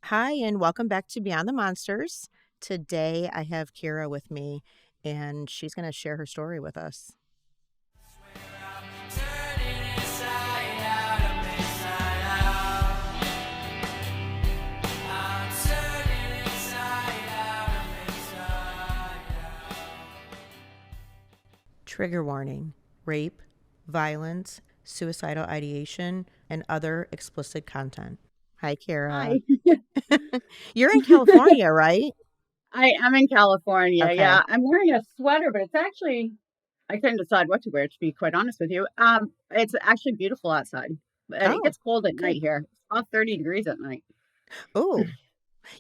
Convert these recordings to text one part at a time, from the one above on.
Hi, and welcome back to Beyond the Monsters. Today I have Kira with me, and she's going to share her story with us. Trigger warning: rape, violence, suicidal ideation, and other explicit content. Hi, Kira. Hi. You're in California, right? I am in California. Okay. Yeah, I'm wearing a sweater, but it's actually I couldn't decide what to wear, to be quite honest with you. It's actually beautiful outside. But it Oh, gets cold at good. night here. It's about 30 degrees at night. Oh,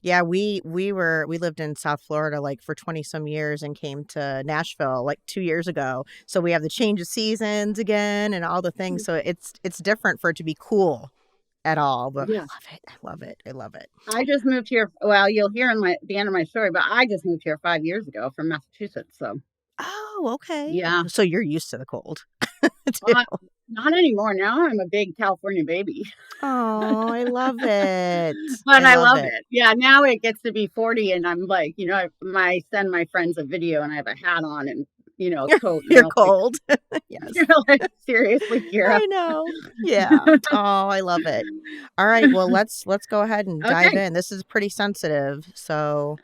yeah, we lived in South Florida like for 20 some years and came to Nashville like 2 years ago. So we have the change of seasons again and all the things. So it's different for it to be cool at all, but I Yeah. love it. I love it. I love it. I just moved here. Well, you'll hear in the end of my story, but I just moved here 5 years ago from Massachusetts. So Oh, okay. yeah. So you're used to the cold too. Uh, Not anymore. Now I'm a big California baby. Oh, I love it. But I I love love it. it. Yeah, now it gets to be 40 and I'm like, I send my friends a video and I have a hat on and, a coat and they're You're all like, cold. Yes. you're like, seriously, Kira. I know. Yeah. Oh, I love it. All right, well, let's go ahead and dive Okay. in. This is pretty sensitive, so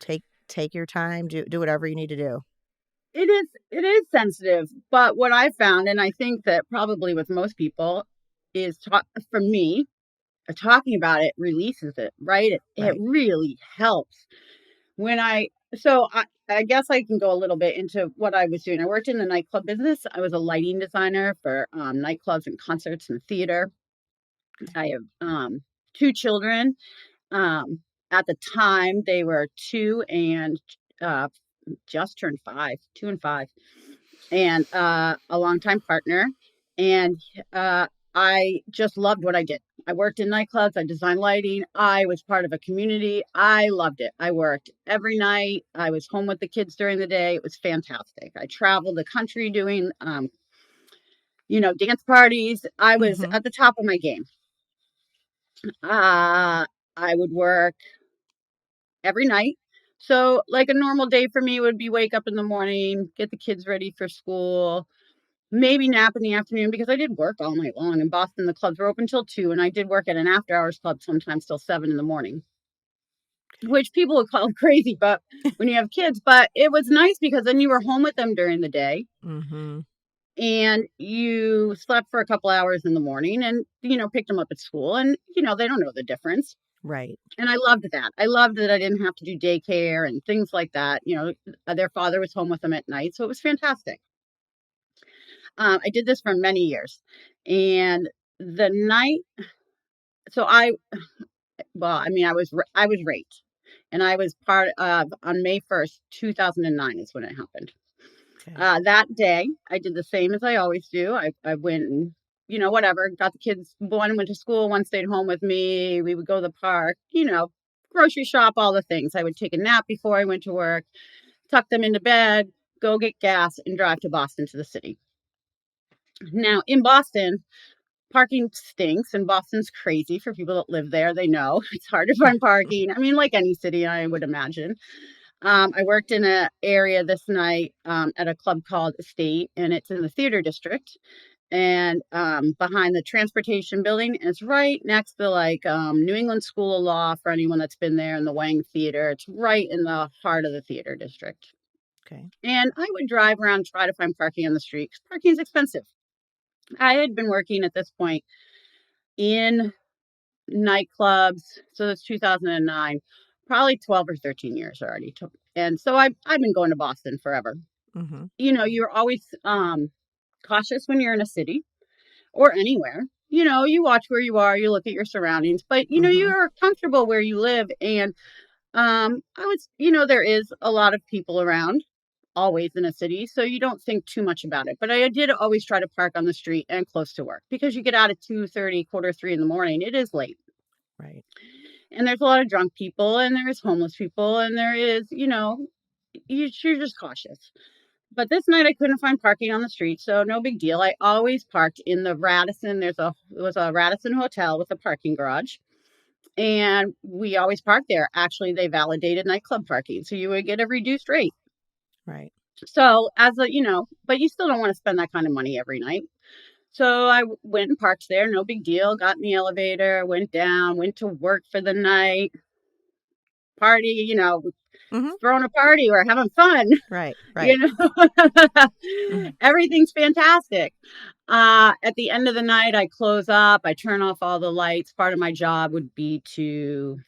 take your time, do whatever you need to do. It is sensitive, but what I found, and I think that probably with most people, is for me, talking about it releases it, right? It Right. really helps. When I guess I can go a little bit into what I was doing. I worked in the nightclub business. I was a lighting designer for nightclubs and concerts and theater. Okay. I have two children. Um, at the time, they were two and uh, just turned five, 2 and 5, and a longtime partner. And I just loved what I did. I worked in nightclubs. I designed lighting. I was part of a community. I loved it. I worked every night. I was home with the kids during the day. It was fantastic. I traveled the country doing, dance parties. I was Mhm. at the top of my game. I would work every night. So, like a normal day for me would be wake up in the morning, get the kids ready for school, maybe nap in the afternoon because I did work all night long. In Boston, the clubs were open till 2, and I did work at an after hours club sometimes till 7 in the morning, which people would call crazy, but when you have kids, but it was nice because then you were home with them during the day Mhm. and you slept for a couple hours in the morning and, picked them up at school and, they don't know the difference. Right. And I loved that. I loved that I didn't have to do daycare and things like that. Their father was home with them at night. So it was fantastic. I did this for many years. And the night, so I was raped, and I was part of on May 1st, 2009 is when it happened. Okay. That day, I did the same as I always do. I went and whatever, got the kids. One went to school, one stayed home with me. We would go to the park, grocery shop, all the things. I would take a nap before I went to work, tuck them into bed, go get gas, and drive to Boston to the city. Now in Boston, parking stinks, and Boston's crazy for people that live there. They know it's hard to find parking. I mean, like any city, I would imagine. I worked in an area this night at a club called Estate, and it's in the theater district and behind the transportation building. And it's right next to like New England School of Law for anyone that's been there in the Wang Theater. It's right in the heart of the theater district. Okay. And I would drive around, try to find parking on the street because parking is expensive. I had been working at this point in nightclubs. So that's 2009, probably 12 or 13 years already. And so I've been going to Boston forever. Mhm. You're always cautious when you're in a city or anywhere. You watch where you are, you look at your surroundings, but Mhm. you're comfortable where you live. And I was, there is a lot of people around always in a city, so you don't think too much about it. But I did always try to park on the street and close to work because you get out at 2:30, quarter 3 in the morning. It is late. Right. And there's a lot of drunk people and there's homeless people and there is, you're just cautious. But this night I couldn't find parking on the street, so no big deal. I always parked in the Radisson. It was a Radisson hotel with a parking garage. and we always parked there. Actually, they validated nightclub parking, so you would get a reduced rate. Right. So as a, but you still don't want to spend that kind of money every night. So I went and parked there, no big deal. Got in the elevator, went down, went to work for the night, party, Mhm. throwing a party or having fun, Right, you right. know. Mhm. Everything's fantastic. At the end of the night, I close up, I turn off all the lights. Part of my job would be to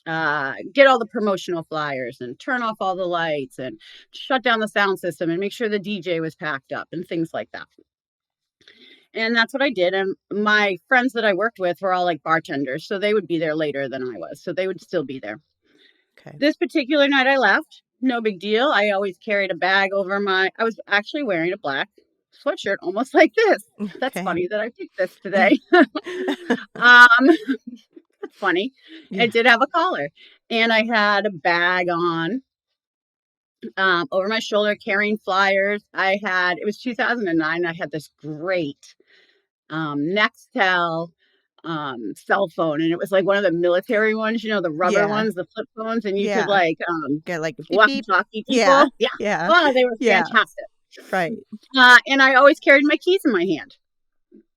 get all the promotional flyers and turn off all the lights and shut down the sound system and make sure the DJ was packed up and things like that. And that's what I did. And my friends that I worked with were all like bartenders, so they would be there later than I was. So they would still be there. Okay. This particular night I left, no big deal. I always carried a bag over I was actually wearing a black sweatshirt, almost like this. That's Okay. funny that I picked this today. um, that's funny. Yeah. It did have a collar, and I had a bag on over my shoulder carrying flyers. It was 2009. I had this great Nextel cell phone, and it was like one of the military ones, the rubber Yeah. ones, the flip phones, and you could Yeah. like Get like beep walkie beep. talkie Yeah. people. Yeah. Yeah. Oh, they were Yeah. fantastic. Right. And I always carried my keys in my hand.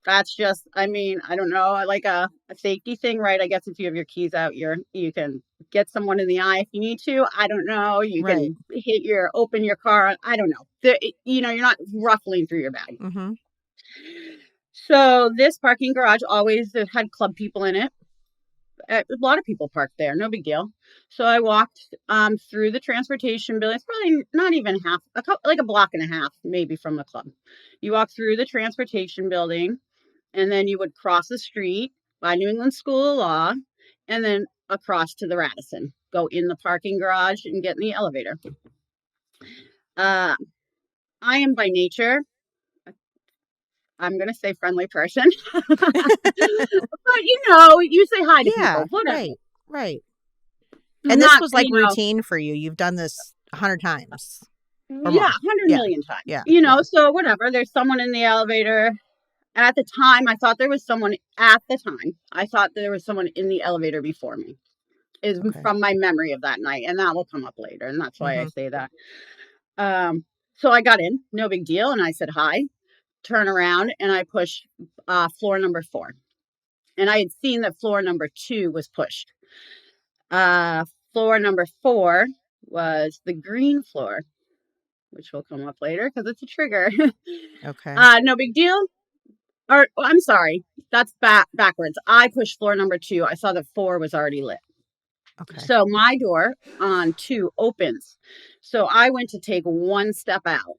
That's just, I mean, I don't know, like a safety thing, right? I guess if you have your keys out, you can get someone in the eye if you need to. I don't know. You Right. can open your car. I don't know. You're not ruffling through your bag. Mhm. So this parking garage always had club people in it. A lot of people parked there, no big deal. So I walked through the transportation building. It's probably not even like a block and a half, maybe from the club. You walk through the transportation building, and then you would cross the street by New England School of Law, and then across to the Radisson. Go in the parking garage and get in the elevator. Uh, I am by nature, I'm going to say friendly person, but you say hi to Yeah. people, whatever. Right. Right. And this Not, was like routine for you. You've done this 100 times or yeah, more. 100 Yeah. million times. Yeah. Yeah. So whatever. There's someone in the elevator. And at the time, I thought there was someone in the elevator before me, is Okay. from my memory of that night. And that will come up later. And that's why I Mhm. say that. So I got in, no big deal. And I said, hi, turn around. And I pushed floor number 4. And I had seen that floor number 2 was pushed. Uh, Floor number 4 was the green floor, which will come up later because it's a trigger. Okay. No big deal. Or I'm sorry, that's backwards. I pushed floor number 2. I saw that 4 was already lit. Okay. So my door on 2 opens. So I went to take one step out.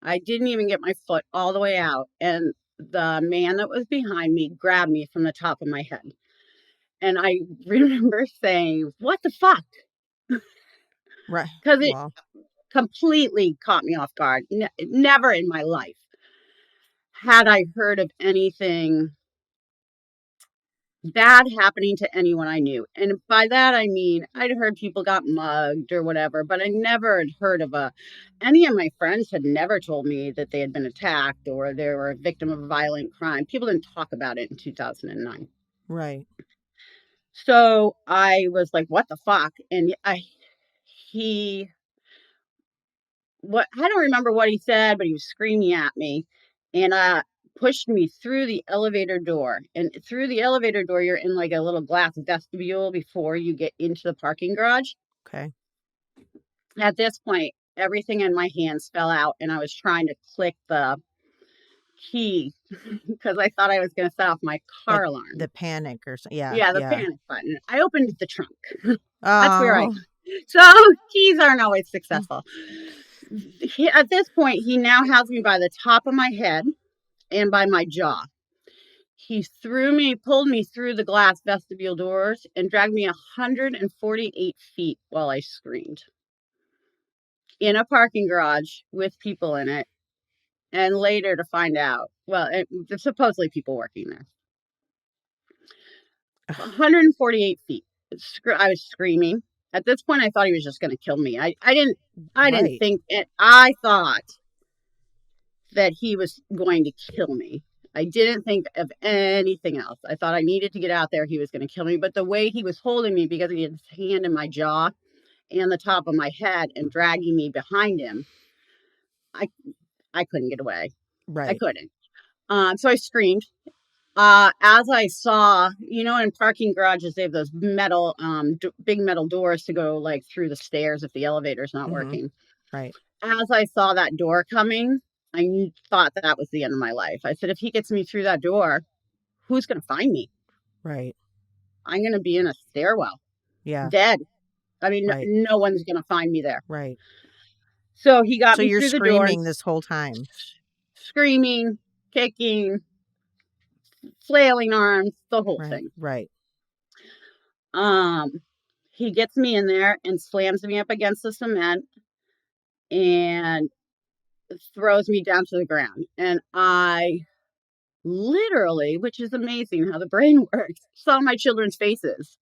I didn't even get my foot all the way out. And the man that was behind me grabbed me from the top of my head. And I remember saying, what the fuck? Right. Because it Well, completely caught me off guard. Never in my life had I heard of anything bad happening to anyone I knew. And by that, I mean, I'd heard people got mugged or whatever, but I never had heard of any of my friends had never told me that they had been attacked or they were a victim of a violent crime. People didn't talk about it in 2009. right. So I was like, what the fuck? And he, I don't remember what he said, but he was screaming at me and pushed me through the elevator door. And through the elevator door, you're in like a little glass vestibule before you get into the parking garage. Okay. At this point, everything in my hands fell out and I was trying to click the key because I thought I was going to set off my Like car alarm. the panic or so. Yeah. Yeah, the Yeah. panic button. I opened the trunk. That's where Oh. so keys aren't always successful. At this point, he now has me by the top of my head and by my jaw. He pulled me through the glass vestibule doors and dragged me 148 feet while I screamed in a parking garage with people in it. And later to find out, well, there's supposedly people working there. 148 feet. I was screaming. At this point, I thought he was just going to kill me. I didn't Right. think it. I thought that he was going to kill me. I didn't think of anything else. I thought I needed to get out there. He was going to kill me. But the way he was holding me, because he had his hand in my jaw and the top of my head and dragging me behind him, I I couldn't get away. I Right. couldn't. So I screamed. As I saw, in parking garages, they have those metal, big metal doors to go like through the stairs if the elevator's not Mhm. working. Right. As I saw that door coming, thought that was the end of my life. I said, if he gets me through that door, who's going to find me? Right. I'm going to be in a stairwell, Yeah. dead. I mean, Right. no one's going to find me there. Right. So he got So me you're through the door, screaming this whole time. screaming, kicking, flailing arms, the whole Right. thing. Right. Um, he gets me in there and slams me up against the cement and throws me down to the ground. And I literally, which is amazing how the brain works, saw my children's faces,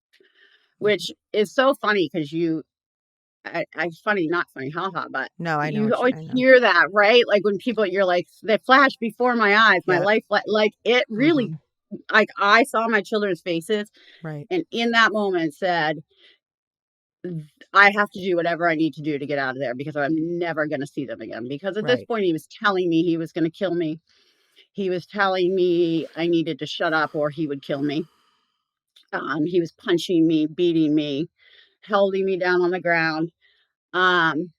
Mhm. which is so funny because funny, not funny, haha, but No, I know you what always I know. hear that, right? Like when people, you're like, they flash before my eyes, my Yep. life, like it really, Mhm. like I saw my children's faces Right. and in that moment said, I have to do whatever I need to do to get out of there because I'm never going to see them again. Because at this Right. point, he was telling me he was going to kill me. He was telling me I needed to shut up or he would kill me. He was punching me, beating me, holding me down on the ground. Um,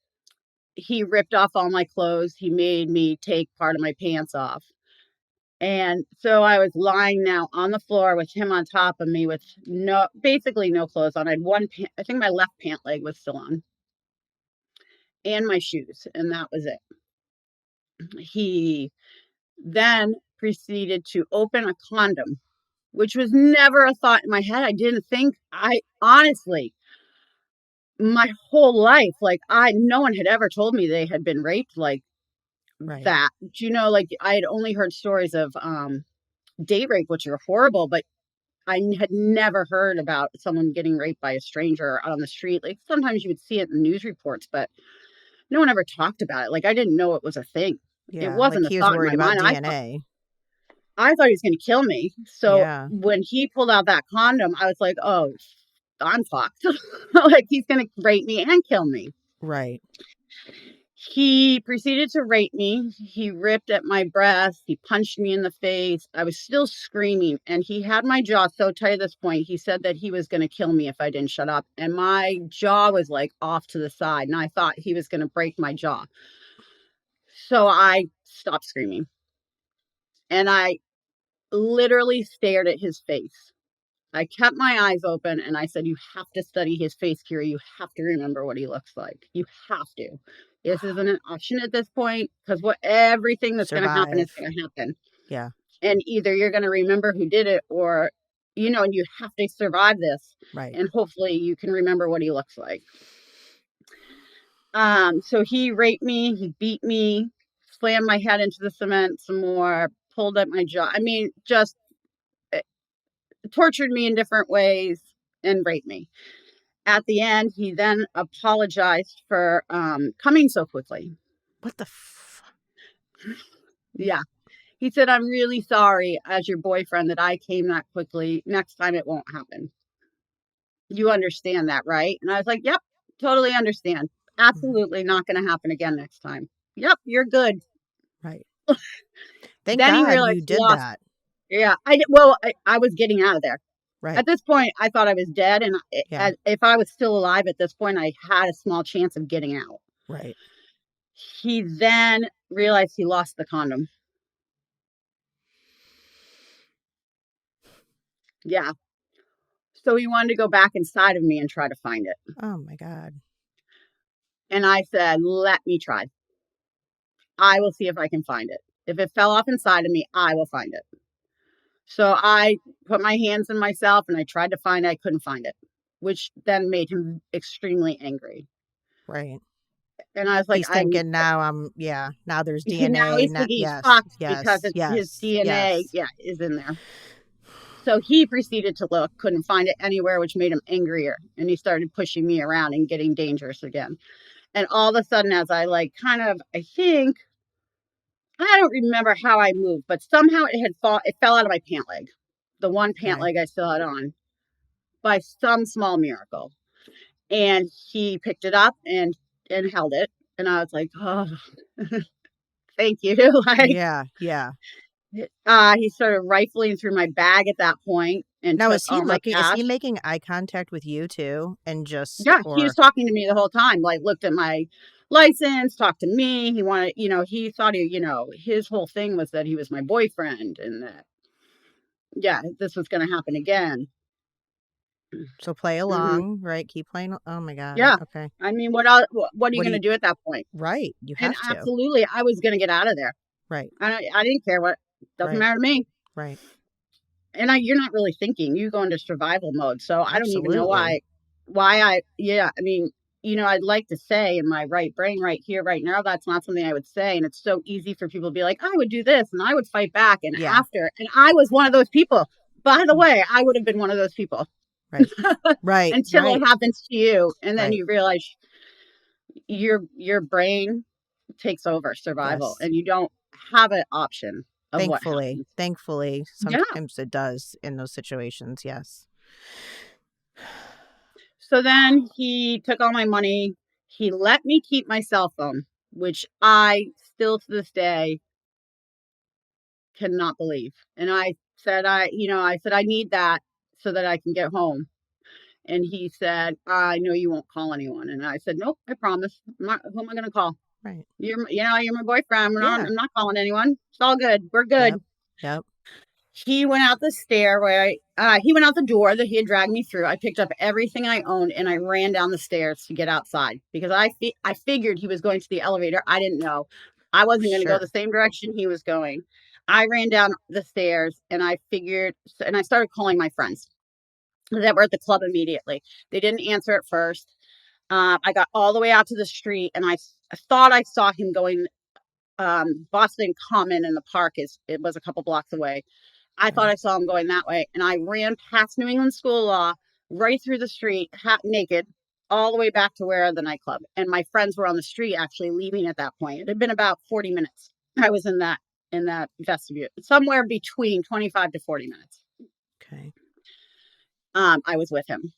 he ripped off all my clothes. He made me take part of my pants off. And so I was lying now on the floor with him on top of me with basically no clothes on. I had I think my left pant leg was still on and my shoes. And that was it. He then proceeded to open a condom, which was never a thought in my head. I didn't think, I honestly, my whole life, like no one had ever told me they had been raped like Right. that. Like I had only heard stories of date rape, which are horrible, but I had never heard about someone getting raped by a stranger on the street. Like sometimes you would see it in news reports, but no one ever talked about it. Like I didn't know it was a thing. It Yeah. Like wasn't a he was thought in worried my about mind. DNA. I thought he was going to kill me. So Yeah. when he pulled out that condom, I was like, oh, I'm fucked. Like he's going to rape me and kill me. Right. He proceeded to rape me. He ripped at my breast. He punched me in the face. I was still screaming, and he had my jaw so tight at this point. He said that he was going to kill me if I didn't shut up. And my jaw was like off to the side, and I thought he was going to break my jaw. So I stopped screaming, and I literally stared at his face. I kept my eyes open and I said, you have to study his face, Kira. You have to remember what he looks like. You have to. This isn't an option at this point because everything that's going to happen is Survive. going to happen. Yeah. And either you're going to remember who did it or, and you have to survive this. Right. And hopefully you can remember what he looks like. So he raped me, he beat me, slammed my head into the cement some more, pulled at my jaw. I mean, just tortured me in different ways and raped me. At the end, he then apologized for coming so quickly. What the Yeah. He said, I'm really sorry as your boyfriend that I came that quickly. Next time it won't happen. You understand that, right? And I was like, yep, totally understand. Absolutely not going to happen again next time. Yep, you're good. Right. Thank Then he God realized you he did lost. that. Yeah, I did. Well, I was getting out of there. At Right. this point, I thought I was dead. And Yeah. if I was still alive at this point, I had a small chance of getting out. Right. He then realized he lost the condom. Yeah. So he wanted to go back inside of me and try to find it. Oh my God. And I said, let me try. I will see if I can find it. If it fell off inside of me, I will find it. So I put my hands in myself and I tried to find it. I couldn't find it, which then made him extremely angry. Right. And I was like, He's thinking now now there's now DNA. he's thinking he's Yes. fucked because Yes. his Yes. DNA, Yes. yeah, is in there. So he proceeded to look, couldn't find it anywhere, which made him angrier. And he started pushing me around and getting dangerous again. And all of a sudden, as I like kind of, I think I don't remember how I moved, but somehow it fell out of my pant leg. The one pant Okay. leg I still had on by some small miracle. And he picked it up and held it. And I was like, oh, thank you. Like, Yeah, yeah. he started rifling through my bag at that point and Now took all my is he cash. making eye contact with you too? And just Yeah, he was or talking to me the whole time, like looked at my license, talked to me. He wanted, he thought his whole thing was that he was my boyfriend and that, yeah, this was going to happen again. so play Hmm. along, right? Keep playing. Oh my God. Yeah. Okay. I mean, what are you What do going to you do at that point? right. You And have to. absolutely, I was going to get out of there. Right. I didn't care what, doesn't Right. matter to me. Right. And you're not really thinking. You go into survival mode. So I don't even know Absolutely. yeah, I mean, I'd like to say in my right brain right here, right now, that's not something I would say. And it's so easy for people to be like, I would do this and I would fight back. And Yeah. I was one of those people. By the Mm, way, I would have been one of those people right. Right. until it Right. happens to you. And then Right. you realize your brain takes over survival Yes. and you don't have an option of what Thankfully. happens. Thankfully, Yeah. sometimes it does in those situations. Yes. So Wow. then he took all my money. He let me keep my cell phone, which I still to this day cannot believe. And I said, I need that so that I can get home. And he said, I know you won't call anyone. And I said, nope, I promise. Who am I going to call? Right. You're my boyfriend. Yeah. I'm not calling anyone. It's all good. We're good. Yep. Yep. He went out the stairway. He went out the door that he had dragged me through. I picked up everything I owned and I ran down the stairs to get outside because I figured he was going to the elevator. I didn't know. I wasn't going to go the Sure. same direction he was going. I ran down the stairs and I started calling my friends that were at the club immediately. They didn't answer at first. I got all the way out to the street and I thought I saw him going Boston Common in the park. It was a couple blocks away. I thought Okay. I saw him going that way, and I ran past New England School of Law, right through the street, naked, all the way back to where the nightclub. And my friends were on the street actually leaving at that point. It had been about 40 minutes. I was in that vestibule, somewhere between 25 to 40 minutes. Okay. I was with him.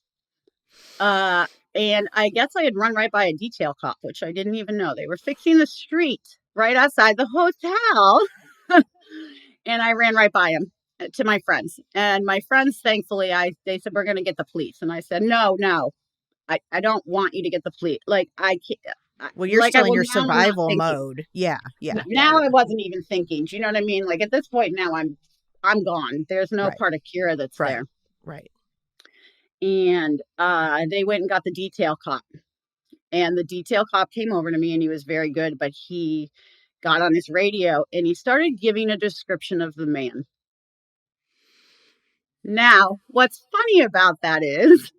And I guess I had run right by a detail cop, which I didn't even know. They were fixing the street right outside the hotel. And I ran right by him to my friends. And my friends, thankfully, they said, we're going to get the police. And I said, no, no, I don't want you to get the police. Like, I can't. Well, you're Like I still in will your now. I'm not survival thinking. mode. Yeah. Yeah. Yeah. Now I Yeah. wasn't even thinking. Do you know what I mean? Like at this point now, I'm gone. There's no Right. part of Kira that's Right. there. Right. And they went and got the detail cop. And the detail cop came over to me and he was very good, but he got on his radio and he started giving a description of the man. Now, what's funny about that is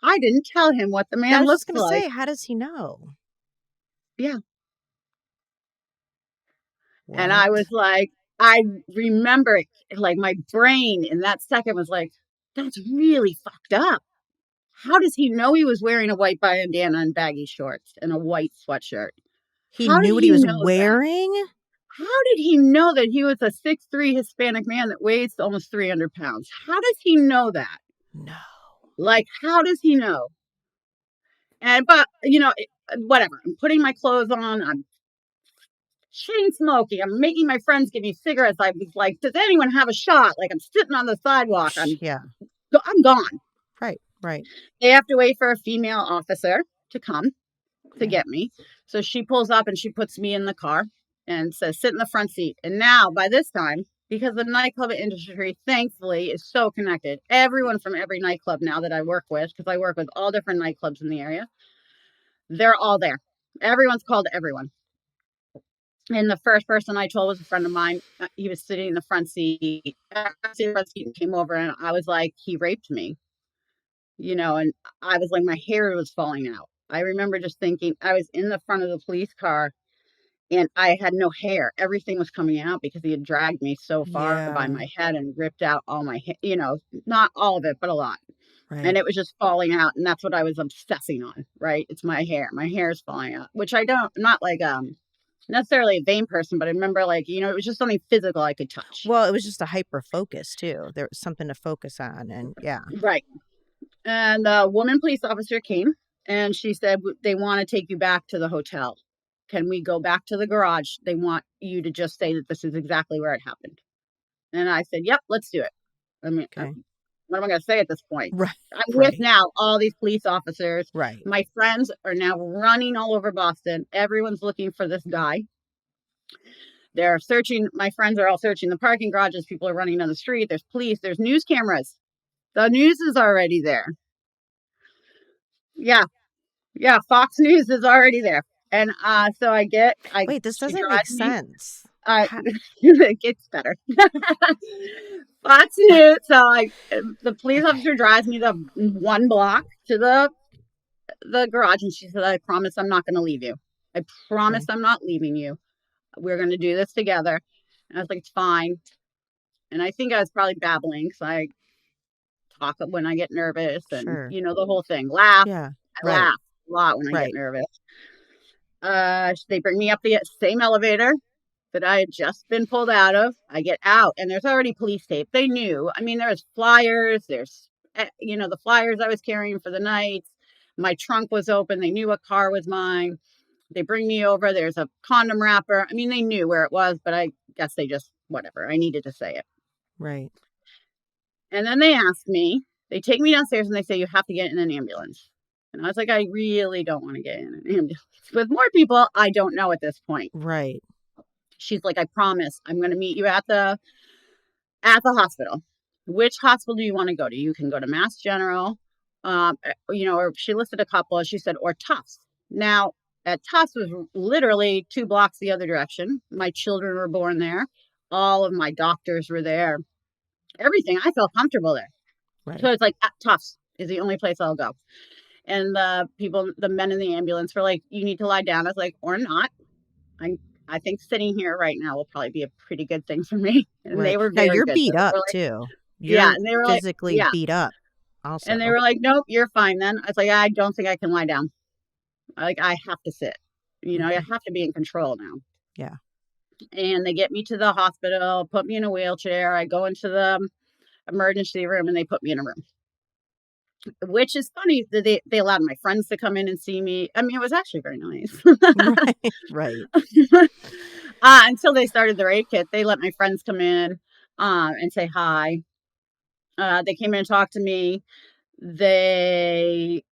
I didn't tell him what the Yeah, I man was just looked gonna like. say, how does he know? Yeah. And I was What? like, I remember it, like my brain in that second was like, that's really fucked up. How does he know he was wearing a white bandana and baggy shorts and a white sweatshirt? He How did knew what he he was know that? wearing? How did he know that he was a 6'3" Hispanic man that weighs almost 300 pounds? How does he know that? No. Like, how does he know? But, whatever. I'm putting my clothes on. I'm chain smoking. I'm making my friends give me cigarettes. I was like, does anyone have a shot? Like, I'm sitting on the sidewalk. Yeah. I'm gone. Right. Right. They have to wait for a female officer to come to Okay. get me. So she pulls up and she puts me in the car and says, sit in the front seat. And now, by this time, because the nightclub industry, thankfully, is so connected, everyone from every nightclub now that I work with, because I work with all different nightclubs in the area, they're all there. Everyone's called everyone. And the first person I told was a friend of mine. He was sitting in the front seat. The front seat and came over, and I was like, he raped me, and I was like, my hair was falling out. I remember just thinking, I was in the front of the police car and I had no hair. Everything was coming out because he had dragged me so far by Yeah. my head and ripped out all my hair, not all of it, but a lot. And Right. it was just falling out. And that's what I was obsessing on, right? It's my hair. My hair is falling out, which I'm not like, necessarily a vain person, but I remember, like, it was just something physical I could touch. Well, it was just a hyper focus too. There was something to focus on, and yeah. Right. And the woman police officer came and she said, They want to take you back to the hotel. Can we go back to the garage? They want you to just say that this is exactly where it happened." And I said, "Yep, let's do it." I mean, Okay. what am I going to say at this point? Right. I'm with Right. now all these police officers. Right. My friends are now running all over Boston. Everyone's looking for this guy. They're searching. My friends are all searching the parking garages. People are running on the street. There's police. There's news cameras. The news is already there. Yeah. Yeah. Fox News is already there. And so Wait, this she doesn't make drives me. sense. It gets better. Fox News. So the police Okay. officer drives me the one block to the garage, and she said, "I promise I'm not going to leave you. I promise Okay. I'm not leaving you. We're going to do this together." And I was like, "It's fine." And I think I was probably babbling because I talk when I get nervous, and Sure. the whole thing. Laugh. Yeah. I Right. laugh a lot when I get Right. nervous. They bring me up the same elevator that I had just been pulled out of. I get out, and there's already police tape. They knew. I mean, there's flyers. There's, the flyers I was carrying for the night. My trunk was open. They knew what car was mine. They bring me over. There's a condom wrapper. I mean, they knew where it was, but I guess they just, whatever. I needed to say it. Right. And then they asked me, they take me downstairs and they say, "You have to get in an ambulance." And I was like, "I really don't want to get in an ambulance with more people I don't know at this point." Right. She's like, "I promise I'm going to meet you at the hospital. Which hospital do you want to go to? You can go to Mass General, or she listed a couple. She said, or Tufts. Now, at Tufts was literally 2 blocks the other direction. My children were born there. All of my doctors were there. Everything. I felt comfortable there. So Right. it's like, Tufts is the only place I'll go. And the men in the ambulance were like, "You need to lie down." I was like, "Or not. I I think sitting here right now will probably be a pretty good thing for me." And they Right. were Now very you're good. They beat up were like, too. yeah, You're and they were like, physically yeah, beat up and they also. were like, "Nope, you're fine." Then I was like, "I don't think I can lie down. I have to sit. I Mhm. have to be in control now." Yeah. And they get me to the hospital, put me in a wheelchair. I go into the emergency room, and they put me in a room, which is funny that they allowed my friends to come in and see me. I mean, it was actually very nice. Right. Right. Until they started the rape kit, they let my friends come in and say hi. They came in and talked to me. They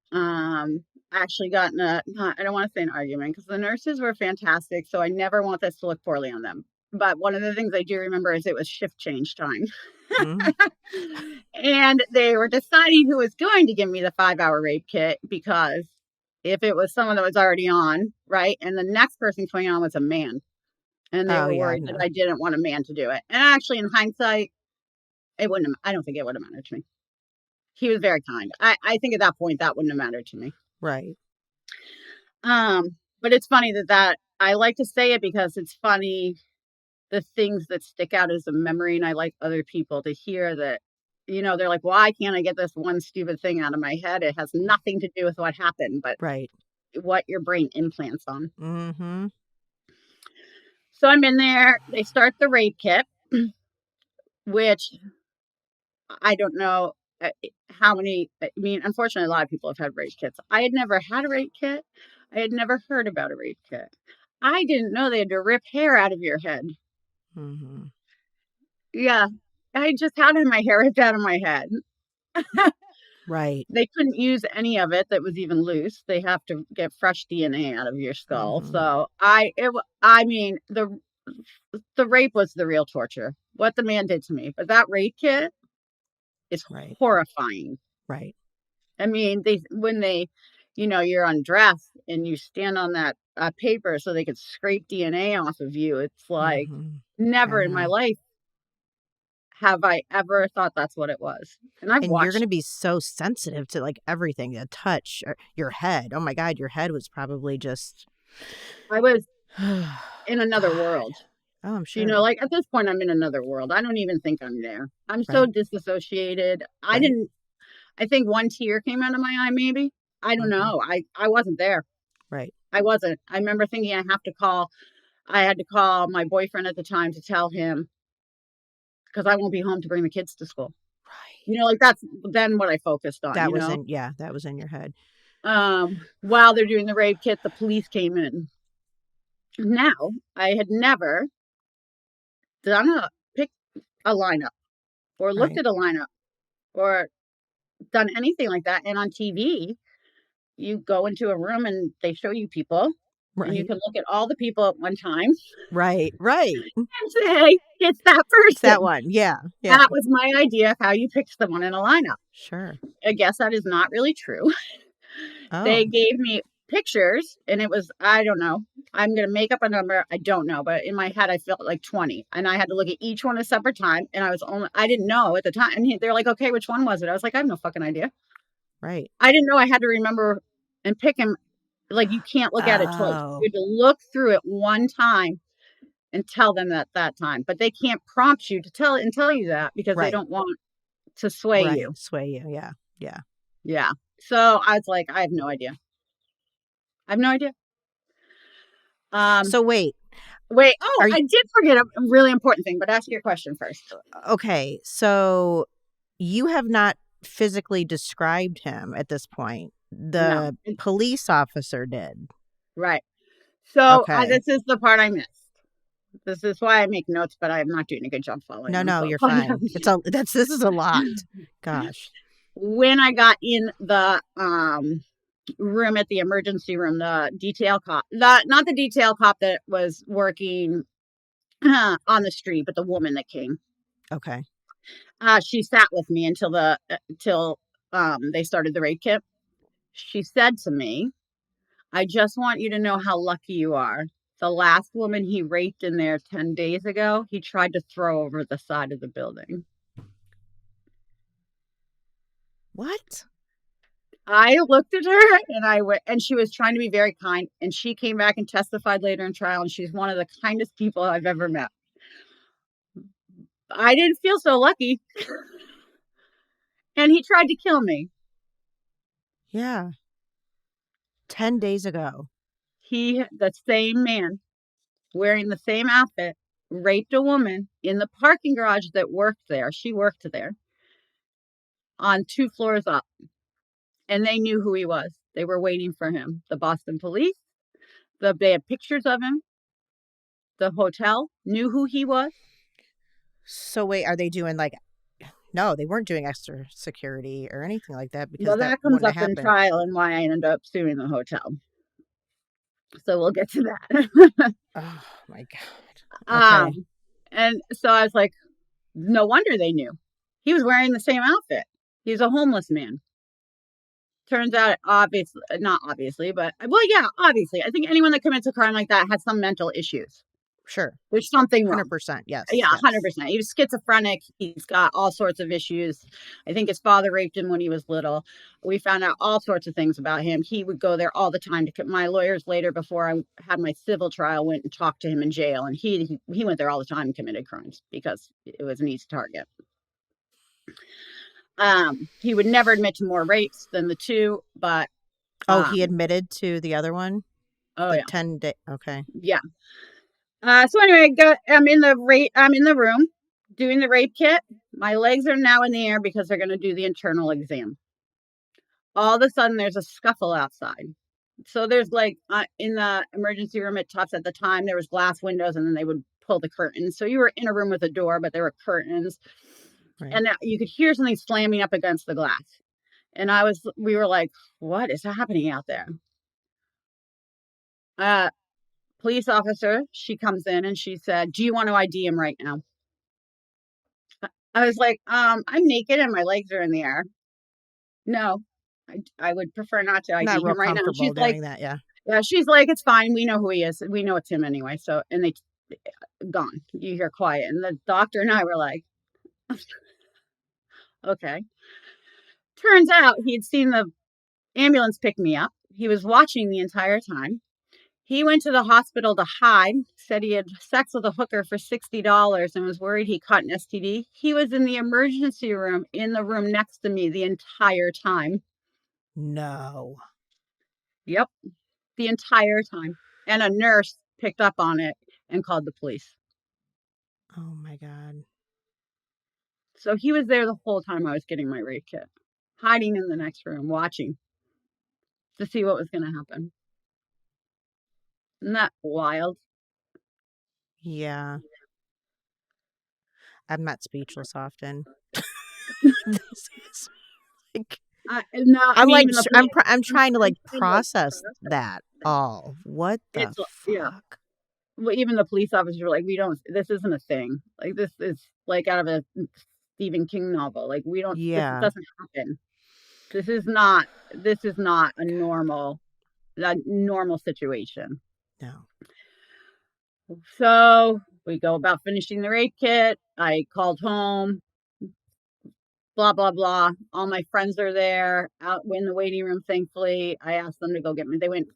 actually got in I don't want to say an argument because the nurses were fantastic. So I never want this to look poorly on them. But one of the things I do remember is it was shift change time. Mhm. And they were deciding who was going to give me the 5-hour rape kit because if it was someone that was already on, right, and the next person coming on was a man, and they Oh were yeah, worried that no. I didn't want a man to do it. And actually, in hindsight, I don't think it would have mattered to me. He was very kind. I think at that point that wouldn't have mattered to me. Right. But it's funny that I like to say it because it's funny the things that stick out as a memory, and I like other people to hear that. They're like, "Why can't I get this one stupid thing out of my head? It has nothing to do with what happened, but Right. what your brain implants on." Mhm. So I'm in there. They start the rape kit, which I don't know how many. I mean, unfortunately, a lot of people have had rape kits. I had never had a rape kit. I had never heard about a rape kit. I didn't know they had to rip hair out of your head. Mhm. Yeah, I just had my hair ripped out of my head. Right. They couldn't use any of it that was even loose. They have to get fresh DNA out of your skull. Mhm. So I mean, the rape was the real torture. What the man did to me, but that rape kit is Right. horrifying. Right. I mean, you're undressed and you stand on that paper so they could scrape DNA off of you. It's like Mhm. I never in my know. life have I ever thought that's what it was. And I've And you're watched. gonna be so sensitive to, like, everything, the touch, your head. Oh my god, your head was probably just I was in another God. world. Oh, I'm sure. Like at this point, I'm in another world. I don't even think I'm there. I'm so Right. disassociated. Right. I think one tear came out of my eye, maybe. I don't Mhm. know. I wasn't there. Right. I wasn't. I remember thinking I have to call. I had to call my boyfriend at the time to tell him because I won't be home to bring the kids to school. Right. Like that's then what I focused on, That was in, yeah, that was in your head. While they're doing the rape kit, the police came in. Now, I had never done pick a lineup or looked Right. at a lineup or done anything like that. And on TV, you go into a room and they show you people and you Right. can look at all the people at one time Right. Right. and say, it's that It's that person. one. Yeah. Yeah. That was my idea of how you pick someone in a lineup. Sure. I guess that is not really true. They Oh, gave me pictures and it was, I don't know. I'm going to make up a number. I don't know, but in my head, I felt like 20 and I had to look at each one a separate time. And I didn't know at the time. And they're like, okay, which one was it? I was like, I have no fucking idea. right. I didn't know I had to remember and pick him. Like you can't look at it twice. You Oh, had to look through it one time and tell them that time, but they can't prompt you to tell you that because they right. don't want to sway Right. you. Sway you. Yeah. Yeah. Yeah. So I was like, I have no idea. I have no idea. Um, So wait, Wait, oh, are I you did forget a really important thing, but ask your question first. okay? So you have not physically described him at this point. No, The police officer did. right. So Okay. this is the part I missed. This is why I make notes, but I'm not doing a good job following No, them. no, So you're fine. This is a lot. Gosh. when I got in the room at the emergency room, the detail cop, not the detail cop that was working on the street, but the woman that came. Okay. She sat with me until till they started the rape kit. She said to me, I just want you to know how lucky you are. The last woman he raped in there 10 days ago, he tried to throw over the side of the building. What? I looked at her and I went, and she was trying to be very kind. And she came back and testified later in trial. And she's one of the kindest people I've ever met. I didn't feel so lucky. And he tried to kill me. Yeah. 10 days ago. The same man, wearing the same outfit, raped a woman in the parking garage that worked there. She worked there on 2 floors up. And they knew who he was. They were waiting for him. The Boston police, they had pictures of him. The hotel knew who he was. So wait, are they doing like no, they weren't doing extra security or anything like that because Well, that that comes wouldn't up have in happened. trial and why I ended up suing the hotel. So we'll get to that. Oh my God. Okay. um, and so I was like, no wonder they knew. He was wearing the same outfit. He's a homeless man. Turns out, obviously, not obviously, but well, yeah, obviously. I think anyone that commits a crime like that has some mental issues. Sure. There's something wrong. 100%. Yes. Yeah, Yes. 100%. He was schizophrenic. He's got all sorts of issues. I think his father raped him when he was little. We found out all sorts of things about him. He would go there all the time. My lawyers later, before I had my civil trial, went and talked to him in jail, and he went there all the time and committed crimes because it was an easy target. He would never admit to more rapes than the two, but Oh, he um, admitted to the other one? oh The yeah, 10 day. Okay. yeah. So anyway, I'm in the room doing the rape kit. My legs are now in the air because they're going to do the internal exam. All of a sudden, there's a scuffle outside. So there's like in the emergency room at Tufts at the time, there was glass windows, and then they would pull the curtains. So you were in a room with a door, but there were curtains, Right. and you could hear something slamming up against the glass. And we were like, what is happening out there? Uh, Police officer, she comes in and she said, do you want to ID him right now? I was like, I'm naked and my legs are in the air. No, I would prefer not to Not ID real him right now. comfortable She's like, doing that. Yeah. yeah, she's like, it's fine. We know who he is. We know it's him anyway. So, and they gone. You hear quiet. And the doctor and I were like, okay. Turns out he'd seen the ambulance pick me up. He was watching the entire time. He went to the hospital to hide, said he had sex with a hooker for $60 and was worried he caught an STD. He was in the emergency room in the room next to me the entire time. No. Yep, the entire time. And a nurse picked up on it. and called the police. Oh my God. So he was there the whole time I was getting my rape kit, hiding in the next room, watching to see what was going to happen. Isn't that wild? Yeah. I'm not speechless often. This is like No, I I'm mean, like even the I'm trying to I'm like trying to like process process that all. What the it's yeah. fuck? Well, even the police officers were like, "We don't. This isn't a thing. Like this is like out of a Stephen King novel. Like we don't. This Yeah. doesn't happen. This is not. This is not a normal situation." No. So we go about finishing the rape kit. I called home. Blah blah blah. All my friends are there out in the waiting room. Thankfully, I asked them to go get me. They went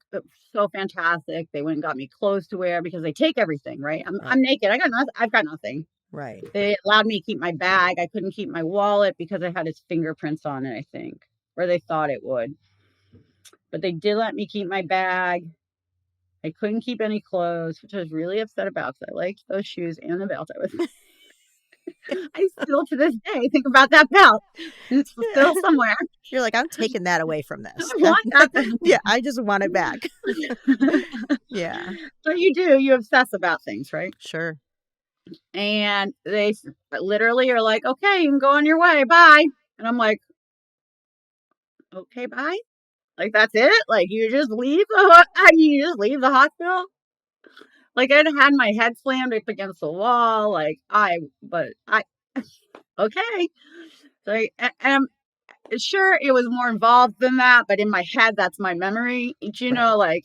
so fantastic. They went and got me clothes to wear because they take everything. Right? I'm naked. I got nothing. I've got nothing. Right. They allowed me to keep my bag. I couldn't keep my wallet because it had his fingerprints on it. I think, or they thought it would. But they did let me keep my bag. I couldn't keep any clothes, which I was really upset about because I liked those shoes and the belt. I still to this day think about that belt. It's still somewhere. You're like, I'm taking that away from I this. want that belt. Yeah, I just want it back. Yeah. But you do, you obsess about things, right? Sure. And they literally are like, okay, you can go on your way. Bye. And I'm like, okay, bye. Like, that's it? Like, you just leave you just leave the hospital? Like, I'd had my head slammed up against the wall. Like, okay. So, and sure, it was more involved than that, but in my head, that's my memory. Right. Like,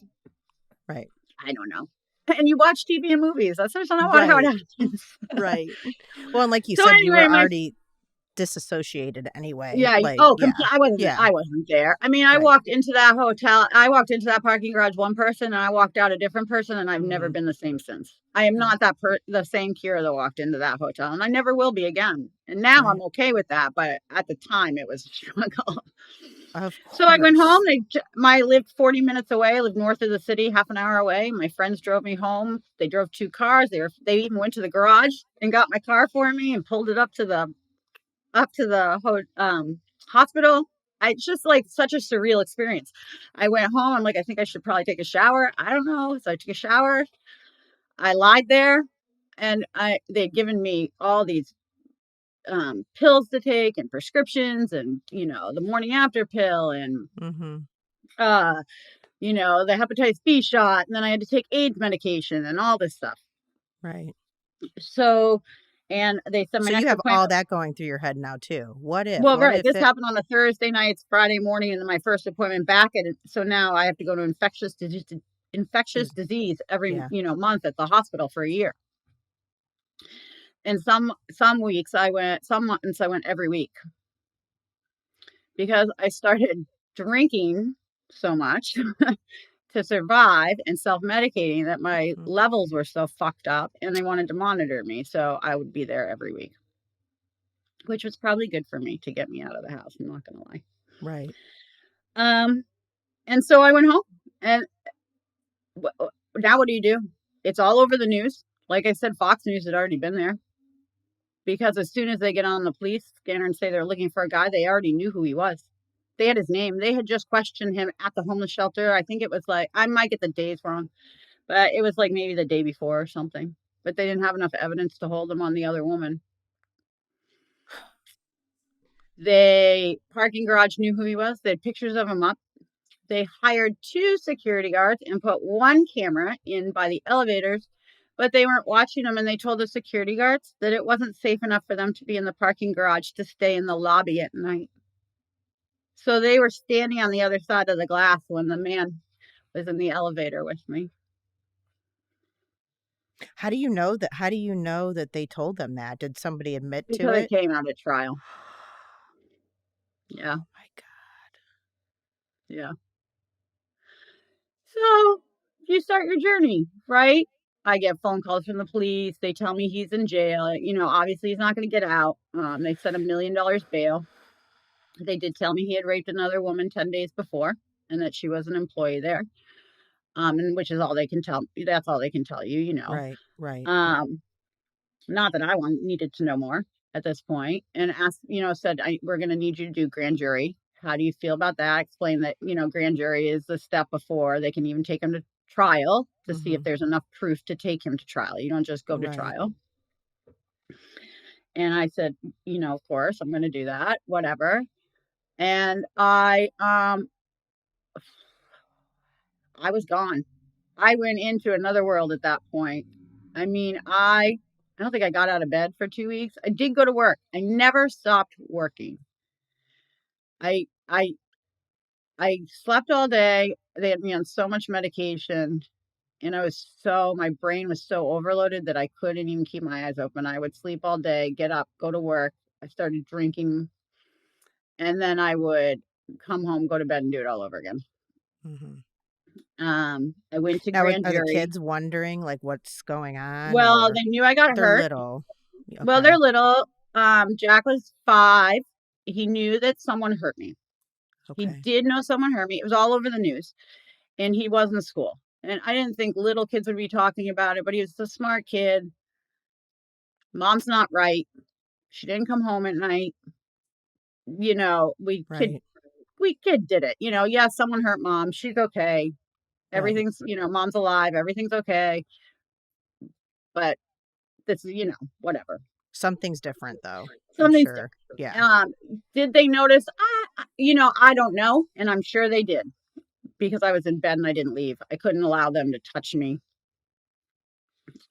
Right. I don't know. And you watch TV and movies. That's just not how it Right. happens. Right. Well, and like you So said, you anyway, were already disassociated anyway. yeah, Like, yeah. Yeah. I wasn't there. I mean, I Right. walked into that hotel. I walked into that parking garage one person, and I walked out a different person, and I've never Hmm. been the same since. I am Right. not the same Kira that walked into that hotel, and I never will be again. And now I'm Right. okay with that, but at the time it was a struggle. Of So I went home. course. I lived 40 minutes away. I lived north of the city, half an hour away. My friends drove me home. They drove two cars. They even went to the garage and got my car for me and pulled it up to the hospital. It's just like such a surreal experience. I went home. I'm like, I think I should probably take a shower. I don't know. So I took a shower. I lied there, and they'd given me all these pills to take and prescriptions, and the morning after pill, and Hmm. uh the hepatitis B shot, and then I had to take AIDS medication and all this stuff. Right. So, and they said my So you next have all appointment. that going through your head now too. What if? Well, What right, if this it? happened on a Thursday night, it's Friday morning, and then my first appointment back at it. So now I have to go to infectious disease every Yeah. month at the hospital for a year. And some weeks I went, some months I went every week because I started drinking so much to survive and self-medicating that my Hmm. levels were so fucked up, and they wanted to monitor me. So I would be there every week, which was probably good for me to get me out of the house. I'm not going to lie. Right. Um, and so I went home, and now what do you do? It's all over the news. Like I said, Fox News had already been there because as soon as they get on the police scanner and say they're looking for a guy, they already knew who he was. They had his name. They had just questioned him at the homeless shelter. I think it was like, I might get the days wrong, but it was like maybe the day before or something. But they didn't have enough evidence to hold him on the other woman. They parking garage knew who he was. They had pictures of him up. They hired two security guards and put one camera in by the elevators, but they weren't watching them. And they told the security guards that it wasn't safe enough for them to be in the parking garage to stay in the lobby at night. So they were standing on the other side of the glass when the man was in the elevator with me. How do you know that? How do you know that they told them that? Did somebody admit to Because it it? came out at trial. Yeah. Oh my God. Yeah. So you start your journey, right? I get phone calls from the police. They tell me he's in jail. Obviously he's not going to get out. They set $1 million bail. They did tell me he had raped another woman 10 days before and that she was an employee there. and which is all they can tell. That's all they can tell you, you know. Right. Right. Um, Not that I needed to know more at this point, and asked, said, we're going to need you to do grand jury. How do you feel about that? Explain that, grand jury is the step before they can even take him to trial to see if Mm-hmm. there's enough proof to take him to trial. You don't just go to Right. trial. And I said, of course, I'm going to do that, whatever. And I was gone. I went into another world at that point. I mean, I don't think I got out of bed for 2 weeks. I did go to work. I never stopped working. I I I slept all day. They had me on so much medication, and my brain was so overloaded that I couldn't even keep my eyes open. I would sleep all day, get up, go to work. I started drinking, and then I would come home, go to bed, and do it all over again. Mm-hmm. I went to Now, grand are the jury. kids wondering like what's going on, Well, or they knew I got they're hurt. little? Well, they're Okay. little. Jack was 5. He knew that someone hurt me. He Okay. did know someone hurt me. It was all over the news, and he was in school. And I didn't think little kids would be talking about it, but he was a smart kid. Mom's not right. She didn't come home at night. Right. We kid did it. Yeah, someone hurt mom. She's okay. Right. Everything's, mom's alive. Everything's okay. But this is, whatever. Something's different, though. I'm Something's sure. Yeah. different. Did they notice? I don't know, and I'm sure they did because I was in bed and I didn't leave. I couldn't allow them to touch me.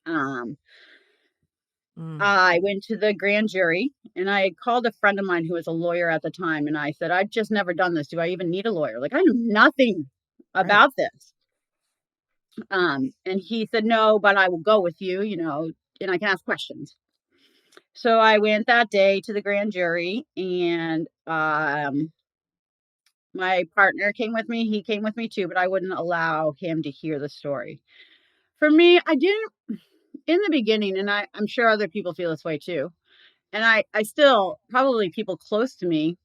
Um, Mm. I went to the grand jury and I had called a friend of mine who was a lawyer at the time, and I said, I've just never done this. Do I even need a lawyer? Like, I knew nothing Right. about this. And he said, no, but I will go with you, and I can ask questions. So I went that day to the grand jury, and my partner came with me. He came with me too, but I wouldn't allow him to hear the story. For me, I didn't in the beginning, and I'm sure other people feel this way too. And I still, probably people close to me,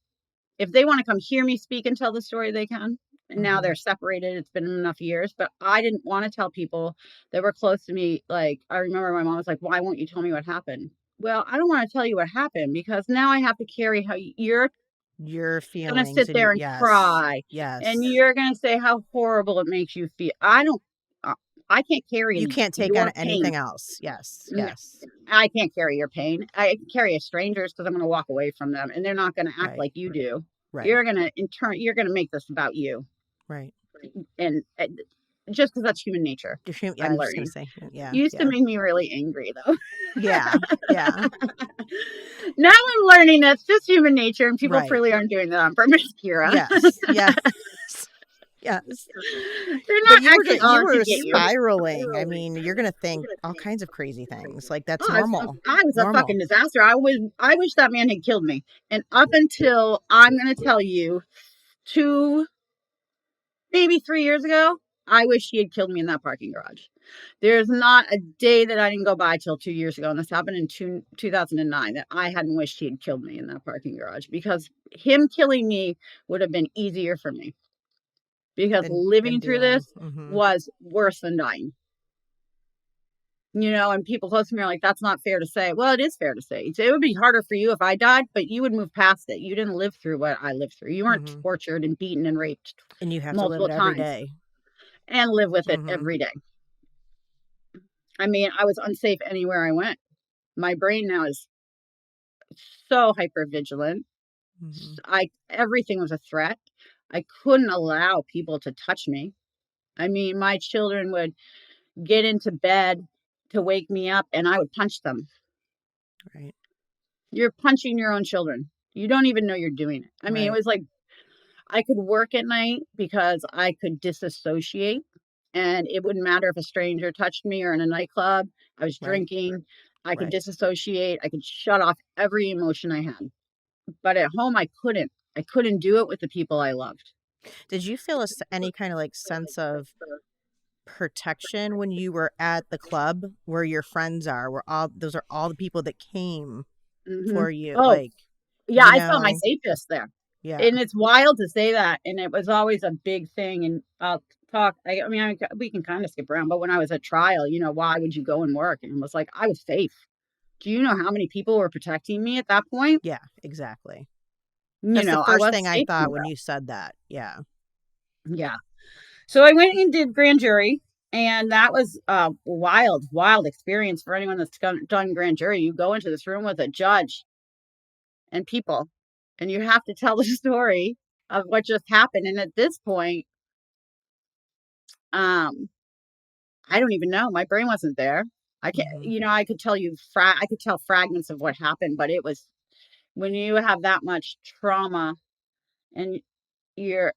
if they want to come hear me speak and tell the story, they can. And now Mm-hmm. they're separated. It's been enough years, but I didn't want to tell people that were close to me. Like, I remember my mom was like, why won't you tell me what happened? Well, I don't want to tell you what happened because now I have to carry how you're Your going to feelings sit and there and yes. cry, and Yes. you're going to say how horrible it makes you feel. Uh, I can't You carry can't take on your pain. anything else. Yes. No, Yes. I can't carry your pain. I can carry a stranger's because I'm going to walk away from them, and they're not going to act Right. like you do. Right. You're going to make this about you, Right. and just because that's human nature. Yeah, I'm I was just gonna learning. say. Yeah. Used to Yeah. make me really angry though. Yeah. Yeah. Now I'm learning that's just human nature, and people Right. clearly aren't doing that on purpose, Kira. Yes. Yes. Yes. They're But not acting you on to were get you. spiraling. I mean, you're gonna think all kinds of crazy things. Like that's Oh, normal. I was a Normal. fucking disaster. I wish that man had killed me. And up until, I'm gonna tell you, 2, maybe 3 years ago, I wish he had killed me in that parking garage. There's not a day that I didn't go by till 2 years ago, and this happened in 2009, that I hadn't wished he had killed me in that parking garage, because him killing me would have been easier for me, because Than living through dealing. this Mm-hmm. was worse than dying. And people close to me are like, that's not fair to say. Well, it is fair to say. It would be harder for you if I died, but you would move past it. You didn't live through what I lived through. You weren't Mm-hmm. tortured and beaten and raped And you have to live multiple it every times day. and live with it Mm-hmm. every day. I mean, I was unsafe anywhere I went. My brain now is so hyper vigilant. Mm-hmm. Everything was a threat. I couldn't allow people to touch me. I mean, my children would get into bed to wake me up, and I would punch them. Right. You're punching your own children. You don't even know you're doing it. I mean, it Right. was like I could work at night because I could disassociate, and it wouldn't matter if a stranger touched me or in a nightclub. I was Right. drinking. I could Right. disassociate. I could shut off every emotion I had. But at home, I couldn't. I couldn't do it with the people I loved. Did you feel any kind of like sense of protection when you were at the club where your friends are? Where all those are all the people that came Hmm. for you, Oh, like, yeah, you I felt my know? safest there. Yeah. And it's wild to say that. And it was always a big thing. And I'll talk. We can kind of skip around, but when I was at trial, why would you go and work? And it was like, I was safe. Do you know how many people were protecting me at that point? Yeah, exactly. That's the I first was thing I safe thought when somewhere. you said that. Yeah. Yeah. So I went and did grand jury, and that was a wild, wild experience for anyone that's done grand jury. You go into this room with a judge and people, and you have to tell the story of what just happened. And at this point, um, I don't even know. My brain wasn't there. I can, Hmm. I could tell you, I could tell fragments of what happened, but it was when you have that much trauma and you're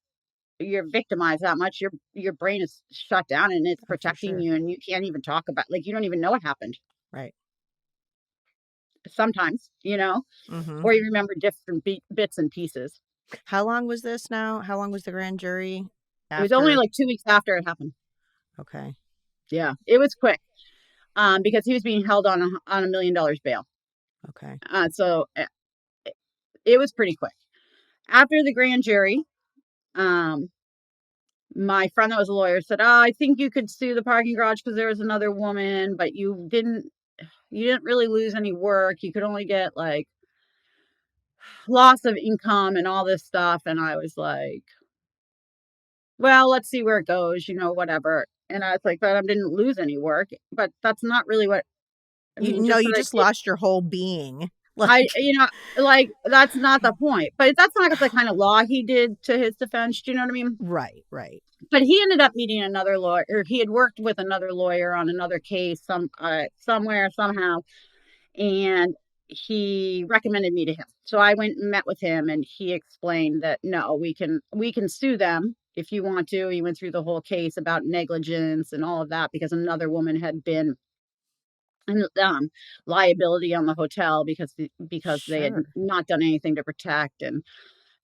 you're victimized that much, your brain is shut down and it's Oh, for protecting sure. you, and you can't even talk about, like, you don't even know what happened Right. sometimes, Hmm. or you remember different bits and pieces. How long was this now? How long was the grand jury It was only after? like 2 weeks after it happened. Okay. Yeah, it was quick, because he was being held on $1 million bail. Okay. So it was pretty quick. After the grand jury, um, my friend that was a lawyer said, "Oh, I think you could sue the parking garage because there was another woman, but you didn't really lose any work. You could only get like loss of income and all this stuff." And I was like, "Well, let's see where it goes, whatever." And I was like, "But I didn't lose any work." But that's not really what I You mean. no, Just you that just lost your whole being. I, Like, like, that's not the point. But that's not the kind of law he did to his defense. Do you know what I mean? right, right. But he ended up meeting another lawyer. Or he had worked with another lawyer on another case somewhere somehow, and he recommended me to him. So I went and met with him, and he explained that no, we can sue them if you want to. He went through the whole case about negligence and all of that because another woman had been liability on the hotel because they had Sure. not done anything to protect. And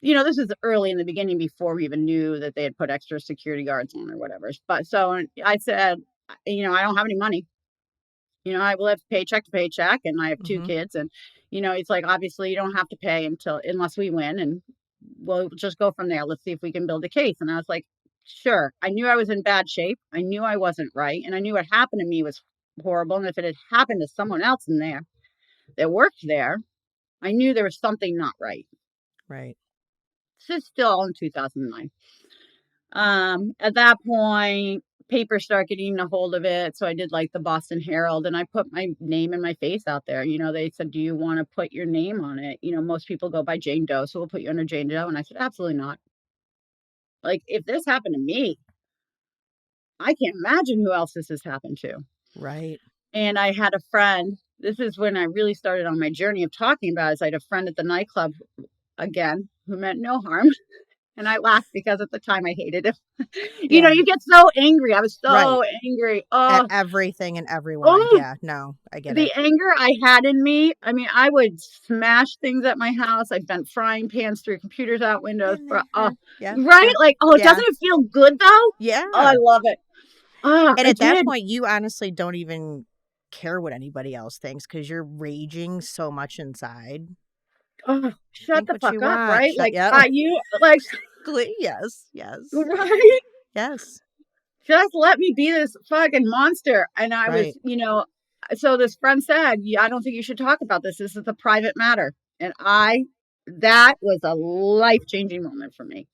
this is early in the beginning before we even knew that they had put extra security guards on or whatever. But so I said, I don't have any money. I live paycheck to paycheck, and I have two Hmm. kids, and it's like, obviously you don't have to pay unless we win, and we'll just go from there. Let's see if we can build a case. And I was like, sure. I knew I was in bad shape. I knew I wasn't right, and I knew what happened to me was horrible. And if it had happened to someone else in there that worked there, I knew there was something not right. Right. This is still in 2009. At that point, papers start getting a hold of it. So I did like the Boston Herald, and I put my name and my face out there. They said, "Do you want to put your name on it?" Most people go by Jane Doe, so we'll put you under Jane Doe. And I said, absolutely not. Like, if this happened to me, I can't imagine who else this has happened to. Right. And I had a friend. This is when I really started on my journey of talking about it. I had a friend at the nightclub again who meant no harm. And I laughed because at the time I hated him. Yeah. You get so angry. I was Right. so angry. At Oh, everything and everyone. oh, Yeah. No, I get the it. anger I had in me. I mean, I would smash things at my house. I bent frying pans through computers out windows. Been For, there. Yeah. right? Yeah. Like, oh, Yeah. doesn't it feel good though? Oh, I Yeah. love it. Oh, And I at that did. point, you honestly don't even care what anybody else thinks because you're raging so much inside. Oh, shut Think the what you fuck up, want. right? Shut. Like, Yep. you like, Yes. Yes. right? Yes. Just let me be this fucking monster. And I Right. was, so this friend said, "Yeah, I don't think you should talk about this. This is a private matter." And that was a life changing moment for me.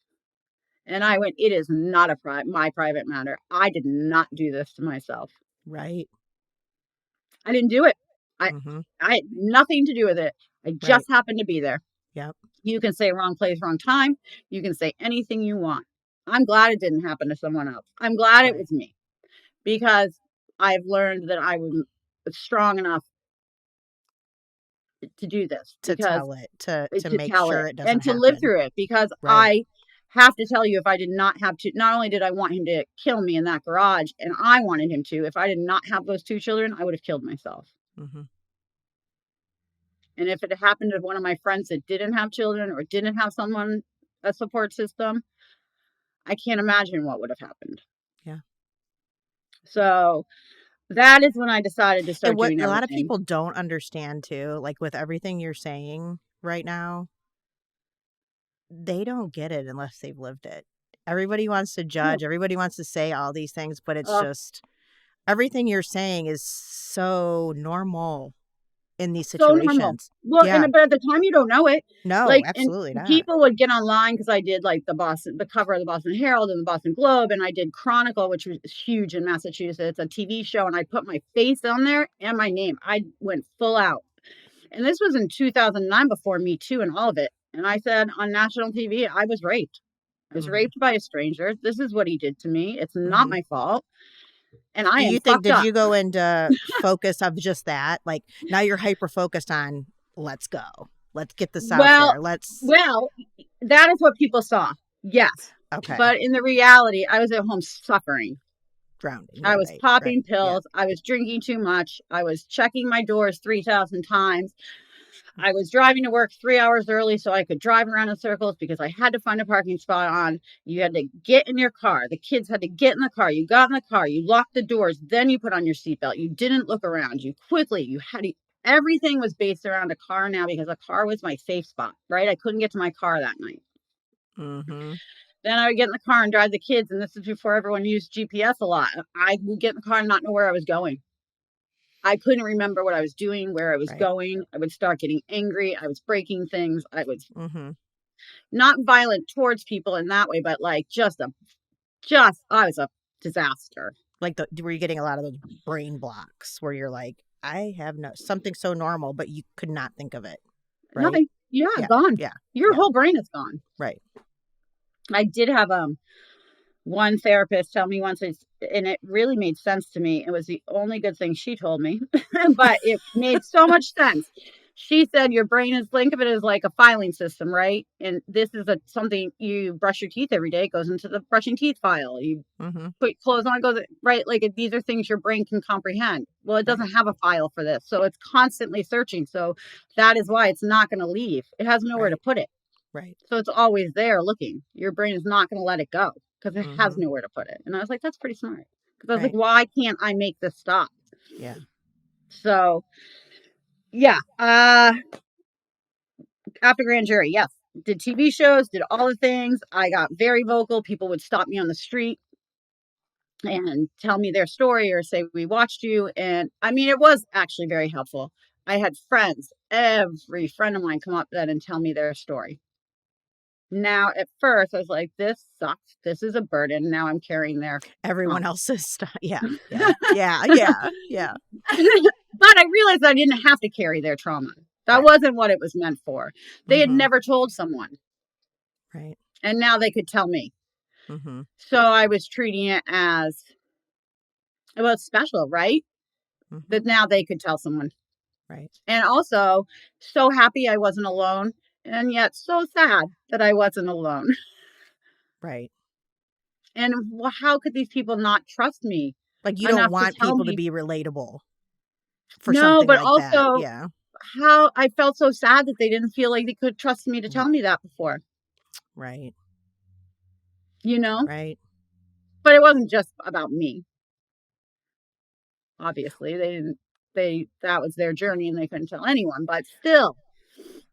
And I went, "It is not my private matter. I did not do this to myself. Right. I didn't do it. I, Mm-hmm. I had nothing to do with it. I Right. just happened to be there." Yep. You can say wrong place, wrong time. You can say anything you want. I'm glad it didn't happen to someone else. I'm glad it Right. was me, because I've learned that I was strong enough to do this, To because tell it, to to make tell sure it it and doesn't to live happen. through it, because Right. I have to tell you, if I did not have to, not only did I want him to kill me in that garage, and I wanted him to, if I did not have those two children, I would have killed myself. Mm-hmm. And if it had happened to one of my friends that didn't have children or didn't have someone, a support system, I can't imagine what would have happened. Yeah. So that is when I decided to And start what doing a lot of everything. people don't understand too, like with everything you're saying right now, they don't get it unless they've lived it. Everybody wants to Yeah. judge. Everybody wants to say all these things, but it's Uh, just everything you're saying is so normal in these so normal. situations. Well, Yeah. but at the time you don't know it. No, Like, and absolutely not. people would get online because I did like the cover of the Boston Herald and the Boston Globe, and I did Chronicle, which was huge in Massachusetts, a TV show, and I put my face on there and my name. I went full out. And this was in 2009 before Me Too and all of it. And I said on national TV, I was raped. I was Hmm. raped by a stranger. This is what he did to me. It's not Hmm. my fault. And I Do am you think, fucked did up. you go into focus of just that? Like now you're hyper focused on let's go. Let's get this out Well, there. Let's, well, that is what people saw. Yes. okay. But in the reality, I was at home suffering. Drowning. Yeah, I was right. Right. popping Yeah. pills. I was drinking too much. I was checking my doors 3,000 times. I was driving to work 3 hours early so I could drive around in circles because I had to find a parking spot on. You had to get in your car. The kids had to get in the car. You got in the car. You locked the doors. Then you put on your seatbelt. You didn't look around. You had to, everything was based around a car now because a car was my safe spot, right? I couldn't get to my car that night. Mm-hmm. Then I would get in the car and drive the kids. And this is before everyone used GPS a lot. I would get in the car and not know where I was going. I couldn't remember what I was doing, where I was Right. going. I would start getting angry. I was breaking things. I was Mm-hmm. not violent towards people in that way, but like I was a disaster. Like were you getting a lot of those brain blocks where you're like, I have no something so normal, but you could not think of it. Right. Nothing. Yeah, Yeah. gone. Yeah. Your Yeah. whole brain is gone. Right. I did have one therapist tell me once, and it really made sense to me. It was the only good thing she told me, but it made so much sense. She said your brain is, think of it as like a filing system, right? And this is something you brush your teeth every day. It goes into the brushing teeth file. You Mm-hmm. put clothes on, goes right. Like these are things your brain can comprehend. Well, it Right. doesn't have a file for this, so it's constantly searching. So that is why it's not going to leave. It has nowhere to Right. put it. Right. So it's always there looking. Your brain is not going to let it go because it has Mm-hmm. nowhere to put it. And I was like, that's pretty smart. Because I was like, Right. why can't I make this stop? Yeah. So yeah, after grand jury, yes, did TV shows, did all the things. I got very vocal. People would stop me on the street and tell me their story or say, we watched you. And I mean, it was actually very helpful. I had friends, every friend of mine come up then and tell me their story. Now, at first, I was like, this sucks. This is a burden. Now I'm carrying their Everyone trauma. else's stuff. Yeah. Yeah. Yeah. Yeah. Yeah. But I realized I didn't have to carry their trauma. That Right. wasn't what it was meant for. They had Mm-hmm. never told someone, Right. and now they could tell me. Mm-hmm. So I was treating it as, well, it's special, right? Mm-hmm. That now they could tell someone. Right. And also, so happy I wasn't alone, and yet so sad that I wasn't alone. Right. And how could these people not trust me Like you don't enough to want tell people to me? be relatable for No, something but like that. also Yeah. how I felt so sad that they didn't feel like they could trust me to Mm. tell me that before, Right. you know? Right. But it wasn't just about me. Obviously, they didn't, that was their journey and they couldn't tell anyone, but still,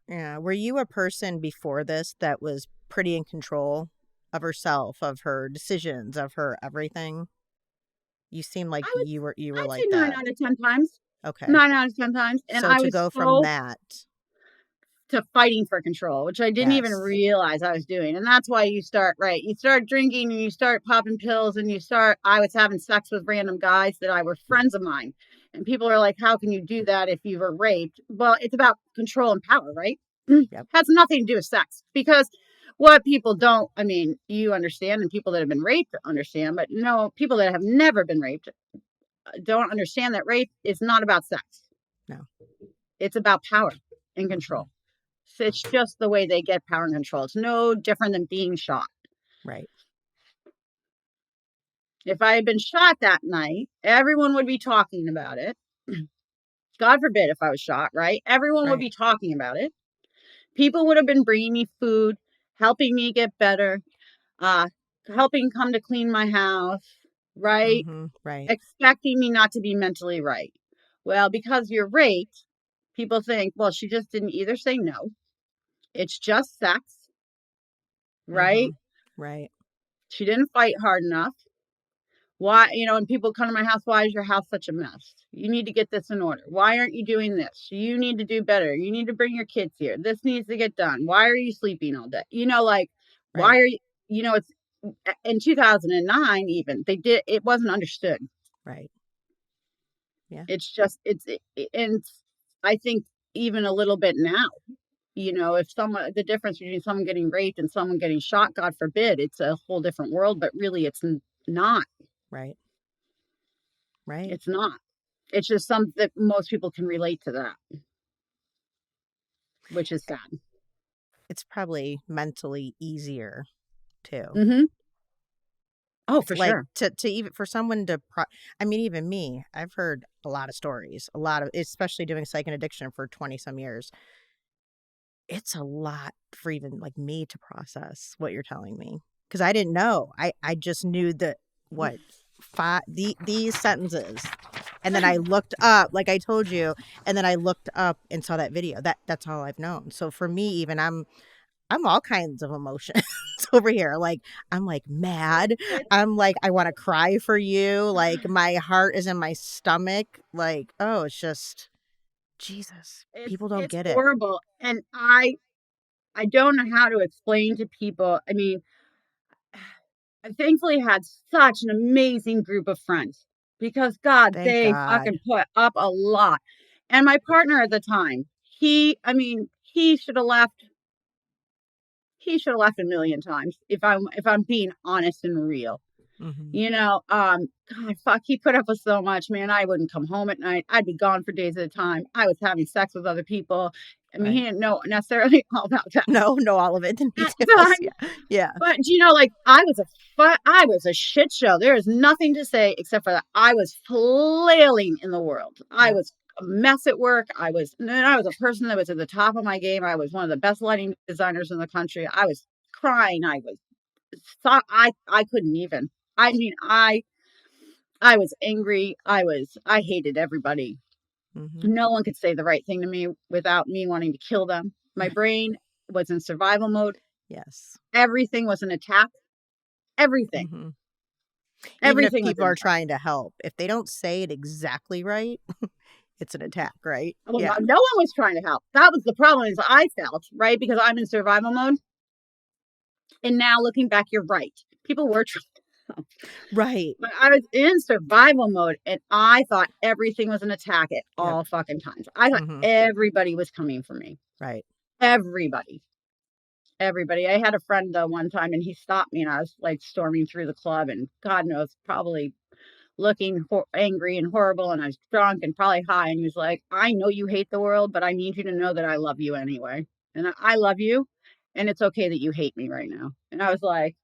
Yeah. Were you a person before this that was pretty in control of herself, of her decisions, of her everything? You seem like I would, you were I'd say like nine that. out of 10 times, Okay. 9 out of 10 times. And So I to was go from so that, to fighting for control, which I didn't even yes. realize I was doing. And that's why you start, right? You start drinking and you start popping pills and I was having sex with random guys that were friends of mine. And people are like, how can you do that if you were raped? Well, it's about control and power, right? Yep. Has nothing to do with sex because what people don't, I mean, you understand, and people that have been raped understand, but no, people that have never been raped don't understand that rape is not about sex. No. It's about power and Hmm. control. So it's just the way they get power and control. It's no different than being shot. Right. If I had been shot that night, everyone would be talking about it. God forbid if I was shot, right? Everyone would Right. be talking about it. People would have been bringing me food, helping me get better, uh, helping come to clean my house, right? Hmm. Right. Expecting me not to be mentally right. Well, because you're raped, people think, well, she just didn't either say no. It's just sex, Hmm. right? Right. She didn't fight hard enough. Why, when people come to my house, why is your house such a mess? You need to get this in order. Why aren't you doing this? You need to do better. You need to bring your kids here. This needs to get done. Why are you sleeping all day? Like, Right. why are you, it's in 2009, even it wasn't understood. Right. Yeah. It's just, and I think even a little bit now, if the difference between someone getting raped and someone getting shot, God forbid, it's a whole different world, but really it's not. Right. Right. It's not. It's just something that most people can relate to that, which is sad. It's probably mentally easier too. Mm-hmm. Oh, It's for like sure. to even for someone to I mean, even me, I've heard a lot of stories, a lot of, especially doing psych and addiction for 20 some years. It's a lot for even like me to process what you're telling me, because I didn't know. I just knew that what these sentences, and then I looked up, like I told you, and then I looked up and saw that video. That's all I've known. So for me, even I'm all kinds of emotions over here. Like, I'm like mad. It's I'm like, I want to cry for you. Like, my heart is in my stomach. Like, oh, it's just Jesus. it's People don't it's get it. horrible, and I don't know how to explain to people. I mean, I thankfully had such an amazing group of friends because God, Thank they God. fucking put up a lot. And my partner at the time, I mean, he should have left a million times if I'm being honest and real. Hmm. God, fuck, he put up with so much, man. I wouldn't come home at night. I'd be gone for days at a time. I was having sex with other people. I mean, he Right. didn't know necessarily all about that No, no, all of it. The at the details. time. Yeah. Yeah. But like I was a shit show. There is nothing to say except for that I was flailing in the world. I Yep. was a mess at work. I was a person that was at the top of my game. I was one of the best lighting designers in the country. I was crying. I couldn't even. I mean, I was angry. I hated everybody. Hmm. No one could say the right thing to me without me wanting to kill them. My Right. brain was in survival mode. Yes. Everything was an attack. Everything. Hmm. Even if Everything was people an are attack. trying to help, if they don't say it exactly right, it's an attack, right? Well, Yeah. no one was trying to help. That was the problem is I felt, right? Because I'm in survival mode. And now looking back, you're right. People were trying to help. Right. But I was in survival mode and I thought everything was an attack at Yep. all fucking times. I thought Hmm. everybody was coming for me. Right. Everybody. Everybody. I had a friend one time and he stopped me and I was like storming through the club and God knows, probably looking angry and horrible, and I was drunk and probably high, and he was like, I know you hate the world, but I need you to know that I love you anyway, and I love you, and it's okay that you hate me right now. And I was like,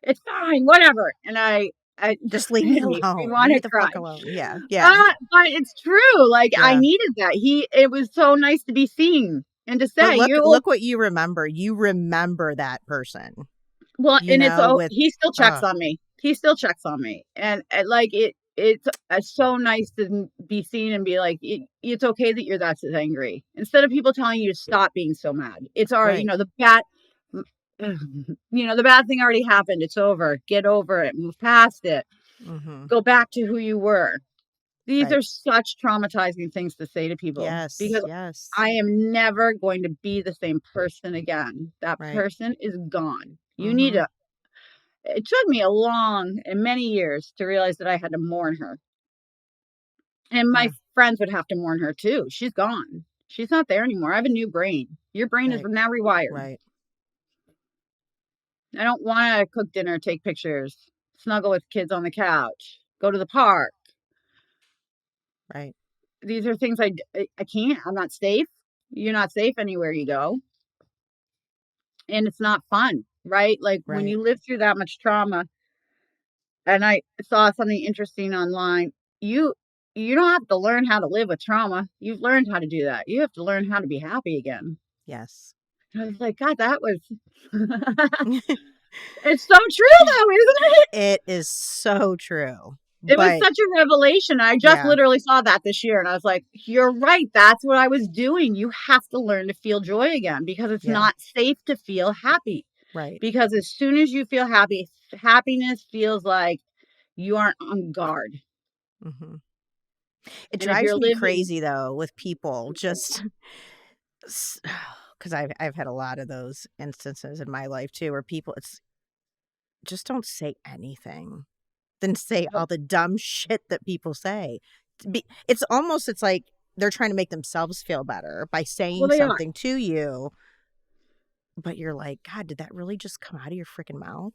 it's fine, whatever. And I Just just leave me made me alone. Leave want me to the cry. fuck alone. Yeah. Yeah. But it's true. Like I Yeah. needed that. It was so nice to be seen and to But say you. look what you remember. You remember that person, Well, and with he still checks uh on me. He still checks on me, and like it's so nice to be seen and be like, it's okay that you're that angry. Instead of people telling you to stop being so mad, it's already right. the bad, the bad thing already happened. It's over. Get over it. Move past it. Hmm. Go back to who you were. These Right. are such traumatizing things to say to people Yes. because Yes. I am never going to be the same person again. That Right. person is gone. You need Hmm. to It took me a long and many years to realize that I had to mourn her. And my Yeah. friends would have to mourn her too. She's gone. She's not there anymore. I have a new brain. Your brain is Right. now rewired. Right. I don't want to cook dinner, take pictures, snuggle with kids on the couch, go to the park. Right. These are things I can't. I'm not safe. You're not safe anywhere you go. And it's not fun, right? Like when Right. you live through that much trauma, and I saw something interesting online. You you don't have to learn how to live with trauma. You've learned how to do that. You have to learn how to be happy again. Yes. And I was like, God, that was it's so true though, isn't it? It is so true. It was But such a revelation. I just yeah. literally saw that this year and I was like, you're right. That's what I was doing. You have to learn to feel joy again because it's Yeah. not safe to feel happy. Right. because as soon as you feel happy, happiness feels like you aren't on guard. Mhm. It And if drives you're me living, crazy though with people just because I've had a lot of those instances in my life too, where people it's just don't say anything, then say nope, all the dumb shit that people say. It's almost it's like they're trying to make themselves feel better by well, saying they are. something to you, but you're like, God, did that really just come out of your freaking mouth?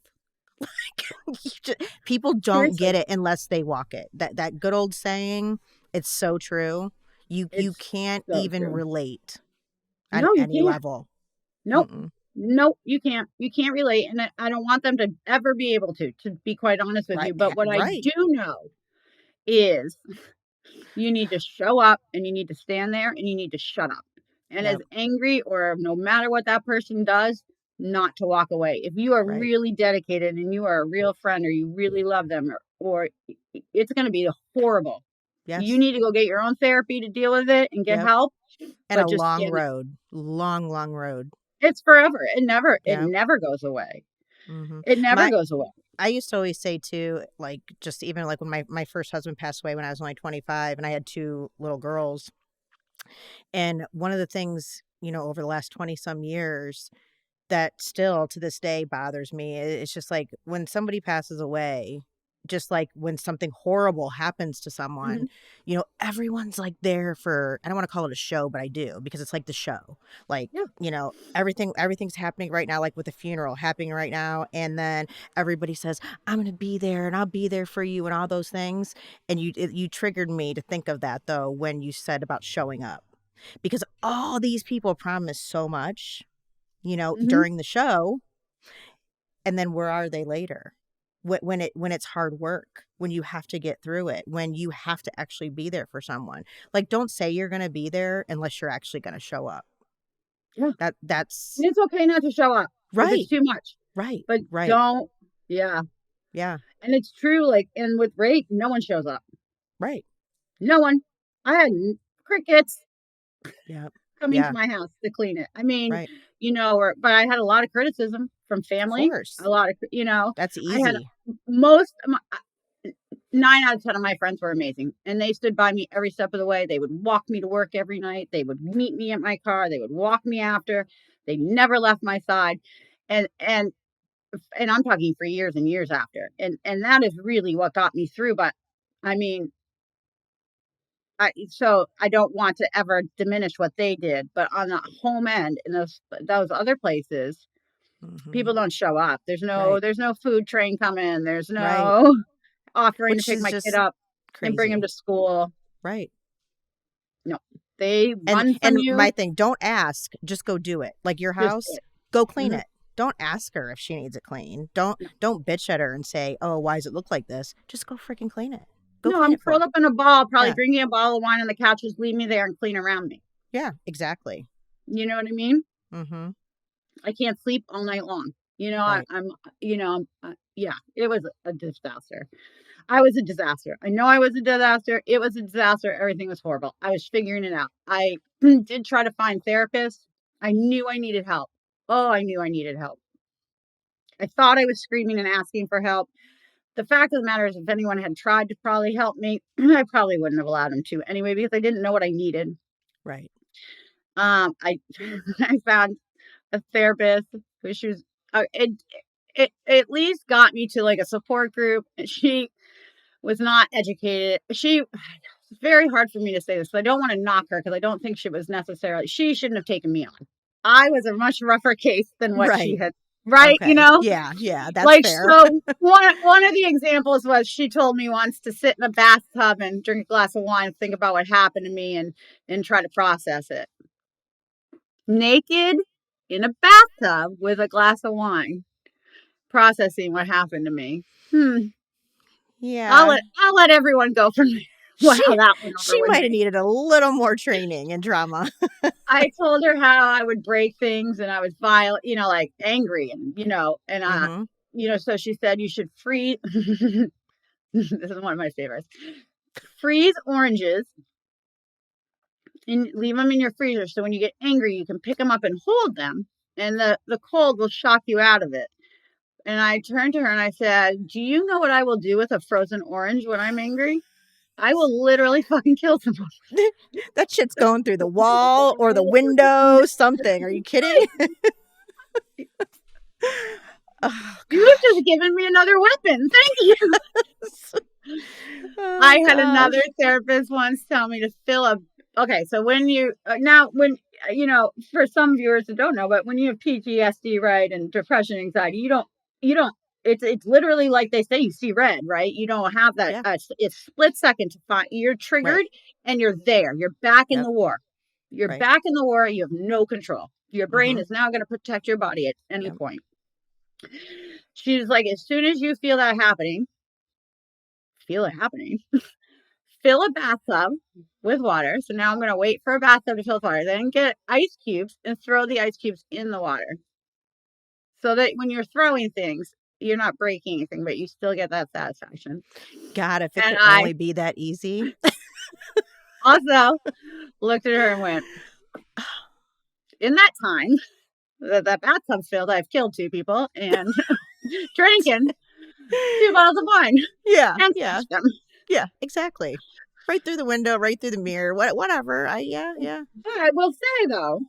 People don't get Seriously, it unless they walk it. That good old saying, it's so true. You it's can't so even true. relate on No, you any can't. level. Nope. Mm-mm. Nope, you can't. You can't relate, and I don't want them to ever be able to be quite honest with Right, you. But what I right. do know is you need to show up and you need to stand there and you need to shut up. And as Yep, angry or no matter what that person does, not to walk away. If you are right. really dedicated and you are a real friend or you really love them or it's going to be horrible. You Yes. need to go get your own therapy to deal with it and get Yep. help, And a but just long stand there. road. Long, long road. It's forever. It Yep. never goes away. Mhm. It never My goes away. I used to always say too, like just even like when my first husband passed away when I was only 25 and I had two little girls. And one of the things, over the last 20 some years that still to this day bothers me, it's just like when somebody passes away, just like when something horrible happens to someone, Mhm. everyone's like there for, I don't want to call it a show, but I do because it's like the show. Like, Yeah. everything's happening right now, like with the funeral happening right now. And then everybody says, I'm going to be there and I'll be there for you and all those things. And you triggered me to think of that though, when you said about showing up because all these people promise so much, Mhm. during the show, and then where are they later? When it's hard work, when you have to get through it, when you have to actually be there for someone. Like, don't say you're going to be there unless you're actually going to show up. Yeah. That's And it's okay not to show up if it's right, too much, right, but right. don't. Yeah. Yeah, And it's true, like, and with rape, no one shows up. right. No one. I had crickets Yeah, coming to yeah, my house to clean it. I mean, right. but I had a lot of criticism from Of family. A course, lot of, that's I had easy. most of my 9 out of 10 of my friends were amazing, and they stood by me every step of the way. They would walk me to work every night. They would meet me at my car. They would walk me after. They never left my side, and and and I'm talking for years and years after. And that is really what got me through. But I mean, I don't want to ever diminish what they did, but on the home end in those other places, Hmm. people don't show up. Right, There's no food train coming. There's right. no offering to Which pick is my kid just up and bring him crazy. to school. Right. No, they And run from and you. my thing, don't ask, just go do it. Like your Just do house, it. go clean Mhm. it. Don't ask her if she needs it clean. Don't bitch at her and say, "Oh, why does it look like this?" Just go freaking clean it. Go No, clean I'm it for curled her. up in a ball, probably Yeah. drinking a bottle of wine on the couch. Just leave me there and clean around me. Yeah, exactly. You know what I mean? Mhm. I can't sleep all night long. Right. Yeah, it was a disaster. I was a disaster. I know I was a disaster. It was a disaster. Everything was horrible. I was figuring it out. I did try to find therapists. I knew I needed help. Oh, I knew I needed help. I thought I was screaming and asking for help. The fact of the matter is, if anyone had tried to probably help me, I probably wouldn't have allowed them to anyway because I didn't know what I needed. Right. I I found a therapist who she was. It at least got me to like a support group. She was not educated. It's very hard for me to say this, but I don't want to knock her because I don't think she shouldn't have taken me on. I was a much rougher case than what she Right. had, right? Okay. Yeah, yeah, that's Like, fair. so one of the examples was she told me once to sit in a bathtub and drink a glass of wine, think about what happened to me and try to process it. Naked in a bathtub with a glass of wine, processing what happened to me. Hmm. Yeah. I'll let everyone go from there. Wow, She that went over she with might have me. needed a little more training and drama. I told her how I would break things and I was violent, like angry and Mhm. so she said you should freeze. This is one of my favorites. Freeze oranges and leave them in your freezer so when you get angry, you can pick them up and hold them. and the cold will shock you out of it. And I turned to her and I said, "Do you know what I will do with a frozen orange when I'm angry? I will literally fucking kill someone." That shit's going through the wall or the window, something. Are you kidding? Oh You've just gosh. given me another weapon. Thank you. Oh I had another gosh. therapist once tell me to fill a. Okay, so when you now when for some viewers that don't know, but when you have PTSD, right, and depression, anxiety, you don't. It's literally like they say, you see red, right? You don't have that. Yeah. It's split second to find. You're Right. triggered and you're there. You're back in Yep. the war. You're Right. back in the war. You have no control. Your brain Mm-hmm. is now going to protect your body at any Yep. point. She's like, as soon as you feel it happening, fill a bathtub with water. So now I'm going to wait for a bathtub to fill with water, then get ice cubes and throw the ice cubes in the water. So that when you're throwing things, you're not breaking anything, but you still get that satisfaction. God, if it And could I only be that easy. also looked at her and went, in that time that bathtub filled, I've killed 2 people and drinking 2 bottles of wine Yeah. and Yeah. smashed them. Yeah. Exactly. Right through the window, right through the mirror, whatever. Yeah. Yeah. I will say, though,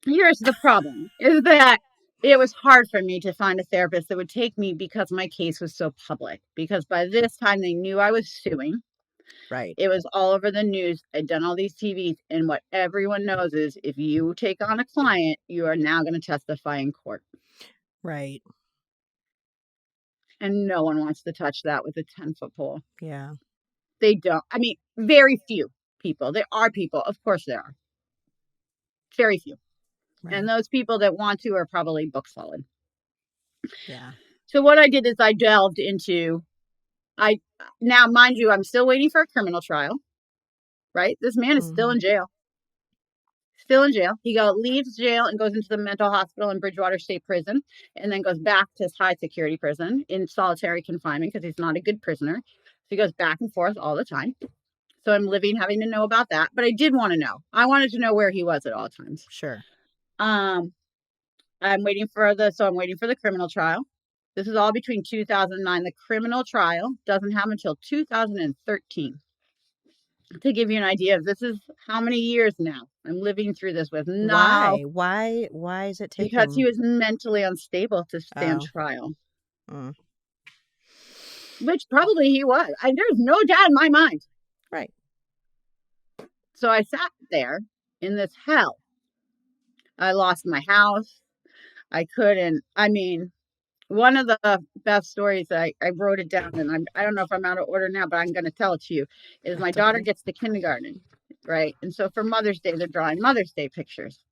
here's the problem is that it was hard for me to find a therapist that would take me because my case was so public. Because by this time they knew I was suing. Right. It was all over the news. I'd done all these TVs. And what everyone knows is if you take on a client, you are now going to testify in court. Right. And no one wants to touch that with a 10-foot pole. Yeah. They don't. I mean, very few people. There are people. Of course there are. Very few. And Right. those people that want to are probably book solid. Yeah. So what I did is I delved into I now, mind you, I'm still waiting for a criminal trial, right? This man is still Mm-hmm. in jail. Still in jail. He leaves jail and goes into the mental hospital in Bridgewater State Prison, and then goes back to his high security prison in solitary confinement because he's not a good prisoner. So he goes back and forth all the time. So I'm having to know about that. But I did want to know. I wanted to know where he was at all times. Sure. Um, I'm waiting for the criminal trial. This is all between 2009. The criminal trial doesn't happen until 2013. To give you an idea, this is how many years now I'm living through this with now Why? Why is it because he taking? was mentally unstable to stand Oh. trial, Mm. which probably he was. There's no doubt in my mind. Right. So I sat there in this hell. I lost my house. I couldn't. I mean, one of the best stories, I wrote it down, and I don't know if I'm out of order now, but I'm going to tell it to you, is my That's daughter okay. gets to kindergarten, right? And so for Mother's Day, they're drawing Mother's Day pictures.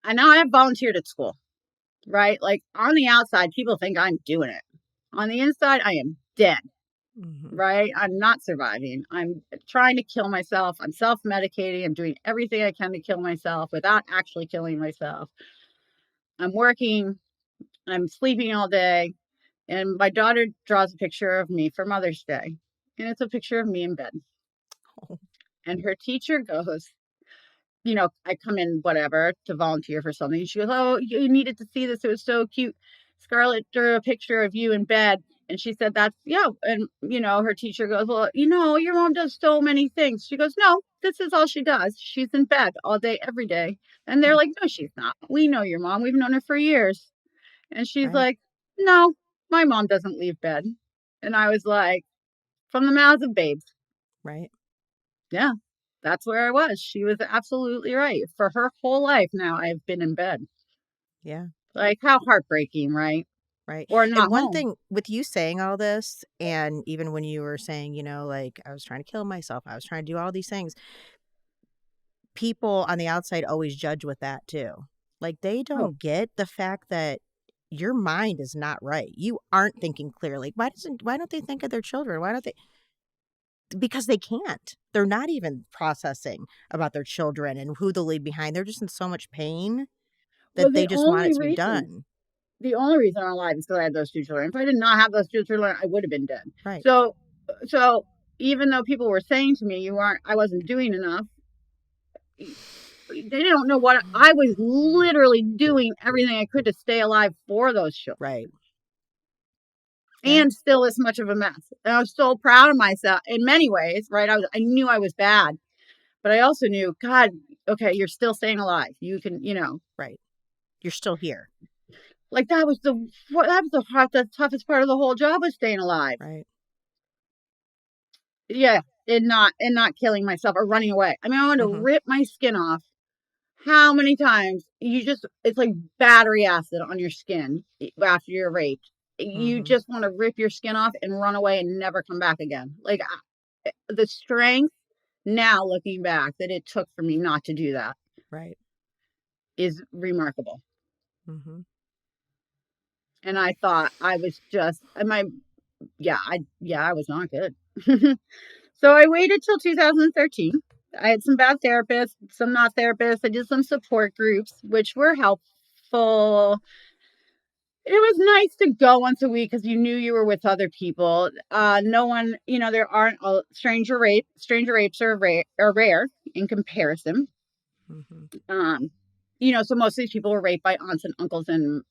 And now I have volunteered at school, right? Like on the outside, people think I'm doing it. On the inside, I am dead, Mm-hmm. right? I'm not surviving. I'm trying to kill myself. I'm self-medicating. I'm doing everything I can to kill myself without actually killing myself. I'm working. I'm sleeping all day. And my daughter draws a picture of me for Mother's Day. And it's a picture of me in bed. Oh. And her teacher goes, I come in, whatever, to volunteer for something. She goes, "Oh, you needed to see this. It was so cute. Scarlett drew a picture of you in bed." And she said, "That's, yeah." And, her teacher goes, "Well, your mom does so many things." She goes, "No, this is all she does. She's in bed all day, every day." And they're Mm. like, "No, she's not. We know your mom. We've known her for years." And she's Right. like, "No, my mom doesn't leave bed." And I was like, from the mouths of babes. Right. Yeah, that's where I was. She was absolutely right. For her whole life now, I've been in bed. Yeah. Like, how heartbreaking, right? Right. Or And not one home. thing with you saying all this, and even when you were saying, like I was trying to kill myself, I was trying to do all these things, people on the outside always judge with that too. Like they Oh, don't get the fact that your mind is not right. You aren't thinking clearly. Why don't they think of their children? Why don't they? Because they can't. They're not even processing about their children and who they'll leave behind. They're just in so much pain well, that they just want it to be done. the only reason I'm alive is because I had those 2 children. If I did not have those 2 children, I would have been dead. Right. So even though people were saying to me, I wasn't doing enough, they don't know what I was literally doing everything I could to stay alive for those children. Right. Yeah. And still as much of a mess. And I was so proud of myself in many ways, right? I knew I was bad, but I also knew, God, okay, you're still staying alive. You can, Right. You're still here. like the toughest part of the whole job was staying alive. Right. Yeah, and not killing myself or running away. I mean, I wanted to Mm-hmm. rip my skin off. How many times it's like battery acid on your skin after you're raped. You Mm-hmm. just want to rip your skin off and run away and never come back again. Like the strength now looking back that it took for me not to do that Right. is remarkable. Mm-hmm. And I thought I was just, I was not good. So I waited till 2013. I had some bad therapists, some not therapists. I did some support groups, which were helpful. It was nice to go once a week because you knew you were with other people. No one, there aren't stranger rapes are rare in comparison. Mm-hmm. Um, so most of these people were raped by aunts and uncles and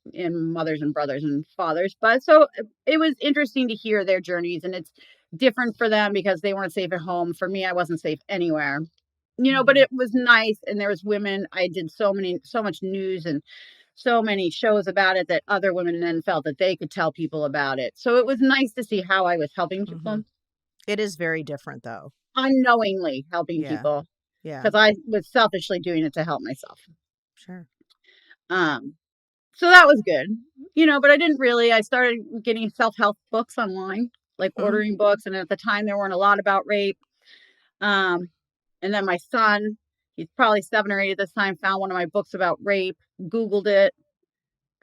mothers and brothers and fathers. But so it was interesting to hear their journeys, and it's different for them because they weren't safe at home. For me, I wasn't safe anywhere. But Mm-hmm. it was nice, and there was women. I did so much news and so many shows about it that other women then felt that they could tell people about it. So it was nice to see how I was helping Mm-hmm. people, It is very different, though. unknowingly helping Yeah. people Yeah. because I was selfishly doing it to help myself. Sure. Um, So that was good, but I didn't really. I started getting self-help books online, like Mm-hmm. ordering books. And at the time, there weren't a lot about rape. Um, and then my son, he's probably 7 or 8 at this time, found one of my books about rape, Googled it,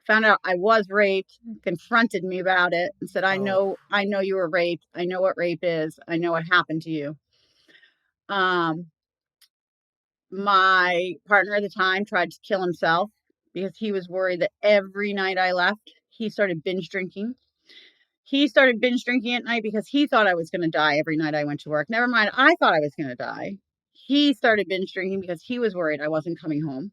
found out I was raped, confronted me about it, and said, Oh. I know you were raped. I know what rape is. I know what happened to you. Um, my partner at the time tried to kill himself because he was worried that every night I left, he started binge drinking. He started binge drinking at night because he thought I was going to die every night I went to work. Never mind, I thought I was going to die. He started binge drinking because he was worried I wasn't coming home.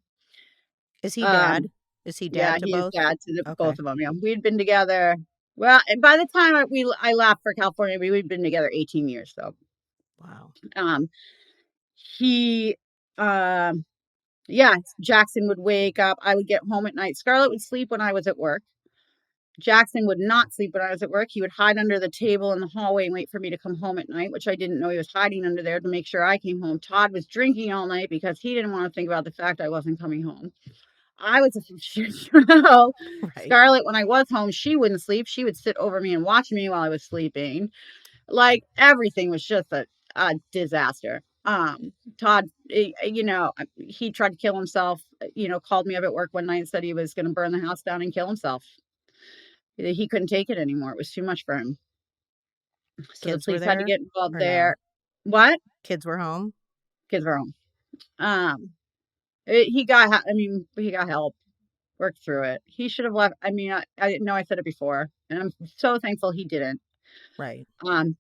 Is he dad? Um, Is he yeah, dad to he is both? dad to both Okay. of them. Yeah, we'd been together. Well, and by the time I left for California, we'd been together 18 years. So, Wow. um, he, um, yeah, Jackson would wake up. I would get home at night. Scarlett would sleep when I was at work. Jackson would not sleep when I was at work. He would hide under the table in the hallway and wait for me to come home at night, which I didn't know he was hiding under there to make sure I came home. Todd was drinking all night because he didn't want to think about the fact I wasn't coming home. I was a shit show. Right. Scarlett, when I was home, she wouldn't sleep. She would sit over me and watch me while I was sleeping. Like everything was just a disaster. Todd, he tried to kill himself, called me up at work one night and said he was going to burn the house down and kill himself. He couldn't take it anymore. It was too much for him. So the Kids were police had to there get involved or no? there. What? Kids were home? Kids were home. Um, he got help, worked through it. He should have left. I mean, I know I said it before, and I'm so thankful he didn't. Right.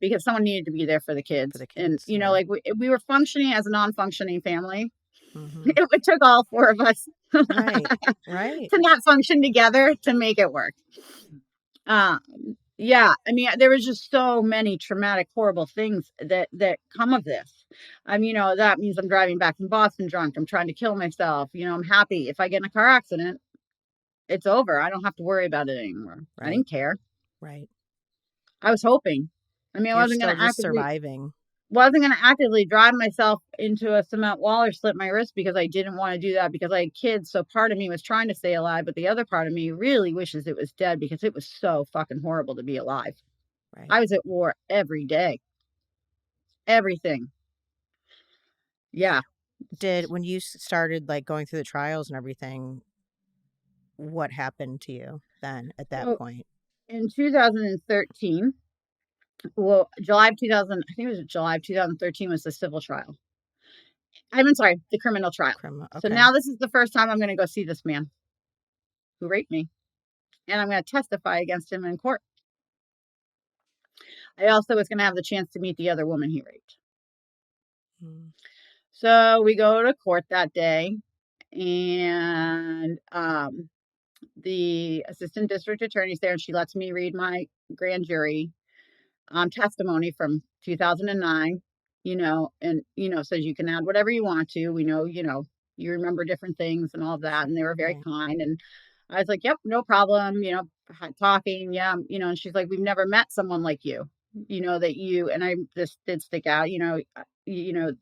Because someone needed to be there for the For kids. the And, kids. Yeah. like we were functioning as a non-functioning family. Mm-hmm. It took all 4 of us Right. Right. to not function together to make it work. Um, yeah, I mean, there was just so many traumatic, horrible things that come of this. That means I'm driving back from Boston drunk. I'm trying to kill myself. I'm happy if I get in a car accident, it's over. I don't have to worry about it anymore. I Right. didn't care. Right. I was hoping. I mean, I You're still just surviving. wasn't going to actively drive myself into a cement wall or slit my wrist because I didn't want to do that because I had kids. So part of me was trying to stay alive, but the other part of me really wishes it was dead because it was so fucking horrible to be alive. Right. I was at war every day, everything. Yeah. When you started like going through the trials and everything, what happened to you then at that So point? in 2013, well, July of 2000, I think it was July of 2013 was the civil trial. I'm sorry, the criminal trial. Criminal. So Okay. now this is the first time I'm going to go see this man who raped me, and I'm going to testify against him in court. I also was going to have the chance to meet the other woman he raped. Mm. So we go to court that day. and the assistant district attorney's there, and she lets me read my grand jury testimony from 2009, and, says you can add whatever you want to. We know, you remember different things and all of that. And they were very Right. kind. And I was like, yep, no problem, talking. Yeah. And she's like, we've never met someone like you, that you, and this did stick out,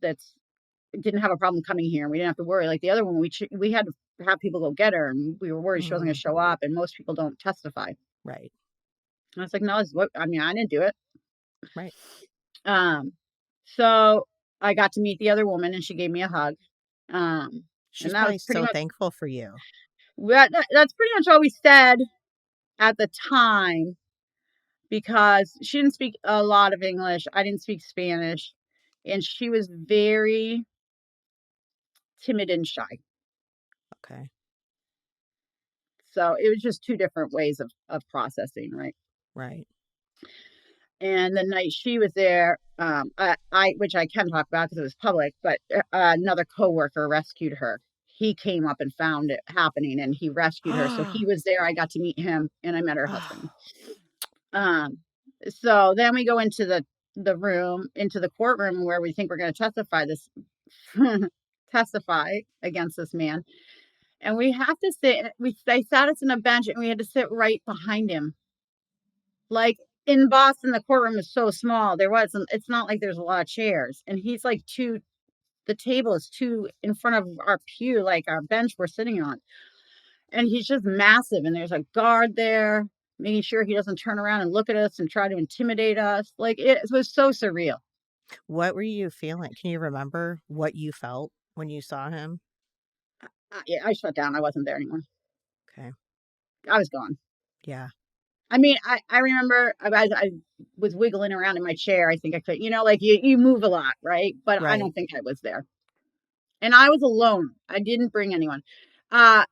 that's didn't have a problem coming here. And we didn't have to worry. Like the other one, we had to have people go get her, and we were worried she wasn't going to Mhm. show up. And most people don't testify. And Right. I was like, no, this is what, I mean, I didn't do it. Right. Um, so I got to meet the other woman and she gave me a hug. Um, She's and that was probably pretty so much thankful for you. that's pretty much all we said at the time because she didn't speak a lot of English. I didn't speak Spanish, and she was very timid and shy. Okay. So it was just two different ways of processing, right? Right. And the night she was there, I which I can talk about because it was public, but another coworker rescued her. He came up and found it happening, and he rescued her. So he was there. I got to meet him, and I met her husband. Um, so then we go into the room, into the courtroom where we think we're going to testify against this man, and we have to sit. They sat us in a bench, and we had to sit right behind him. Like, in Boston, the courtroom is so small, it's not like there's a lot of chairs, and he's, like, 2 the table is 2 in front of our pew, like, our bench we're sitting on, and he's just massive, and there's a guard there, making sure he doesn't turn around and look at us and try to intimidate us, like, it was so surreal. What were you feeling? Can you remember what you felt when you saw him? Yeah, I shut down, I wasn't there anymore. Okay. I was gone. Yeah. I mean, I remember I was wiggling around in my chair, I think I could like, you move a lot, right? But I Right. don't think I was there. And I was alone. I didn't bring anyone. Uh,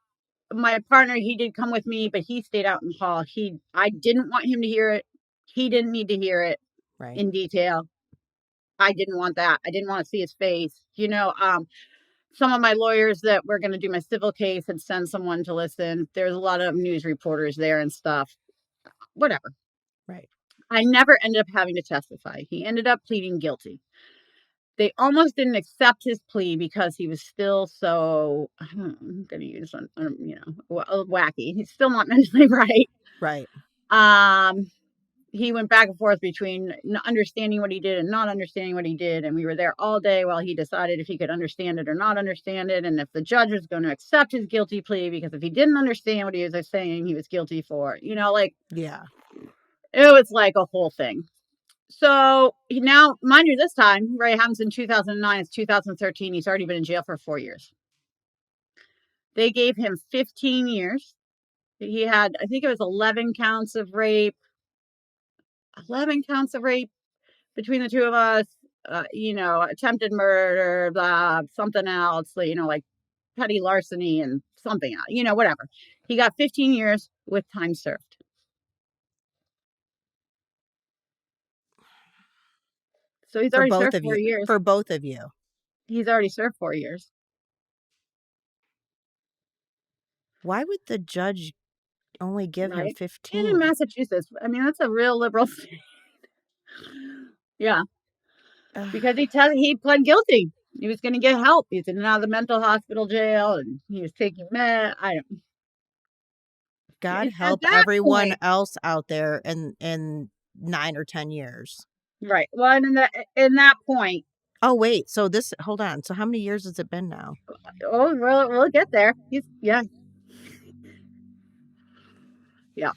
my partner, he did come with me, but he stayed out in the hall. I didn't want him to hear it. He didn't need to hear it Right. in detail. I didn't want that. I didn't want to see his face. Some of my lawyers that were going to do my civil case had sent someone to listen. There's a lot of news reporters there and stuff. Whatever. Right. I never ended up having to testify. He ended up pleading guilty. They almost didn't accept his plea because he was still so I'm gonna use wacky. He's still not mentally right. Right. Um, he went back and forth between understanding what he did and not understanding what he did, and we were there all day while he decided if he could understand it or not understand it, and if the judge was going to accept his guilty plea because if he didn't understand what he was saying, he was guilty for. Like Yeah. it was like a whole thing. So now, mind you, this time, right, happens in 2009. It's 2013. He's already been in jail for 4 years. They gave him 15 years. He had, I think it was 11 counts of rape, 11 counts of rape between the two of us, attempted murder, blah, something else, like petty larceny and something else, whatever. He got 15 years with time served. So he's For already both served of four you. years. For both of you. He's already served 4 years. Why would the judge only give him Right? And in 15? Massachusetts, I mean, that's a real liberal state. Yeah, because he pled guilty. He was going to get help. He's in and out of the mental hospital jail, and he was taking med. I don't. God At help that everyone point, else out there in 9 or 10 years. right? Well, and in that point, Oh, wait. So this, hold on. So how many years has it been now? oh, we'll get there. Yeah, yeah.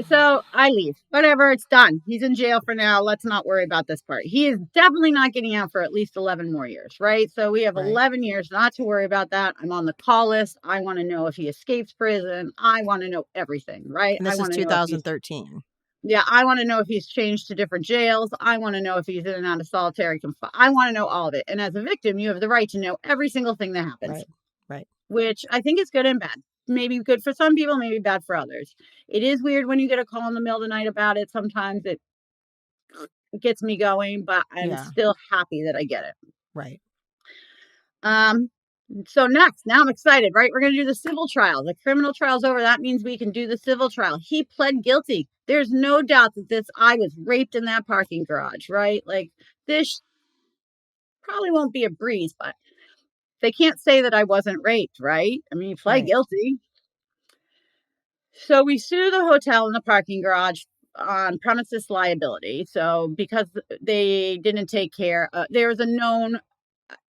So I leave. Whatever, it's done. He's in jail for now. Let's not worry about this part. He is definitely not getting out for at least 11 more years, right? So we have Right. 11 years not to worry about that. I'm on the call list. I want to know if he escapes prison. I want to know everything, right? And I this is want to know if he's 2013. yeah, I want to know if he's changed to different jails. I want to know if he's in and out of solitary confinement. I want to know all of it. And as a victim, you have the right to know every single thing that happens, Right. Right. which I think is good and bad. Maybe good for some people, maybe bad for others. It is weird when you get a call in the middle of the night about it. Sometimes it gets me going, but I'm Yeah. still happy that I get it. Right. Um, so next, now I'm excited, right? We're going to do the civil trial. The criminal trial's over. That means we can do the civil trial. He pled guilty. There's no doubt that I was raped in that parking garage, right? Like, this probably won't be a breeze, but they can't say that I wasn't raped, right? I mean, you pled Right. guilty. So we sue the hotel and the parking garage on premises liability. So because they didn't take care, there was a known,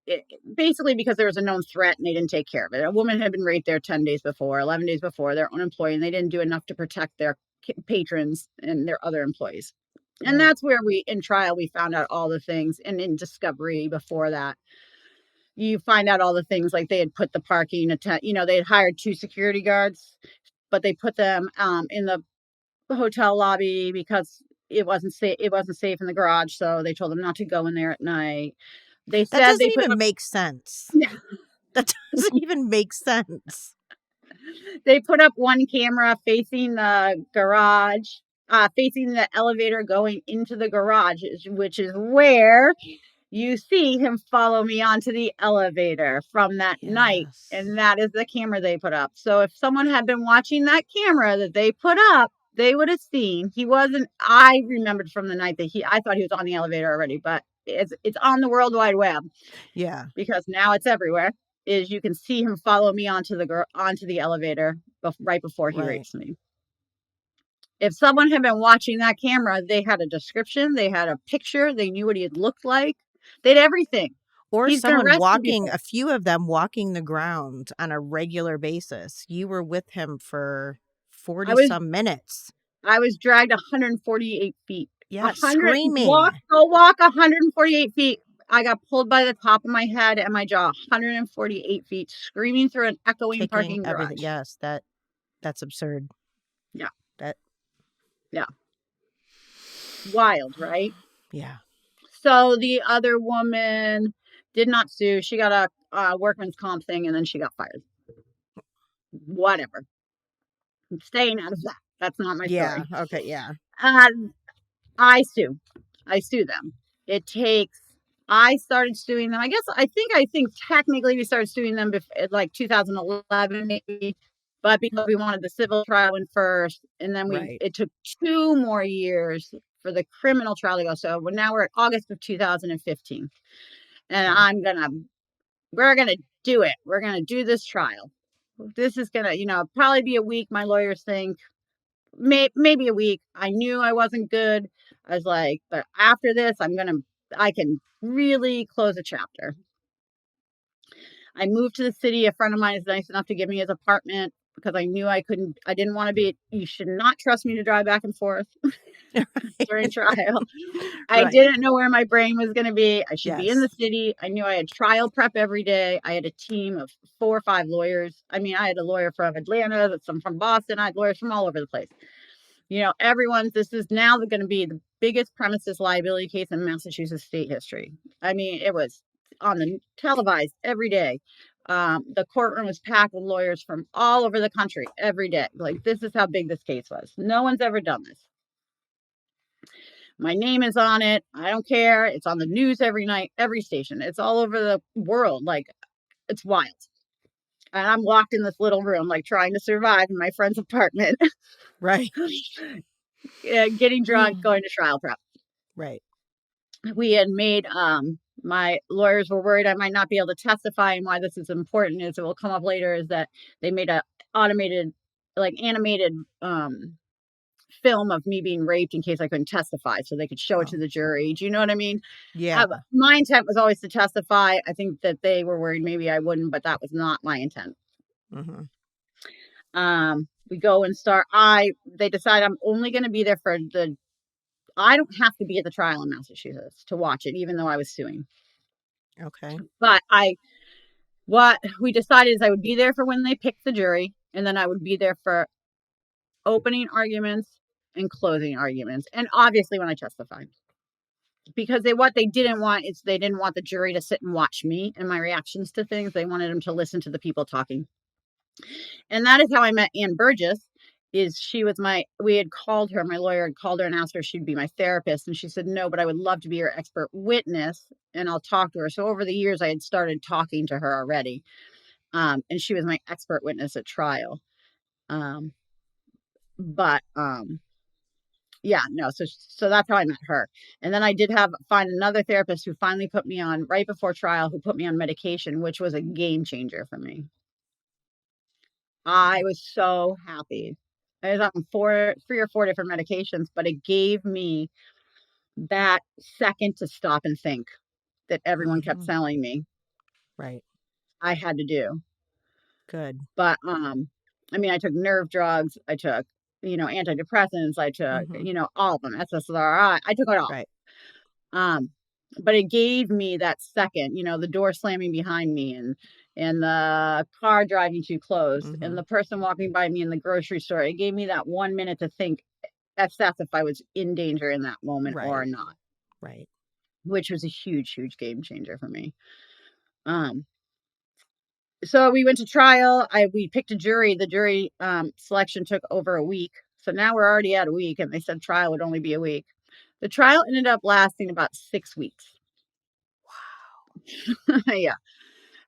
it, basically because there was a known threat and they didn't take care of it. A woman had been raped there 10 days before, 11 days before, their own employee, and they didn't do enough to protect their patrons and their other employees. And Right. that's where in trial, we found out all the things. And in discovery before that, you find out all the things, like they had put the parking they had hired 2 security guards, but they put them in the hotel lobby because it wasn't safe in the garage, so they told them not to go in there at night. They That said doesn't they put even up make sense. That doesn't even make sense. they put up one camera facing the garage, facing the elevator going into the garage, which is where you see him follow me onto the elevator from that night. Yes. And that is the camera they put up. So if someone had been watching that camera that they put up, they would have seen he wasn't. I remembered from the night that I thought he was on the elevator already, but it's on the World Wide Web Yeah. because now it's everywhere. Is you can see him follow me onto the elevator right before he Right. rapes me. If someone had been watching that camera, they had a description, they had a picture, they knew what he had looked like, they had everything. Or He's been someone arrested walking, before. a few of them walking the ground on a regular basis. You were with him for I 40 was some minutes. I was dragged 148 feet. Yeah, 100 screaming, walk, go walk 148 feet. I got pulled by the top of my head and my jaw, 148 feet, screaming through an echoing kicking parking everything. garage. Yes, that's absurd. Yeah, That yeah. Wild, right? yeah. So the other woman did not sue. She got a workman's comp thing and then she got fired. Whatever. I'm staying out of that. That's not my Yeah, story. okay, yeah. Uh, I sue. I sue them. It takes. I started suing them. I think technically we started suing them like 2011 maybe, but because we wanted the civil trial in first, and then Right. it took 2 more years for the criminal trial to go. So now we're at August of 2015, and Okay. we're gonna do it. We're gonna do this trial. This is gonna, probably be a week. My lawyers think maybe a week. I knew I wasn't good. I was like, but after this, I can really close a chapter. I moved to the city. A friend of mine is nice enough to give me his apartment because I knew I didn't want to you should not trust me to drive back and forth during trial. I Right. didn't know where my brain was going to be. I should be in the Yes. city. I knew I had trial prep every day. I had a team of 4 or 5 lawyers. I mean, I had a lawyer from Atlanta, some from Boston. I had lawyers from all over the place. This is now going to be the biggest premises liability case in Massachusetts state history. I mean, it was on the televised every day. The courtroom was packed with lawyers from all over the country every day. Like, this is how big this case was. No one's ever done this. My name is on it. I don't care. It's on the news every night, every station. It's all over the world. Like, it's wild. And I'm locked in this little room, like trying to survive in my friend's apartment, Right. getting drunk, going to trial prep. Right. We had made my lawyers were worried I might not be able to testify, and why this is important is it will come up later is that they made a automated, like, animated film of me being raped in case I couldn't testify so they could show it to Oh. the jury. Do you know what I mean? Yeah. My intent was always to testify. I think that they were worried maybe I wouldn't, but that was not my intent. Mhm. We go and start. They decide I'm only going to be there I don't have to be at the trial in Massachusetts to watch it, even though I was suing. Okay. But what we decided is I would be there for when they picked the jury, and then I would be there for opening arguments and closing arguments, and obviously when I testify. Because what they didn't want is they didn't want the jury to sit and watch me and my reactions to things. They wanted them to listen to the people talking. And that is how I met Ann Burgess. We had called her, my lawyer had called her and asked her if she'd be my therapist. And she said, no, but I would love to be your expert witness. and I'll talk to her. So over the years, I had started talking to her already. And she was my expert witness at trial. Um, but yeah, no, so that's how I met her. And then I did find another therapist who finally put me on right before trial, who put me on medication, which was a game changer for me. I was so happy. I was on 3 or 4 different medications, but it gave me that second to stop and think that everyone kept Mhm. telling me Right. I had to do. Good. But I mean, I took nerve drugs, I took, antidepressants, I took, Mhm. all of them, SSRI, I took it all. Right. Um, but it gave me that second, the door slamming behind me, and the car driving too close, and Mhm. the person walking by me in the grocery store. It gave me that 1 minute to think, assess if I was in danger in that moment or Right. not, Right. which was a huge, huge game changer for me. Um, so we went to trial. We picked a jury. The jury selection took over a week. So now we're already at a week, and they said trial would only be a week. The trial ended up lasting about 6 weeks. Yeah.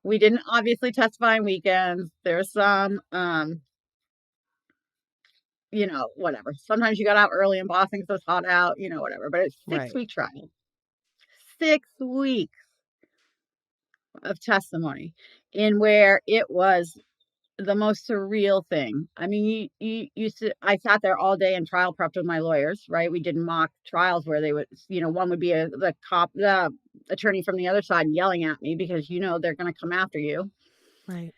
We didn't obviously testify on weekends. There's some, whatever. Sometimes you got out early in Boston because it's hot out, whatever. But it's six Right. week trial, 6 weeks of testimony, in where it was the most surreal thing. I mean, I sat there all day in trial prep with my lawyers, right? We did mock trials where they would, one would be the attorney from the other side yelling at me because, they're going to come after you. Right.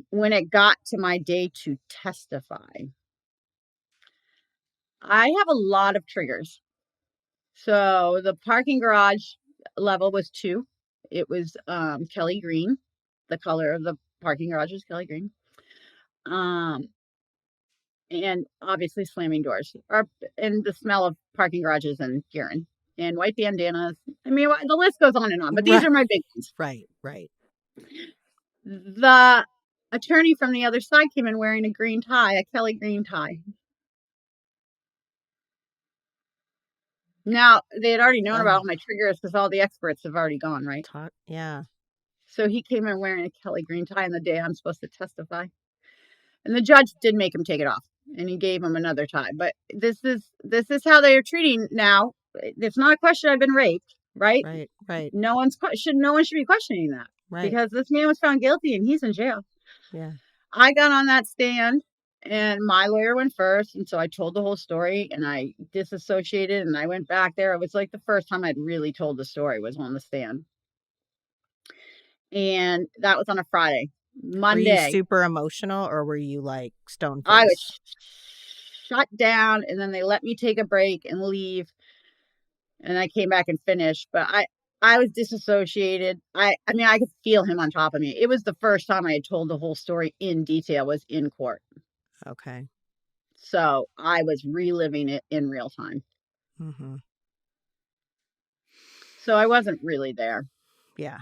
When it got to my day to testify, I have a lot of triggers. So the parking garage level was 2. It was Kelly green. The color of the parking garage was Kelly green. Um, and obviously slamming doors, and the smell of parking garages and urine and white bandanas. I mean, the list goes on and on, but these Right. are my big ones. Right. Right. The attorney from the other side came in wearing a green tie, a Kelly green tie. Now, they had already known Oh, about my triggers because all the experts have already gone, right? yeah. So he came in wearing a Kelly green tie on the day I'm supposed to testify. And the judge did make him take it off, and he gave him another tie. But this is how they are treating now. It's not a question I've been raped, right? Right. Right. No one should be questioning that, Right. because this man was found guilty and he's in jail. Yeah. I got on that stand, and my lawyer went first, and so I told the whole story, and I disassociated, and I went back there. It was like the first time I'd really told the story was on the stand. And that was on a Friday. Were you Monday, super emotional or were you like stone I faced? was shut down, and then they let me take a break and leave, and I came back and finished. But I was disassociated. I mean, I could feel him on top of me. It was the first time I had told the whole story in detail, was in court. Okay. So I was reliving it in real time. Mm-hmm. So I wasn't really there. Yeah.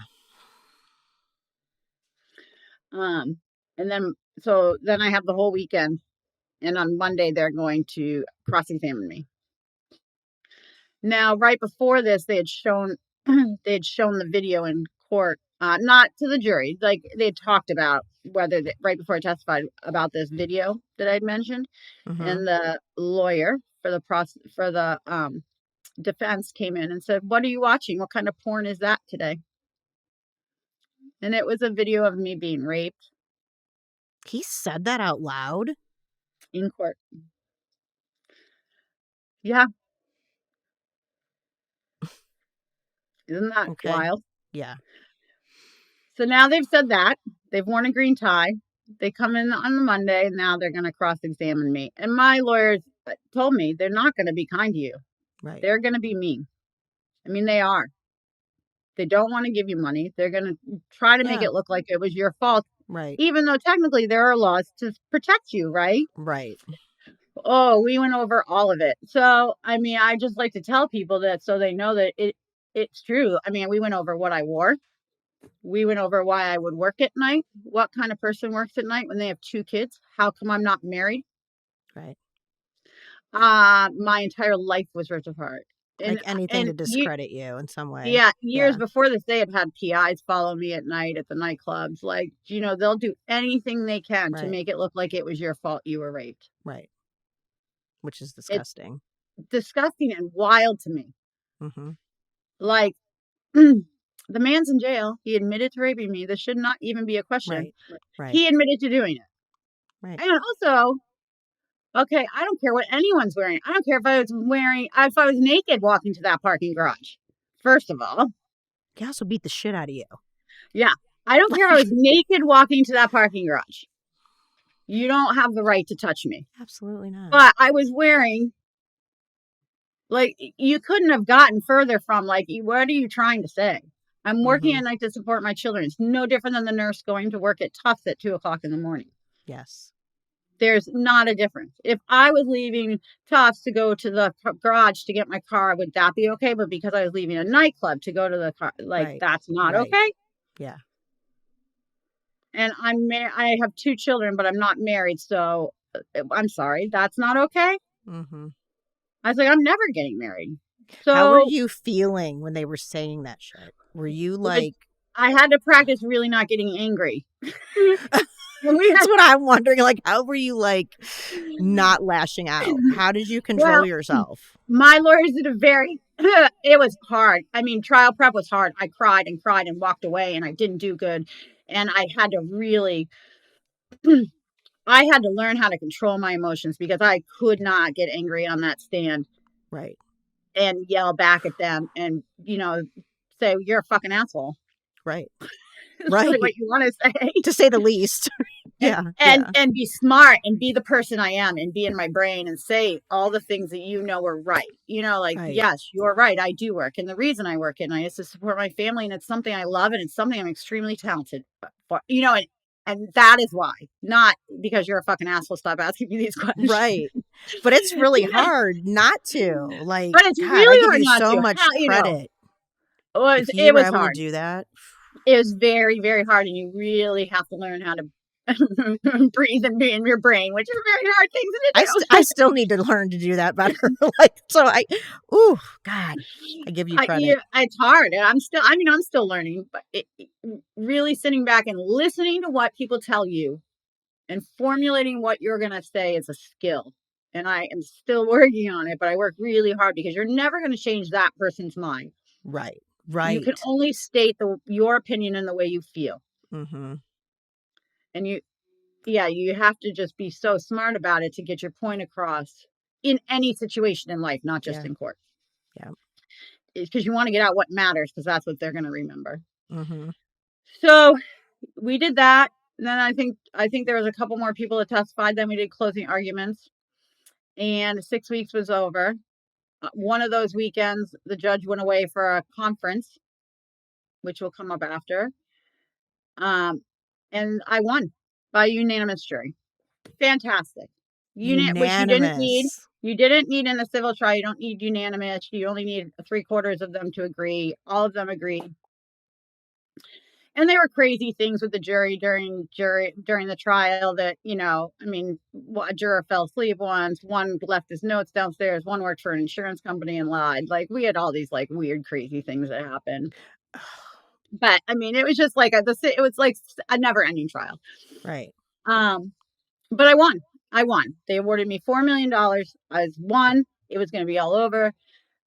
Um, and then I have the whole weekend, and on Monday they're going to cross-examine me. Now, right before this, they had shown the video in court, not to the jury. Like, they had talked about right before I testified about this video that I'd mentioned, Mm-hmm. and the lawyer for the defense came in and said, "What are you watching? What kind of porn is that today?" And it was a video of me being raped He said that out loud? in court. Yeah, isn't that Okay. wild? Yeah. So now they've said that. They've worn a green tie. They come in on the Monday, and now they're going to cross-examine me. And my lawyers told me they're not going to be kind to you. Right. They're going to be mean. I mean, they are. They don't want to give you money. They're going to try to make Yeah. it look like it was your fault, Right. even though technically there are laws to protect you, right? Right. Oh, we went over all of it. So, I mean, I just like to tell people that so they know that it's true. I mean, we went over what I wore. We went over why I would work at night, what kind of person works at night when they have 2 kids, how come I'm not married. Right. My entire life was ripped apart. And Like anything to discredit you in some way. yeah, years Yeah. before this, they had had PIs follow me at night at the nightclubs. Like, they'll do anything they can to Right. make it look like it was your fault you were raped. Right. Which is It's disgusting. disgusting and wild to me. Mm-hmm. Like, the man's in jail. He admitted to raping me. This should not even be a question. Right. Right. He admitted to doing it. Right. And also, okay, I don't care what anyone's wearing. I don't care if I was naked walking to that parking garage. First of all, He also beat the shit out of you. yeah, I don't care if I was naked walking to that parking garage. You don't have the right to touch me. Absolutely not. But I was wearing, like, you couldn't have gotten further from, like, what are you trying to say? I'm working Mm-hmm. at night to support my children. It's no different than the nurse going to work at Tufts at 2:00 in the morning. Yes. There's not a difference. If I was leaving Tufts to go to the garage to get my car, would that be okay? But because I was leaving a nightclub to go to the car, like, Right. that's not Right. okay. Yeah. And I have 2 children, but I'm not married, so I'm sorry, that's not okay. Mm-hmm. I was like, I'm never getting married. How were So you feeling when they were saying that shit? Were you like, I had to practice really not getting angry. When we that's had, what I'm wondering. Like, how were you like not lashing out? How did you control well, yourself? my lawyers did a very, it was hard. I mean, trial prep was hard. I cried and cried and walked away and I didn't do good. And I had to really, I had to learn how to control my emotions because I could not get angry on that stand Right. and yell back at them and, say, you're a fucking asshole. Right. It's really Right. what you want to say. To say the least. and Yeah. and Yeah. and be smart and be the person I am and be in my brain and say all the things that are right. Like, Right. yes, you're right. I do work. And the reason I work at night is to support my family. And it's something I love and it's something I'm extremely talented for, and that is why, not because you're a fucking asshole. Stop asking me these questions. Right. But it's really hard not to. Like, But it's God, I really give hard you not so to. much How, credit. If you it were was able to hard. do that. It was very, very hard. And you really have to learn how to breathe and be in your brain, which is a very hard thing to I do. still need to learn to do that better. Like, so ooh, God, I give you credit. It's hard, and I'm still learning, but really sitting back and listening to what people tell you and formulating what you're going to say is a skill. And I am still working on it, but I work really hard because you're never going to change that person's mind. Right. You can Right. only state your opinion in the way you feel. Mm-hmm. And you have to just be so smart about it to get your point across in any situation in life, not just Yeah. in court. Yeah. Because you want to get out what matters because that's what they're going to remember. Mm-hmm. So we did that. And then I think there was a couple more people that testified. Then we did closing arguments, and 6 weeks was over. One of those weekends, the judge went away for a conference, which will come up after. And I won by unanimous jury. Fantastic. Which you didn't need. Unanimous. You didn't need in a civil trial. You don't need unanimous. You only need 3/4 of them to agree. All of them agreed. And there were crazy things with the jury during the trial that, I mean, a juror fell asleep once, one left his notes downstairs, one worked for an insurance company and lied. Like, we had all these like weird, crazy things that happened. But I mean, it was just like it was like a never ending trial. Right. Um, but I won. I won. They awarded me $4 million. I won. It was going to be all over.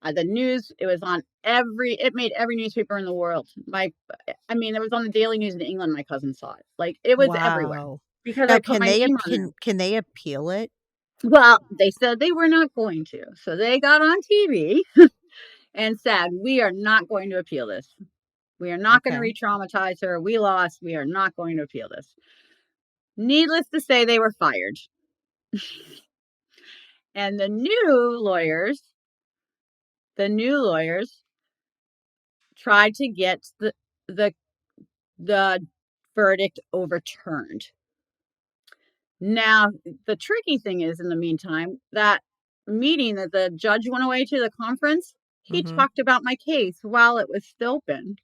The news, it was on it made every newspaper in the world. I mean, it was on the Daily News in England. My cousin saw it. Like, it was everywhere Wow. because Now, I put my name on there. can they appeal it? Well, they said they were not going to. So they got on TV and said, we are not going to appeal this. We are not going to Okay. re-traumatize her. We lost. We are not going to appeal this. Needless to say, they were fired. And the new lawyers tried to get the the verdict overturned. Now, the tricky thing is, in the meantime, that meeting that the judge went away to, the conference, he Mm-hmm. talked about my case while it was still open.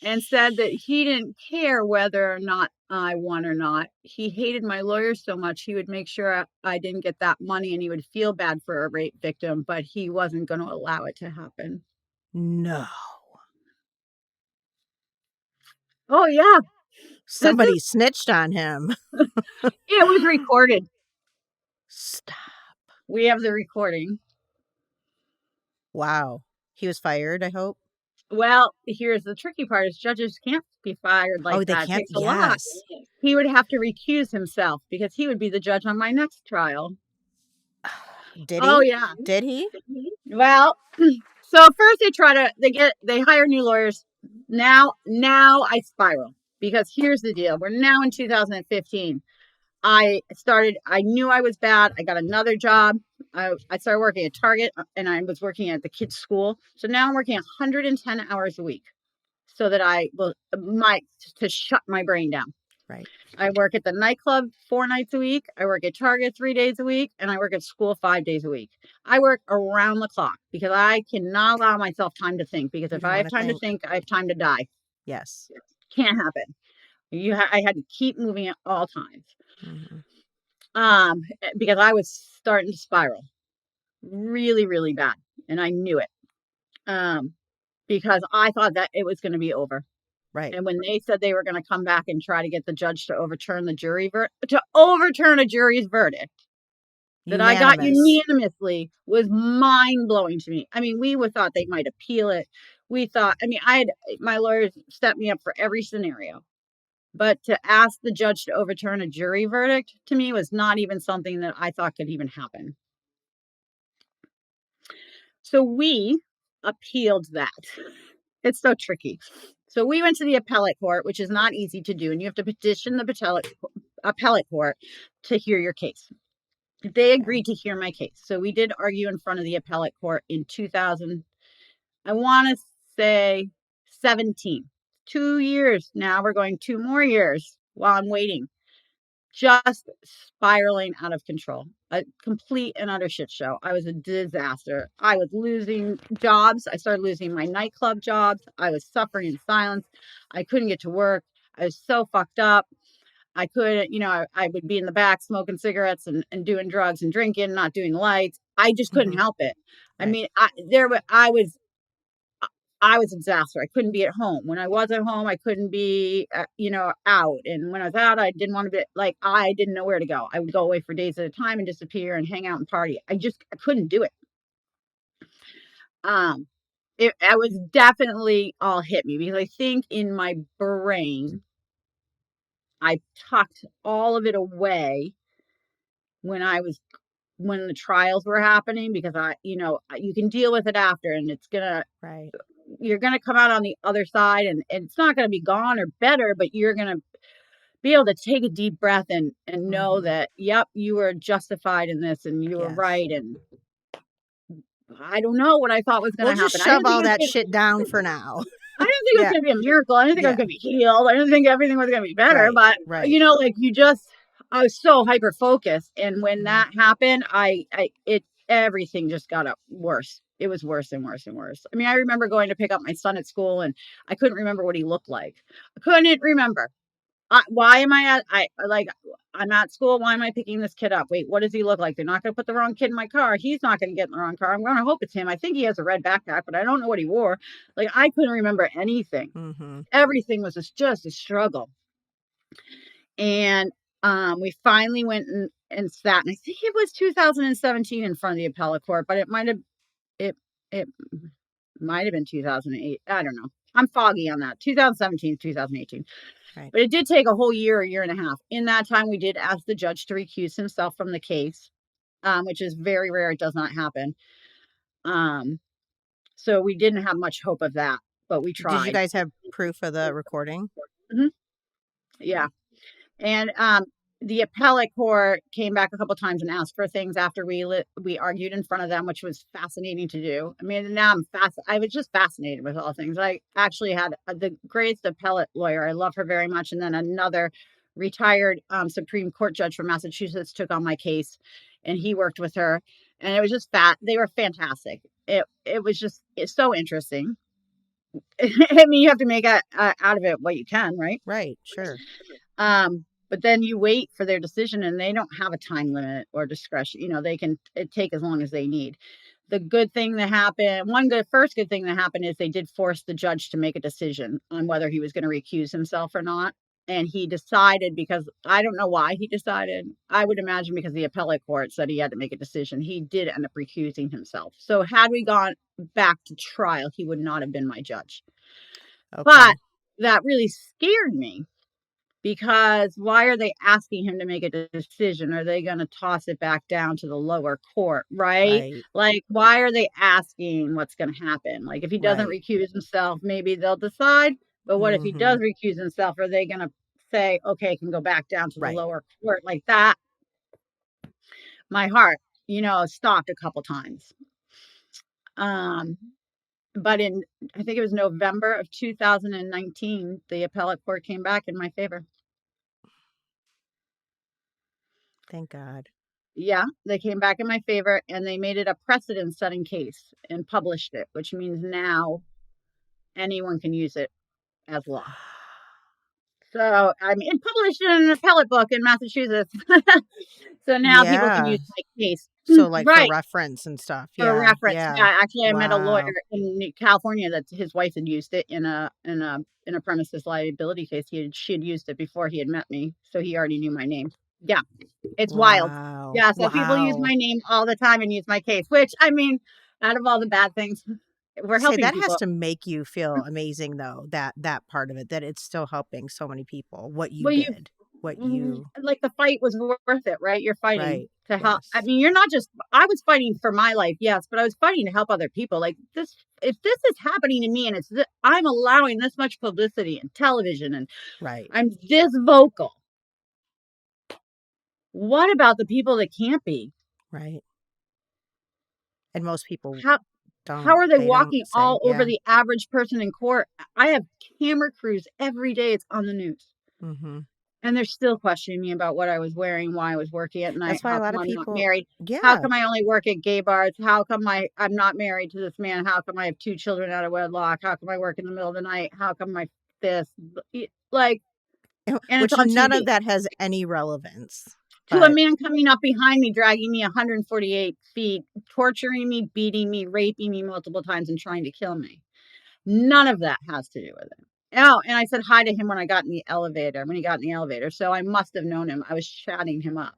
and said that he didn't care whether or not I won or not. He hated my lawyer so much, he would make sure I didn't get that money and he would feel bad for a rape victim, but he wasn't going to allow it to happen. No. Oh, yeah. This Somebody is, snitched on him. it was recorded. Stop. We have the recording. Wow. He was fired, I hope. Well, here's the tricky part is judges can't be fired like Oh, they that. It can't. takes a lot. Yes. He would have to recuse himself because he would be the judge on my next trial. Did Oh, he? yeah. Did he? Well, so first they hire new lawyers. Now I spiral because here's the deal. We're now in 2015. I knew I was bad. I got another job. I started working at Target and I was working at the kids' school. So now I'm working 110 hours a week so that I will to shut my brain down. Right. I work at the nightclub 4 nights a week. I work at Target 3 days a week, and I work at school 5 days a week. I work around the clock because I cannot allow myself time to think. Because You if don't I want have to time to think. think, I have time to die. Yes. Can't happen. I had to keep moving at all times. Mm-hmm. Because I was starting to spiral really, really bad, and I knew it. Because I thought that it was going to be over. Right. And when they said they were going to come back and try to get the judge to overturn a jury's verdict that I got Unanimous. unanimously was mind blowing to me. I mean, we would thought they might appeal it. We thought, I mean, I had my lawyers set me up for every scenario, but to ask the judge to overturn a jury verdict to me was not even something that I thought could even happen. So we appealed that. It's so tricky. So we went to the appellate court, which is not easy to do, and you have to petition the appellate court to hear your case. They Okay. agreed to hear my case. So we did argue in front of the appellate court in 2000, I want to say 17. 2 years. Now we're going 2 more years while I'm waiting. Just spiraling out of control. A complete and utter shit show. I was a disaster. I was losing jobs. I started losing my nightclub jobs. I was suffering in silence. I couldn't get to work. I was so fucked up. I couldn't, I would be in the back smoking cigarettes and doing drugs and drinking, not doing lights. I just couldn't Mm-hmm. help it. I Right. mean, I was a disaster. I couldn't be at home. When I was at home, I couldn't be, out. And when I was out, I didn't want to be like, I didn't know where to go. I would go away for days at a time and disappear and hang out and party. I couldn't do it. Um, I was definitely all hit me because I think in my brain, I tucked all of it away when when the trials were happening because you can deal with it after and Right. you're going to come out on the other side and it's not going to be gone or better, but you're going to be able to take a deep breath and know Mm-hmm. that, yep, you were justified in this and you were Yes. right. And I don't know what I thought was going We'll to just happen. shove all that shit down for now. I didn't think it was Yeah. going to be a miracle. I didn't think I was Yeah. going to be healed. I didn't think everything was going to be better, Right. but Right. I was so hyper focused. And when Mm-hmm. that happened, everything just got up worse. It was worse and worse and worse. I mean, I remember going to pick up my son at school and I couldn't remember what he looked like. I couldn't remember. Why am I I'm at school. Why am I picking this kid up? Wait, what does he look like? They're not going to put the wrong kid in my car. He's not going to get in the wrong car. I'm going to hope it's him. I think he has a red backpack, but I don't know what he wore. Like, I couldn't remember anything. Mm-hmm. Everything was just a struggle. And we finally went and sat, and I think it was 2017 in front of the appellate court, but it it might have been 2008. I don't know. I'm foggy on that. 2017, 2018. Right. But it did take a year and a half. In that time, we did ask the judge to recuse himself from the case, which is very rare. It does not happen. Um, so we didn't have much hope of that, but we Did you tried. guys have proof of the recording? Mhm. Yeah. Okay. And the appellate court came back a couple times and asked for things after we argued in front of them, which was fascinating to do. I mean, now I was just fascinated with all things. I actually had the greatest appellate lawyer. I love her very much. And then another retired Supreme Court judge from Massachusetts took on my case, and he worked with her, and it was just they were fantastic. It's so interesting. I mean, you have to make out of it what you can, right? Right. Sure. But then you wait for their decision, and they don't have a time limit or discretion. They can take as long as they need. The good thing that happened, first good thing that happened is they did force the judge to make a decision on whether he was going to recuse himself or not. And he decided, because I don't know why he decided. I would imagine because the appellate court said he had to make a decision. He did end up recusing himself. So had we gone back to trial, he would not have been my judge. But Okay. that really scared me, because why are they asking him to make a decision? Are they going to toss it back down to the lower court, right? Right. Like, why are they asking what's going to happen? Like, if he doesn't Right. recuse himself, maybe they'll decide. But what if he Mm-hmm. does recuse himself? Are they going to say, okay, can go back down to the Right. lower court like that? My heart, stopped a couple times. Um, but I think it was November of 2019, the appellate court came back in my favor. Thank God. Yeah, they came back in my favor, and they made it a precedent-setting case and published it, which means now anyone can use it as law. So, I mean, published in an appellate book in Massachusetts. So now people can Yeah. use my case. So like for Right, reference and stuff. for a Yeah. reference. Yeah. Yeah, actually, I met a lawyer Wow. in California that his wife had used it in a premises liability case. She had used it before he had met me, so he already knew my name. Yeah. It's wild. Wow. Yeah, so people use Wow. my name all the time and use my case, which, I mean, out of all the bad things, we're Say helping that has people. to make you feel amazing though, that part of it, that it's still helping so many people, what you Well, did, what you like, the fight was worth it, right? You're fighting right. to help. I Yes. mean, you're not just, I was fighting for my life, yes, but I was fighting to help other people. Like, if this is happening to me, and I'm allowing this much publicity and television, and Right. I'm this vocal, what about the people that can't be? Right. And most people How how don't. are they They don't walking say, all over yeah. the average person in court? I have camera crews every day, it's on the news, Mhm. and they're still questioning me about what I was wearing, why I was working at night, That's why how a lot come of I'm not people married, how yeah. come I only work at gay bars, how come I'm not married to this man, how come I have 2 children out of wedlock, how come I work in the middle of the night, how come my this, like, and it's Which on none of TV. that has any relevance. To a But man coming up behind me, dragging me 148 feet, torturing me, beating me, raping me multiple times, and trying to kill me. None of that has to do with it. Oh, and I said hi to him when I got in the elevator, when he got in the elevator, so I must have known him. I was chatting him up.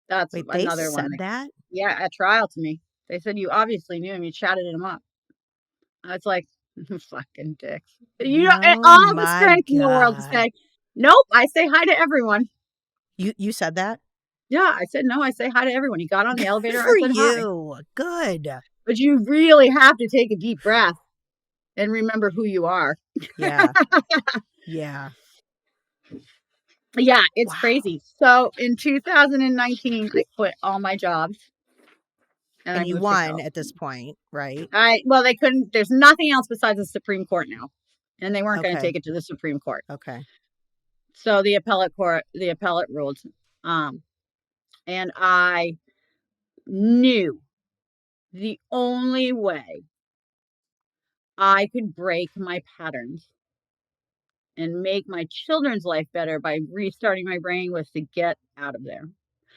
That's wait, they another one. said that? Yeah, at trial to me. They said, "You obviously knew him, you chatted him up." I was like, "Fucking dicks." And Oh all the my strength in the world to god. say, "Nope, I say hi to everyone." You said that? Yeah, I said, "No, I say hi to everyone." He got on the Good elevator, I for said, "Hi." you. Good. But you really have to take a deep breath and remember who you are. Yeah. Yeah. Yeah, it's Wow. crazy. So in 2019, I quit all my jobs and I And you moved to won at this California. point, right? Well, they couldn't, there's nothing else besides the Supreme Court now. And they weren't going to Okay. take it to the Supreme Court. Okay. So the appellate ruled. Um, and I knew the only way I could break my patterns and make my children's life better by restarting my brain was to get out of there,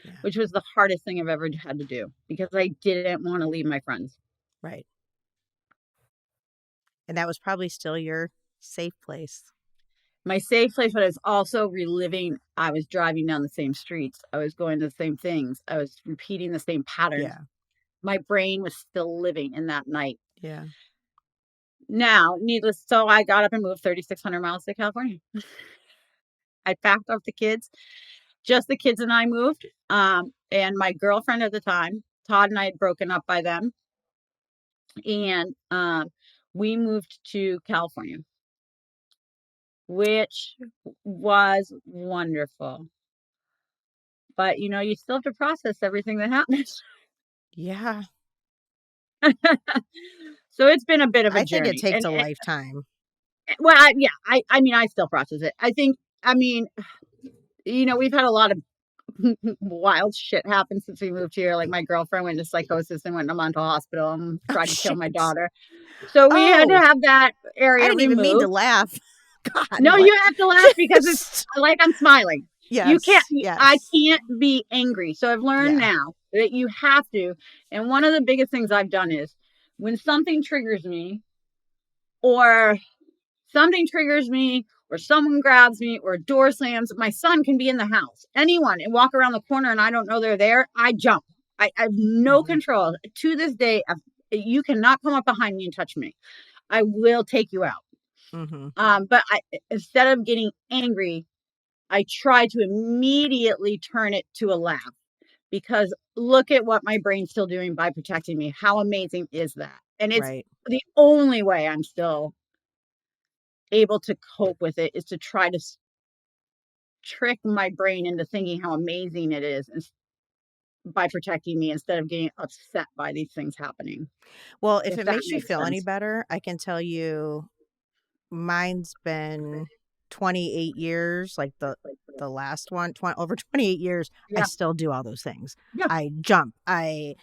Yeah. which was the hardest thing I've ever had to do because I didn't want to leave my friends. Right. And that was probably still your safe place. My safe place, but I was also reliving. I was driving down the same streets. I was going to the same things. I was repeating the same patterns. Yeah. My brain was still living in that night. Yeah. Now, needless, so I got up and moved 3,600 miles to California. I packed up the kids, just the kids and I moved. And my girlfriend at the time, Todd and I had broken up by then. And we moved to California, which was wonderful. But, you still have to process everything that happens. Yeah. So it's been a bit of a I think it journey. takes And a lifetime. well, yeah, I mean, I still process it. I think, I mean, we've had a lot of wild shit happened since we moved here. Like my girlfriend went into psychosis and went to a mental hospital and Oh, tried to kill my shit. daughter. So we had to Oh, have that I area didn't even mean to removed. laugh. God, No, what? you have to laugh because it's like I'm smiling. You can't, Yes, I yes, can't be angry. So I've learned yeah. now that you have to. And one of the biggest things I've done is when something triggers me, or something triggers me, or someone grabs me, or a door slams, my son can be in the house, anyone, and walk around the corner and I don't know they're there. I jump. I have no Hmm. control. To this day, you cannot come up behind me and touch me. I will take you out. Hmm. But instead of getting angry, I try to immediately turn it to a laugh because look at what my brain's still doing by protecting me. How amazing is that? And it's Right. the only way I'm still able to cope with it is to try to trick my brain into thinking how amazing it is by protecting me instead of getting upset by these things happening, Well, if if it that makes you makes feel any sense. better, I can tell you mine's been 28 years, like the last one, 20, over 28 years, I Yeah. still do all those things. Yeah. I jump. I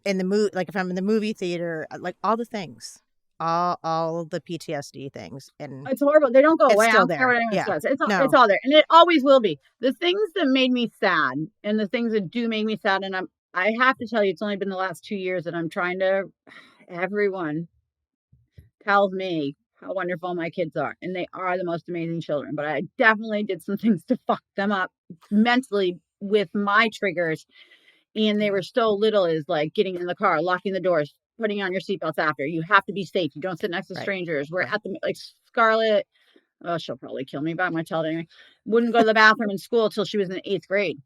in the movie, like if I'm in the movie theater, like all the things. All the PTSD things, and It's horrible. They don't go it's away. I still don't care there. what anyone Yeah. says. It's No. all there, and it always will be. The things that made me sad, and the things that do make me sad, and I have to tell you, it's only been the last 2 years that I'm trying to. Everyone tells me how wonderful my kids are, and they are the most amazing children. But I definitely did some things to fuck them up mentally with my triggers, and they Yeah. were so little as like getting in the car, locking the doors, putting on your seatbelts after. You have to be safe. You don't sit next to Right. strangers. We're Right. at the like Scarlett. Oh, she'll probably kill me, but I'm gonna tell it anyway. Wouldn't go to the bathroom in school till she was in 8th grade.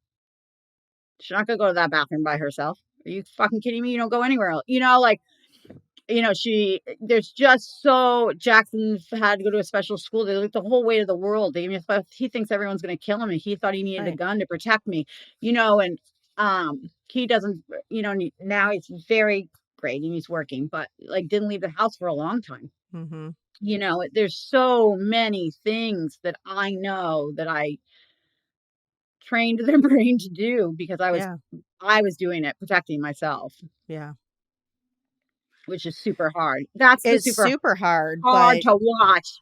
She's not gonna go to that bathroom by herself. Are you fucking kidding me? You don't go anywhere else. Like, there's just so Jackson's had to go to a special school. They looked the whole way of the world. He thinks everyone's gonna kill him and he thought he needed a Right. gun to protect me, and he doesn't, now he's very great and he's working, but like didn't leave the house for a long time. Mm-hmm. There's so many things that I know that I trained their brain to do because Yeah. I was doing it, protecting myself, Yeah. which is super hard. That's the It's super super hard, hard but to watch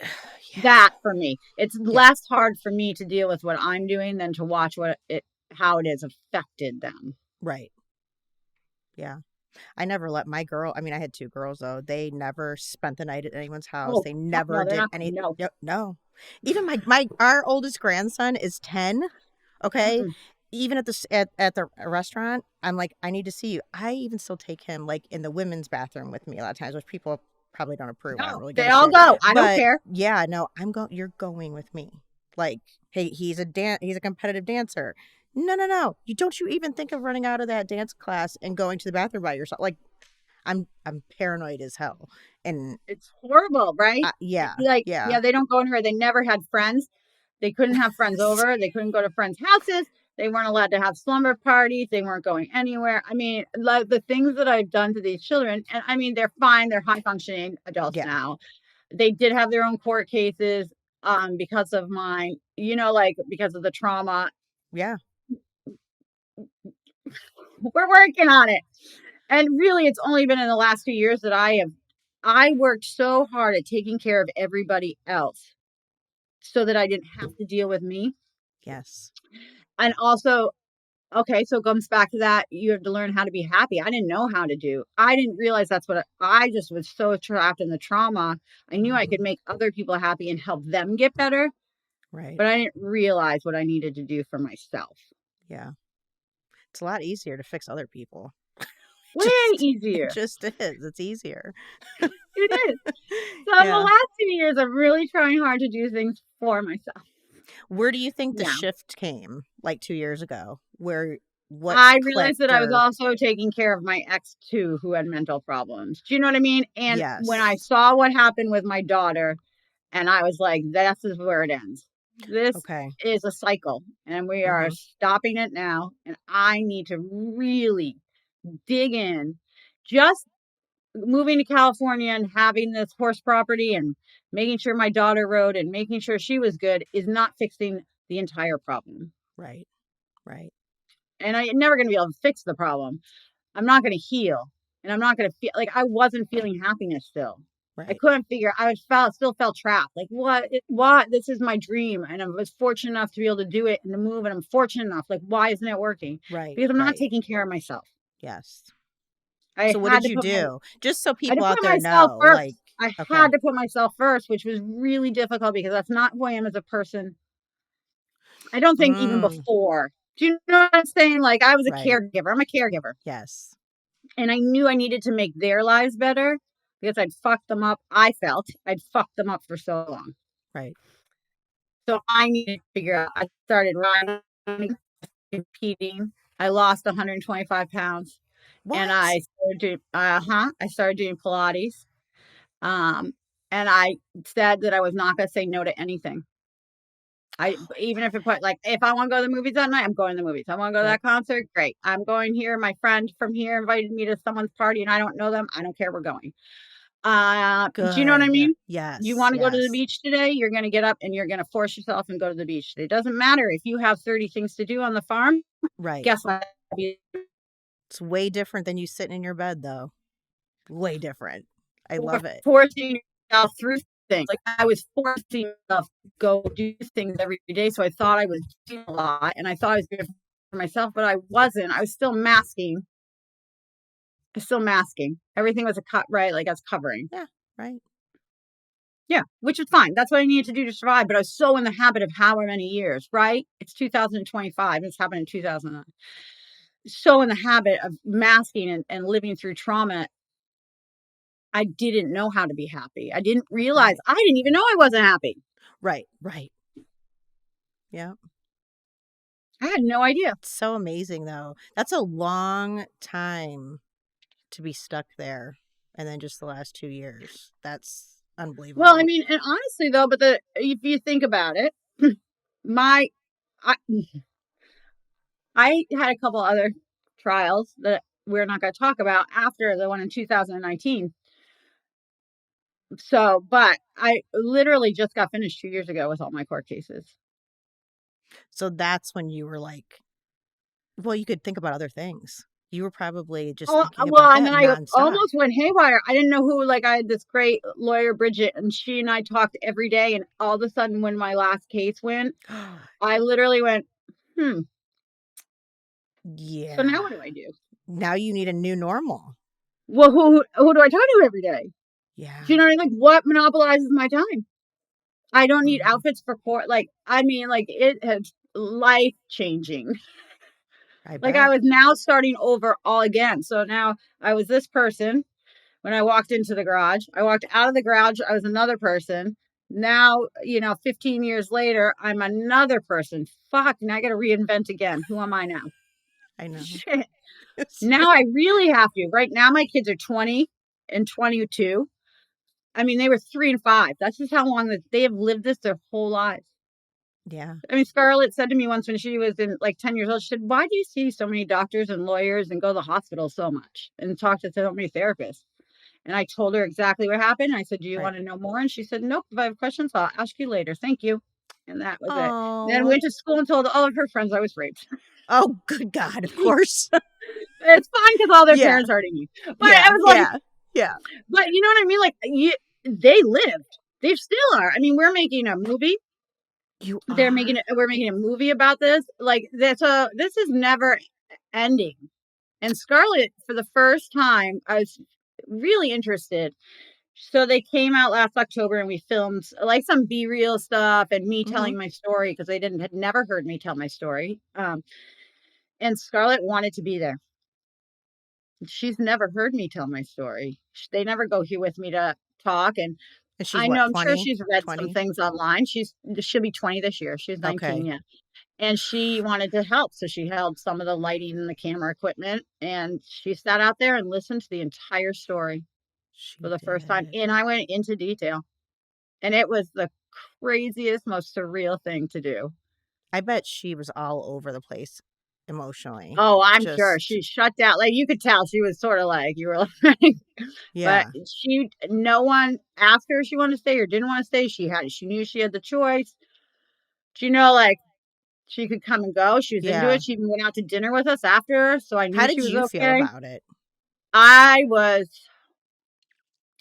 yeah. that for me. It's Yeah. less hard for me to deal with what I'm doing than to watch how it has affected them. Right. Yeah. I never let my girl, I mean, I had two girls though. They never spent the night at anyone's house. Oh, They fuck never no, they're did not. any. No. No, no. Even my our oldest grandson is 10. Okay. Mm-mm. Even at the restaurant, I'm like, I need to see you. I even still take him like in the women's bathroom with me a lot of times, which people probably don't approve. I don't No, really give they a all shit. go. I don't But care. yeah, no, you're going with me. Like, hey, he's a competitive dancer. No, no, no. You even think of running out of that dance class and going to the bathroom by yourself. Like, I'm paranoid as hell. And It's horrible, right? yeah, Like, yeah. yeah, they don't go anywhere. They never had friends. They couldn't have friends over. They couldn't go to friends' houses. They weren't allowed to have slumber parties. They weren't going anywhere. I mean, like the things that I've done to these children, and I mean, they're fine. They're high functioning adults Yeah. now. They did have their own court cases because of mine, like because of the trauma. Yeah. We're working on it. And really, it's only been in the last 2 years that I worked so hard at taking care of everybody else so that I didn't have to deal with me. Yes. And also, okay, so it comes back to that. You have to learn how to be happy. I didn't know how to do. I didn't realize that's what I just was so trapped in the trauma. I knew I Hmm. could make other people happy and help them get better, Right. but I didn't realize what I needed to do for myself. Yeah. It's a lot easier to fix other people. Way Just it easier. just is. It's easier. It is. So in the Yeah. last 2 years, I'm really trying hard to do things for myself. Where do you think the Now, shift came, like 2 years ago? Where what I realized that clicked I was or also taking care of my ex too, who had mental problems. Do you know what I mean? And when I yes. saw what happened with my daughter, and I was like, "This is where it ends. This Okay. is a cycle, and we are Mhm. stopping it now. And I need to really dig in. Just moving to California and having this horse property and making sure my daughter rode and making sure she was good is not fixing the entire problem. Right. Right. and I'm never going to be able to fix the problem. I'm not going to heal, and I'm not going to feel like I wasn't feeling happiness still. I Right. couldn't figure. Still felt trapped. Like what? What? This is my dream, and I was fortunate enough to be able to do it and to move. And I'm fortunate enough. Like why isn't it working? Right. Because I'm not Right. taking care of myself. Yes. I So what had did to you put my do? Just so I had people to out put there myself know, like, first. I okay. had to put myself first, which was really difficult because that's not who I am as a person. I don't think even Mm, before. Do you know what I'm saying? Like I was a right. caregiver. I'm a caregiver. Yes. And I knew I needed to make their lives better because I'd fucked them up. I felt I'd fucked them up for so long. Right. So I needed to figure out. I started running, competing. I lost 125 pounds, and What? I started doing Pilates. Um, and I said that I was not going to say no to anything. I even if it put like if I want to go to the movies that night, I'm going to the movies. I want to go to Yep. that concert, great. I'm going here. My friend from here invited me to someone's party, and I don't know them. I don't care. We're going. Do you know what I Good. mean? You Yes. want to go to the Yes. beach today? You're going to get up and you're going to force yourself and go to the beach. It doesn't matter if you have 30 things to do on the farm. Right. Guess what? It's way different than you sitting in your bed, though. Way different. I Or love it. forcing yourself through things. Like I was forcing myself to go do things every day. So I thought I was doing a lot and I thought I was doing it for myself, but I wasn't. I was still masking. I was still masking. Everything was a cut, right? Like I was covering. Yeah. Right. Yeah, which is fine. That's what I needed to do to survive. But I was so in the habit of however many years, right? It's 2025. This happened in 2009. So in the habit of masking and living through trauma, I didn't know how to be happy. I didn't realize Right. I didn't even know I wasn't happy. Right. Right. Yeah. I had no idea. It's so amazing, though. That's a long time to be stuck there. And then just the last 2 years. That's Well, I unbelievable. mean, and honestly though, but if you think about it, my I, I had a couple other trials that we're not going to talk about after the one in 2019. So, but I literally just got finished 2 years ago with all my court cases. So that's when you were like, well, you could think about other things. You were probably just Oh, thinking well, about and that then I nonstop. almost went haywire. I didn't know who, like, I had this great lawyer, Bridget, and she and I talked every day. And all of a sudden, when my last case went, I literally went, hmm, so now Yeah. what do I do? Now you need a new normal. Well, who do I talk to every day? Do Yeah. you know what I mean? Like, what monopolizes my time? I don't need Mhm. outfits for court. Like, I mean, like, it has life changing. I Like, I bet. was now starting over all again. So now I was this person when I walked into the garage. I walked out of the garage, I was another person. Now, 15 years later, I'm another person. Fuck, now I got to reinvent again. Who am I now? I know. Shit. Now I really have to. Right now, my kids are 20 and 22. I mean, they were 3 and 5. That's just how long that they have lived this their whole lives. Yeah. I mean, Scarlett said to me once when she was in like 10 years old, she said, "Why do you see so many doctors and lawyers and go to the hospital so much and talk to so many therapists?" And I told her exactly what happened. I said, "Do you Right. want to know more?" And she said, "Nope. If I have questions, I'll ask you later. Thank you." And that was it. Then Oh. went to school and told all of her friends I was raped. Oh, good God. Of course. It's fine because all their Yeah. parents already knew. But Yeah. I was like, Yeah. Yeah. but you know what I mean? Like, they lived. They still are. I mean, we're making a movie. You are? We're making a movie about this. Like, this is never ending. And Scarlett, for the first time, I was really interested. So they came out last October and we filmed like some B-reel stuff and me Mhm. telling my story because they didn't had never heard me tell my story. And Scarlett wanted to be there. She's never heard me tell my story. They never go here with me to talk. And And she's I what, know I'm sure 20? she's read some 20? things online. She'll be 20 this year. She's 19, Okay. yeah. And she wanted to help. So she held some of the lighting and the camera equipment and she sat out there and listened to the entire story for She the first time. did. And I went into detail. And it was the craziest, most surreal thing to do. I bet she was all over the place emotionally. Oh, I'm sure Just she shut down. Like you could tell she was sort of like you were like, but yeah. no one asked her if she wanted to stay or didn't want to stay. She knew she had the choice. Do you know, like She could come and go. She was into Yeah. it. She even went out to dinner with us after, so I How knew she did was you feel okay. about it? I was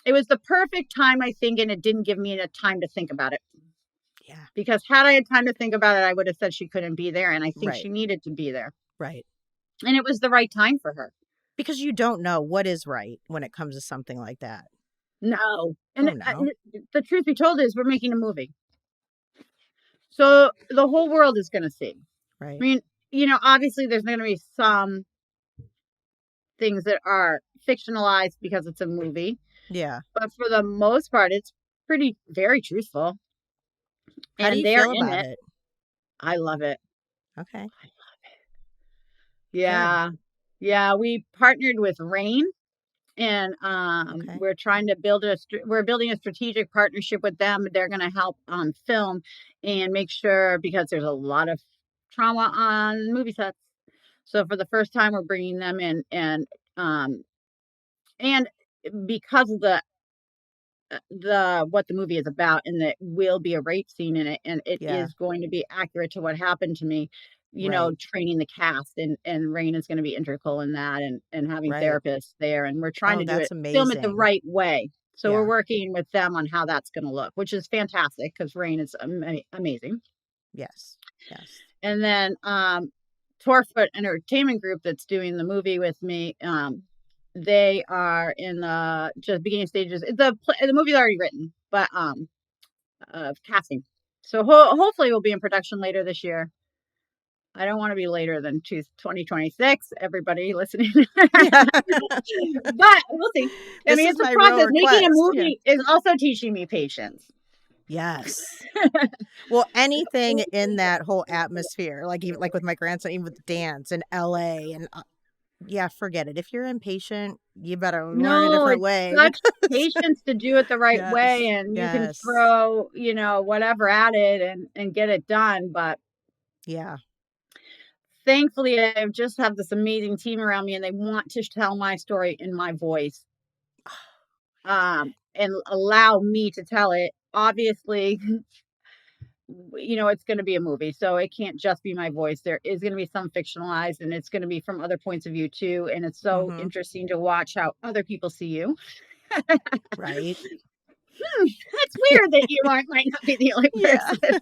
it was the perfect time, I think, and it didn't give me enough time to think about it. Yeah. Because had I had time to think about it, I would have said she couldn't be there, and I think Right. she needed to be there. Right. And it was the right time for her. Because you don't know what is right when it comes to something like that. No. Oh, And no. the truth be told is we're making a movie. So the whole world is going to see. I Right. mean, obviously there's going to be some things that are fictionalized because it's a movie, Yeah. but for the most part, it's pretty very truthful, How do and you they're feel in about it. it? I love it. Okay. Good. Yeah. Yeah, we partnered with Rain, and Okay. we're building a strategic partnership with them. They're going to help film and make sure, because there's a lot of trauma on movie sets. So for the first time, we're bringing them in, um and because of the what the movie is about, and there will be a rape scene in it, and it Yeah. is going to be accurate to what happened to me, Right. training the cast, and Rain is going to be integral in that, and having Right. therapists there, and we're trying Oh, to that's film it the amazing. right way. So we're Yeah. working with them on how that's going to look, which is fantastic because Rain is amazing. Yes. Yes. And then Torfoot Entertainment Group, that's doing the movie with me. They are in the just beginning stages. The movie's already written, but of casting. So hopefully we'll be in production later this year. I don't want to be later than 2026. Everybody listening, Yeah. but we'll see. I This mean, is it's a my real process. Making a request. Yeah. movie is also teaching me patience. Yes. Well, anything in that whole atmosphere, like even like with my grandson, even with the dance in LA and yeah, forget it. If you're impatient, you better learn a No, different it's way such because patience to do it the right way, yes. and you can Yes. throw, whatever at it, and get it done. But Yeah. thankfully, I just have this amazing team around me, and they want to tell my story in my voice, and allow me to tell it. Obviously, it's going to be a movie, so it can't just be my voice. There is going to be some fictionalized, and it's going to be from other points of view too. And it's so Mhm. interesting to watch how other people see you. Right. That's weird that you might not be the only Yeah. person.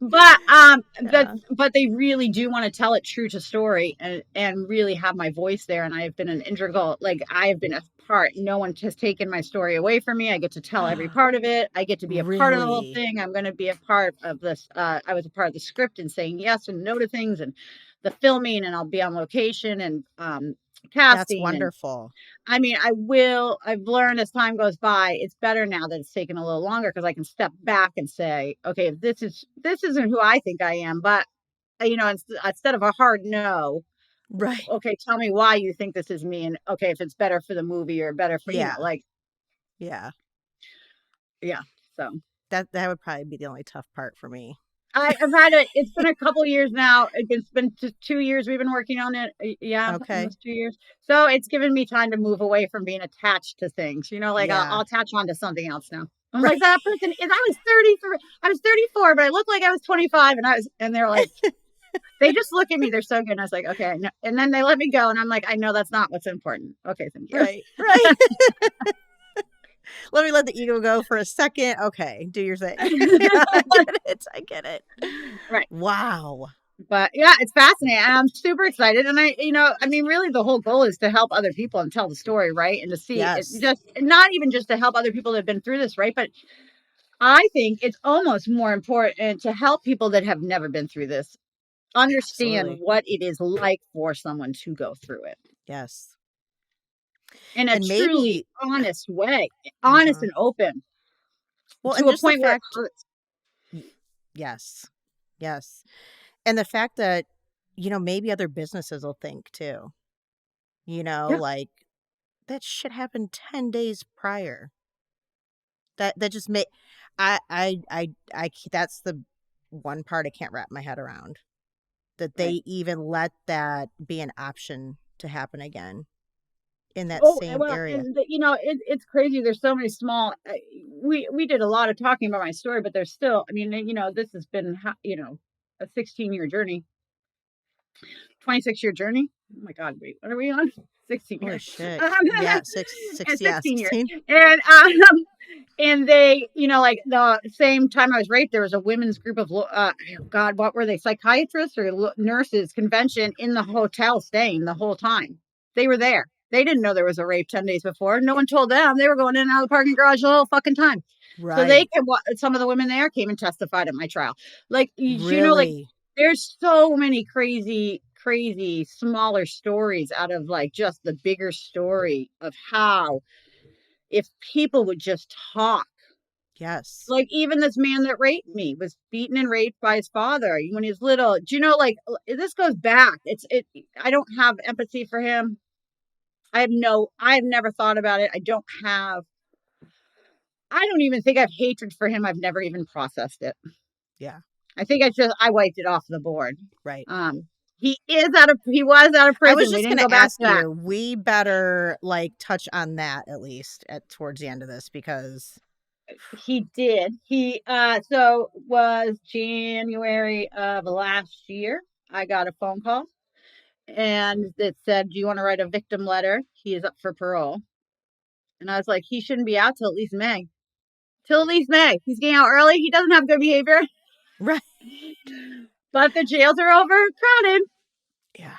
But Yeah. but they really do want to tell it true to story, and really have my voice there. And I have been an integral, like, I have been a part. No one has taken my story away from me. I get to tell every part of it. I get to be a part of the whole Really? thing. I'm going to be a part of this. I was a part of the script and saying yes and no to things, and the filming, and I'll be on location, and That's casting, and wonderful. I mean, I've learned as time goes by, it's better now that it's taken a little longer, because I can step back and say, okay, this isn't who I think I am, but instead of a hard no, Right. okay, tell me why you think this is me, and okay, if it's better for the movie, or better for, Yeah. like, Yeah. yeah. So That would probably be the only tough part for me. I've had it. It's been a couple years now. It's been 2 years we've been working on it. Yeah, Okay. almost 2 years. So it's given me time to move away from being attached to things. Like I'll Yeah. attach on to something else now. I'm Right. like, that person is. I was 34, but I looked like I was 25, and they're like, they just look at me. They're so good. And I was like, okay, I know. And then they let me go, and I'm like, I know that's not what's important. Okay, thank you. Right. Right. Let me let the ego go for a second. Okay, do your thing. Yeah, I get it. I get it. Right. Wow. But yeah, it's fascinating, and I'm super excited. And I mean, really, the whole goal is to help other people and tell the story, right? And to see it, Yes. just not even just to help other people that have been through this, right? But I think it's almost more important to help people that have never been through this understand Absolutely. what it is like for someone to go through it Yes. in a And truly maybe honest way, honest uh-huh. and open, Well, to and a just the point where it fact hurts. y- yes. Yes. And the fact that maybe other businesses will think too. Yeah. Like that shit happened 10 days prior. That just may that's the one part I can't wrap my head around. That Right. they even let that be an option to happen again in that Oh, same well, area. and it's crazy. There's so many small. We did a lot of talking about my story, but there's still. I mean, this has been, a 16-year journey, 26-year journey. Oh my God, wait, what are we on? 16 Holy years. shit. Um, Yeah, and yeah, 16 years. 16. And they, like the same time I was raped, there was a women's group of, God, what were they? Psychiatrists or nurses convention in the hotel staying the whole time. They were there. They didn't know there was a rape 10 days before. No one told them. They were going in and out of the parking garage the whole fucking time. So they Right. can, some of the women there came and testified at my trial. Like, like Really? there's so many crazy, crazy smaller stories out of like just the bigger story of how if people would just talk. Yes. Like even this man that raped me was beaten and raped by his father when he was little. Do you know, like this goes back. I don't have empathy for him. I've never thought about it. I don't even think I have hatred for him. I've never even processed it. Yeah. I think I wiped it off the board. Right. Um, he was out of I was prison. We just didn't going go to back to ask that. you, we better like touch on that at least at towards the end of this because He did. So was January of last year. I got a phone call and it said, "Do you want to write a victim letter? He is up for parole." And I was like, "He shouldn't be out till at least May. Till at least May. He's getting out early. He doesn't have good behavior." right. But the jails are overcrowded. Yeah.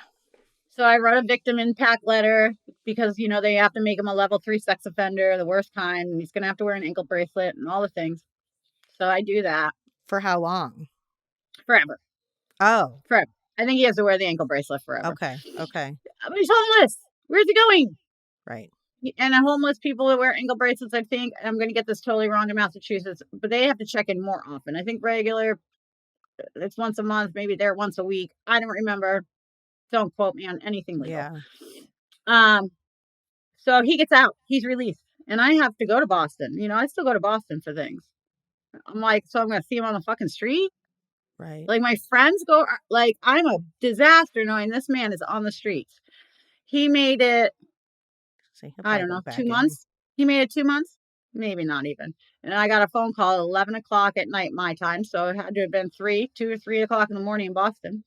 So I wrote a victim impact letter because, they have to make him a level 3 sex offender, the worst kind. And he's going to have to wear an ankle bracelet and all the things. So I do that For how long? forever. Oh, Forever. I think he has to wear the ankle bracelet forever. okay. Okay. But he's homeless. Where's he going? Right. And homeless people that wear ankle bracelets, I think, I'm going to get this totally wrong in Massachusetts, but they have to check in more often. I think regular, it's once a month, maybe they're once a week. I don't remember. Don't quote me on anything legal. Yeah. Um, so he gets out. He's released. And I have to go to Boston. I still go to Boston for things. I'm like, so I'm going to see him on the fucking street? Right. Like my friends go, like, I'm a disaster knowing this man is on the streets. He made it, So he'll I probably don't go know, back two in. months. He made it 2 months, maybe not even. And I got a phone call at 11 o'clock at night, my time. So it had to have been 2 or 3 o'clock in the morning in Boston,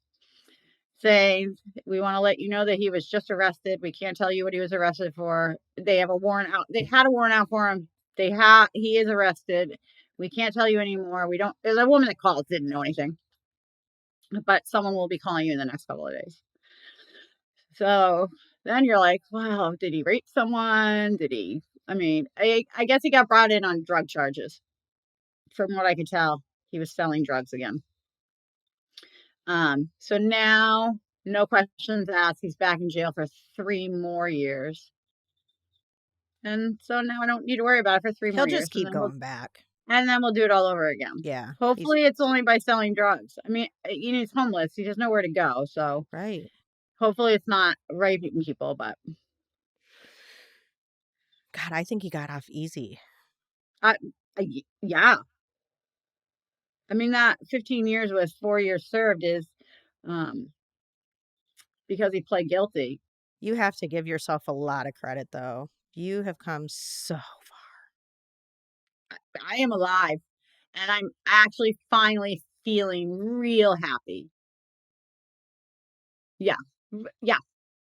saying, "We want to let you know that he was just arrested. We can't tell you what he was arrested for. They have a warrant out. They had a warrant out for him. He is arrested. We can't tell you anymore. We don't." There's a woman that called, didn't know anything, but someone will be calling you in the next couple of days. So then you're like, wow, did he rape someone? I guess he got brought in on drug charges. From what I could tell, he was selling drugs again. So now, no questions asked. He's back in jail for 3 more years. And so now I don't need to worry about it for three He'll more just years. keep going back. And then we'll do it all over again. Yeah. He's Hopefully it's only by selling drugs. I mean, he's homeless. He has nowhere to go. So right. hopefully it's not raping people, but God, I think he got off easy. I, yeah. I mean, that 15 years with 4 years served is um, because he pled guilty. You have to give yourself a lot of credit though. You have come so I am alive and I'm actually finally feeling real happy. Yeah. Yeah.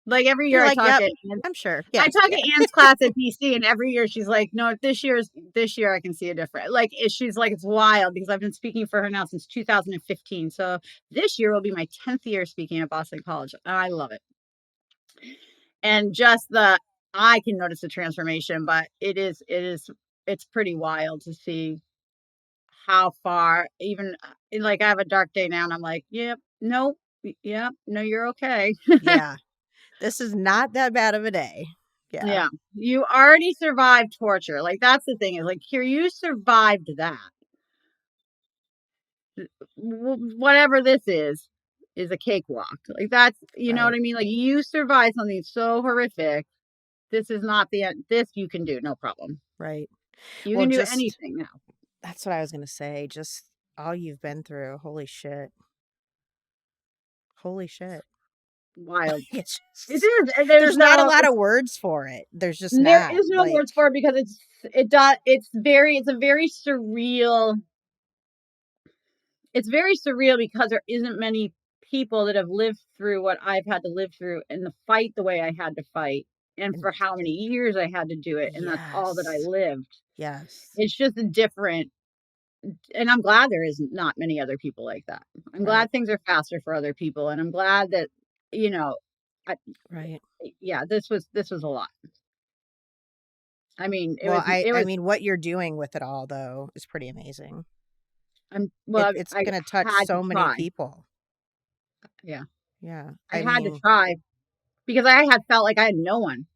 Like every year You're like, yep, I'm sure. I Yeah. talk Yeah. at Ann's class at BC, and every year she's like, "No, this year I can see a difference." Like she's like, it's wild because I've been speaking for her now since 2015. So this year will be my 10th year speaking at Boston College. I love it, and I can notice the transformation, but it's pretty wild to see how far. Even like I have a dark day now, and I'm like, "Yep, nope, yep, no, you're okay." Yeah. This is not that bad of a day. Yeah. Yeah, you already survived torture. Like that's the thing is like here you survived that. Whatever this is a cakewalk. Like that's what Right. I mean. Like you survived something so horrific. This is not the end. This you can do no problem. Right. You Well, can do just anything now. that's what I was going to say. Just all you've been through. Holy shit. Holy shit. Wild. It's It just, is. And there's there's not a no. lot of words for it. There's just There not is no like, words for it because it's a very surreal. it's very surreal because there isn't many people that have lived through what I've had to live through and the fight the way I had to fight and And for how many years I had to do it, and that's all that I yes. lived. Yes. It's just a different, and I'm glad there is not many other people like that. I'm Right. glad things are faster for other people, and I'm glad that, you know, I, Right. yeah, this was a lot. I mean, Well, it I was mean, what you're doing with it all, though, is pretty amazing. well, It's I gonna touch had to so many try. people. Yeah, Yeah. I I had to mean, try because I had felt like I had no one.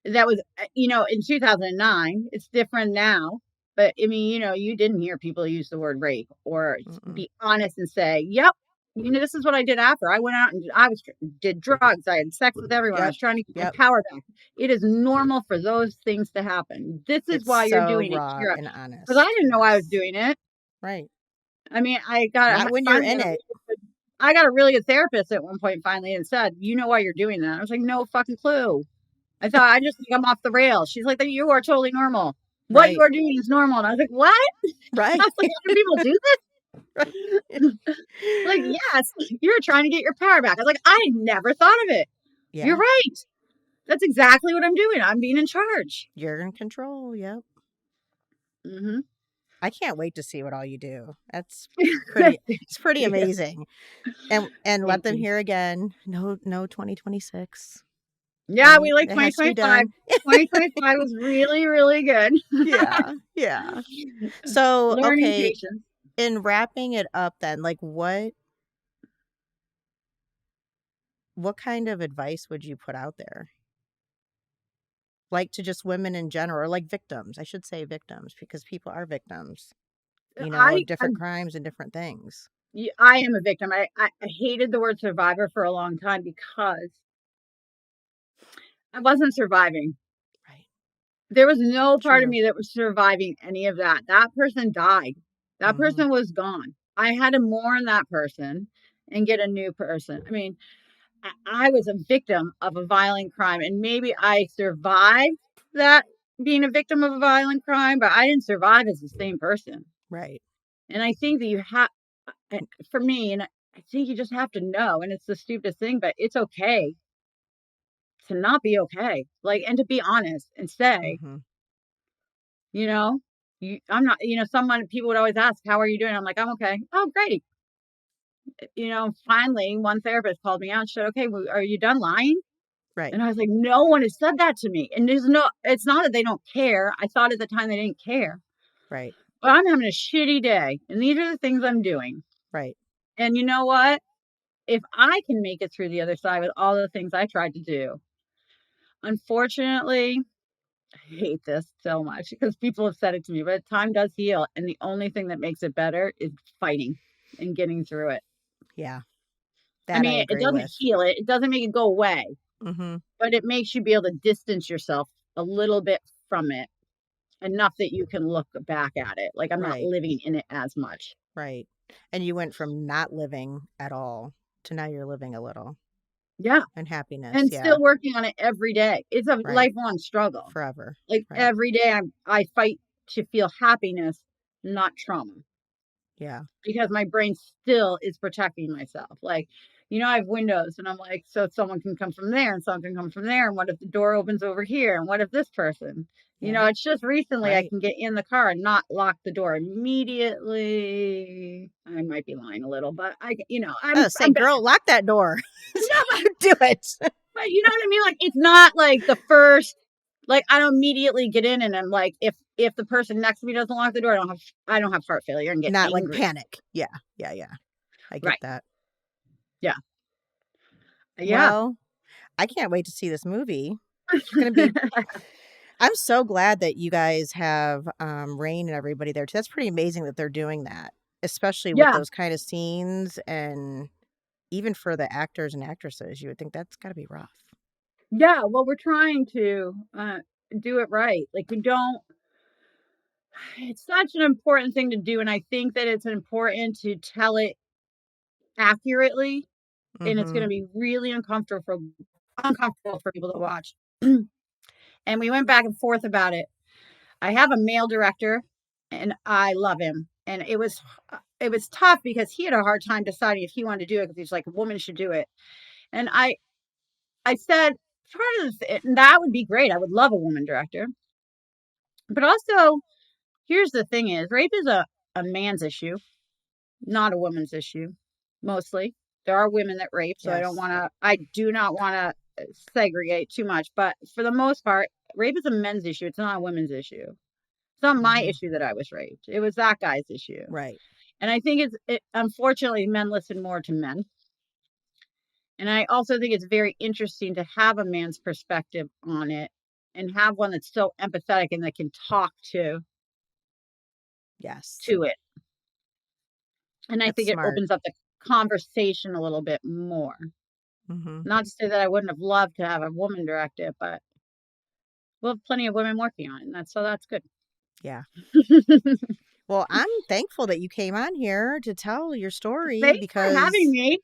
That was, in 2009. It's different now, but I mean, you didn't hear people use the word rape or mm-mm. be honest and say, "Yep, this is what I did after. I went out and did drugs. I had sex with everyone. I Yep. was trying to get my Yep. power back." It is normal for those things to happen. This is It's why you're so doing it raw here, and because I honest. didn't know I was Yes. doing it. Right. I mean, I Not when you're finally in got a it. really good I got a really good therapist at one point finally and said, "You know why you're doing that?" I was like, "No fucking clue." I thought, "I just think I'm off the rails." She's like, "Then you are totally normal. What you Right. are doing is normal." And I was like, "What?" I Right. was like, "Other people do Right. this?" Like, "Yes, you're trying to get your power back." I was like, "I never thought of it. You're Yeah. right. That's exactly what I'm doing. I'm being in charge." You're in control. Yep. Mhm. I can't wait to see what all you do. That's pretty it's pretty Yeah. amazing. And let Thank them you. hear again. No, no 2026. Yeah, Right? we like It has to be 2025. done. 2025 was really, really good. Yeah. Yeah. So, Learning okay, patience. in wrapping it up then, like what kind of advice would you put out there? Like to just women in general, or like victims. I should say victims because people are victims, I of different crimes and different things. I am a victim. I hated the word survivor for a long time because I wasn't surviving. Right. There was no part of True. me that was surviving any of that. That person died. That Mhm. person was gone. I had to mourn that person and get a new person. I mean, I was a victim of a violent crime, and maybe I survived that, being a victim of a violent crime, but I didn't survive as the same person. Right. And I think that you have, for me, and I think you just have to know, and it's the stupidest thing, but it's okay to not be okay. Like, and to be honest and say, Mhm. you know, I'm not, someone, people would always ask, "How are you doing?" I'm like, "I'm okay." "Oh, great." Finally, one therapist called me out and said, "Okay, well, are you done lying?" Right. And I was like, "No one has said that to me." And it's not that they don't care. I thought at the time they didn't care, Right. but I'm having a shitty day. And these are the things I'm doing. Right. And you know what? If I can make it through the other side with all the things I tried to do, unfortunately, I hate this so much because people have said it to me, but time does heal. And the only thing that makes it better is fighting and getting through it. Yeah. I That I mean, it agree doesn't with. heal it, it doesn't make it go away, Mhm. but it makes you be able to distance yourself a little bit from it, enough that you can look back at it. Like, I'm not Right. living in it as much. Right. And you went from not living at all to now you're living a little Yeah, and happiness. and Yeah. still working on it every day. It's a Right. lifelong struggle. Forever. Like, Right. every day I fight to feel happiness, not trauma. Yeah. Because my brain still is protecting myself. Like, I have windows and I'm like, so someone can come from there and someone can come from there. And what if the door opens over here? And what if this person? Yeah. It's just recently I Right. can get in the car and not lock the door immediately. I might be lying a little, but Say, I'm bad. girl, lock that door. No, but, You do it. but you know what I mean? Like, it's not like the first, like, I don't immediately get in and I'm like, if the person next to me doesn't lock the door, I don't have heart failure and get Not like angry. panic. Yeah. Yeah. Yeah. I get Right. that. Yeah. Yeah. Well, I can't wait to see this movie. It's going to be I'm so glad that you guys have, Rain and everybody there too. That's pretty amazing that they're doing that, especially with Yeah. those kind of scenes and even for the actors and actresses, you would think that's gotta be rough. Yeah, well, we're trying to, do it right. Like, we don't it's such an important thing to do, and I think that it's important to tell it accurately, and it's gonna Mhm. be really uncomfortable for people to watch. And we went back and forth about it. I have a male director, and I love him, and it was tough because he had a hard time deciding if he wanted to do it because he's like, a woman should do it. And I said, part of it, and that would be great. I would love a woman director. But also, here's the thing is rape is a man's issue, not a woman's issue, mostly. There are women that rape, so Yes. I do not want to segregate too much. But for the most part, rape is a men's issue. It's not a women's issue. It's not my Hmm. issue that I was raped. It was that guy's issue. Right. And I think unfortunately, men listen more to men. And I also think it's very interesting to have a man's perspective on it and have one that's so empathetic and that can talk Yes. to it. And I That's think it smart. opens up the conversation a little bit more. Hmm. Not to say that I wouldn't have loved to have a woman direct it, but we'll have plenty of women working on it, and that's good. Yeah. Well, I'm thankful that you came on here to tell your story Thanks for having because me.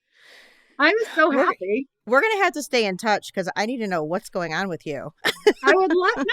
I was so we're happy. we're gonna have to stay in touch because I need to know what's going on with you. I would love to.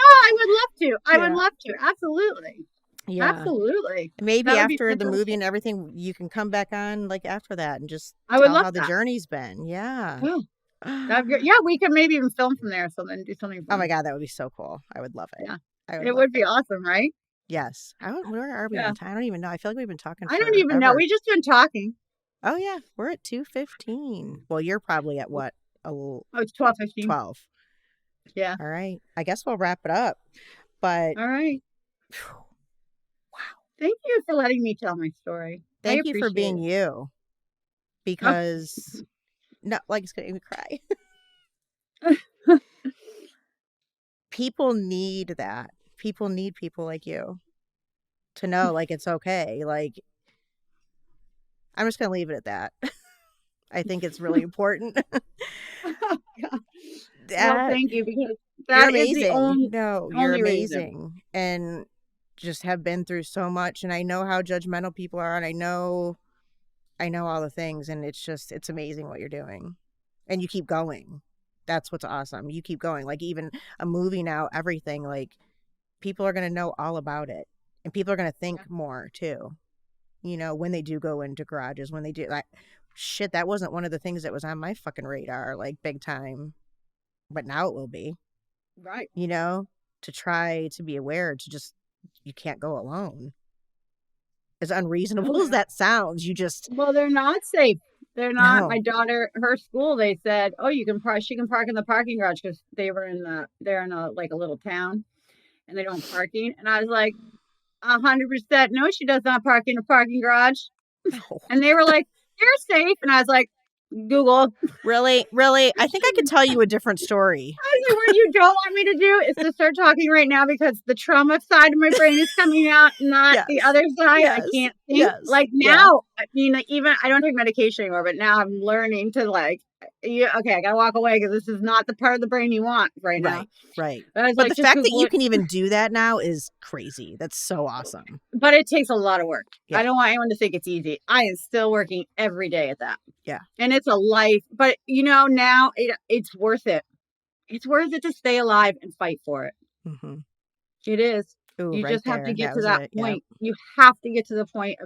I would Yeah. love to. Absolutely. Yeah. Absolutely. Maybe That would be after the movie fantastic. and everything, you can come back on like after that and just I would tell love how the that. journey's been. Yeah. Oh, yeah, we could maybe even film from there or something, do something Oh my fun. God, that would be so cool. I would love it. Yeah. I would It love would be it. awesome, right? Yes. Where are we Yeah. on time? I don't even know. I feel like we've been talking I don't even know. forever. We just been talking. Oh yeah, we're at 2:15. Well, you're probably at what? Oh, it's 12:15. 12. Yeah. All right. I guess we'll wrap it up. But All right. phew, Thank you for letting me tell my story. I thank you for appreciate being you it. because no, like it's gonna make me cry. People need that. People need people like you to know like it's okay. Like I'm just gonna leave it at that. I think it's really important. Well, That thank you because you're that is the amazing. No, you're only reason. amazing. And just have been through so much and I know how judgmental people are and I know all the things and it's amazing what you're doing. And you keep going. That's what's awesome. You keep going. Like even a movie now, everything like people are going to know all about it. And people are going to Yeah. think more too. You know, when they do go into garages, when they do like shit, that wasn't one of the things that was on my fucking radar like big time. But now it will be, Right. you know, to try to be aware to just you can't go alone. As Oh, unreasonable as yeah. that sounds, you just Well, they're not safe. They're not. My no. daughter, her school, they said, "Oh, you can park. She can park in the parking garage because they're in a like a little town, and they don't parking." And I was like, 100%. No, she does not park in a parking garage. No. And they were like, "You're safe." And I was like, Google. Really? Really? I think I could tell you a different story. I said, what you don't want me to do is to start talking right now because the trauma side of my brain is coming out, not the Yes. other side. I Yes. can't think. Yes. Like Yeah. now, I mean, like even I don't take medication anymore, but now I'm learning to like, okay, I gotta walk away because this is not the part of the brain you want right now. Right. Right. But I was But like, the just fact that Google you it. can even do that now is crazy. That's so awesome. But it takes a lot of work. I Yeah. don't want anyone to think it's easy. I am still working every day at that. Yeah. And it's a life, but now it's worth it. It's worth it to stay alive and fight for it. Mm-hmm. It is. Ooh, You right just have to there. get That to was that it. Yeah. point. You have to get to the point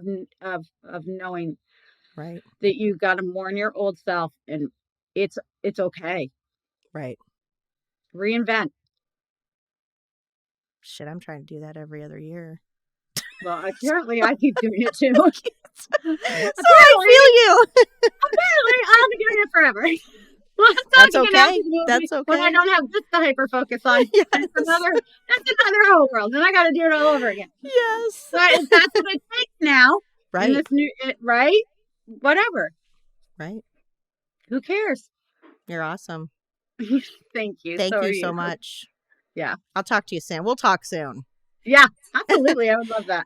of knowing Right. that you got to mourn your old self, and it's okay. Right. Reinvent. Shit, I'm trying to do that every other year. Well, apparently I keep doing it too. So I apparently, feel you. apparently I'll be doing it forever. Well, I'm That's talking about okay. this movie That's when I okay. don't have this to hyper focus on. Yes. That's another whole world, and I got to do it all over again. Yes. But if that's what it takes now in Right. this right, whatever. Right. Who cares? You're awesome. Thank you. Thank So are you you. so much. Yeah. I'll talk to you soon. We'll talk soon. Yeah, absolutely. I would love that.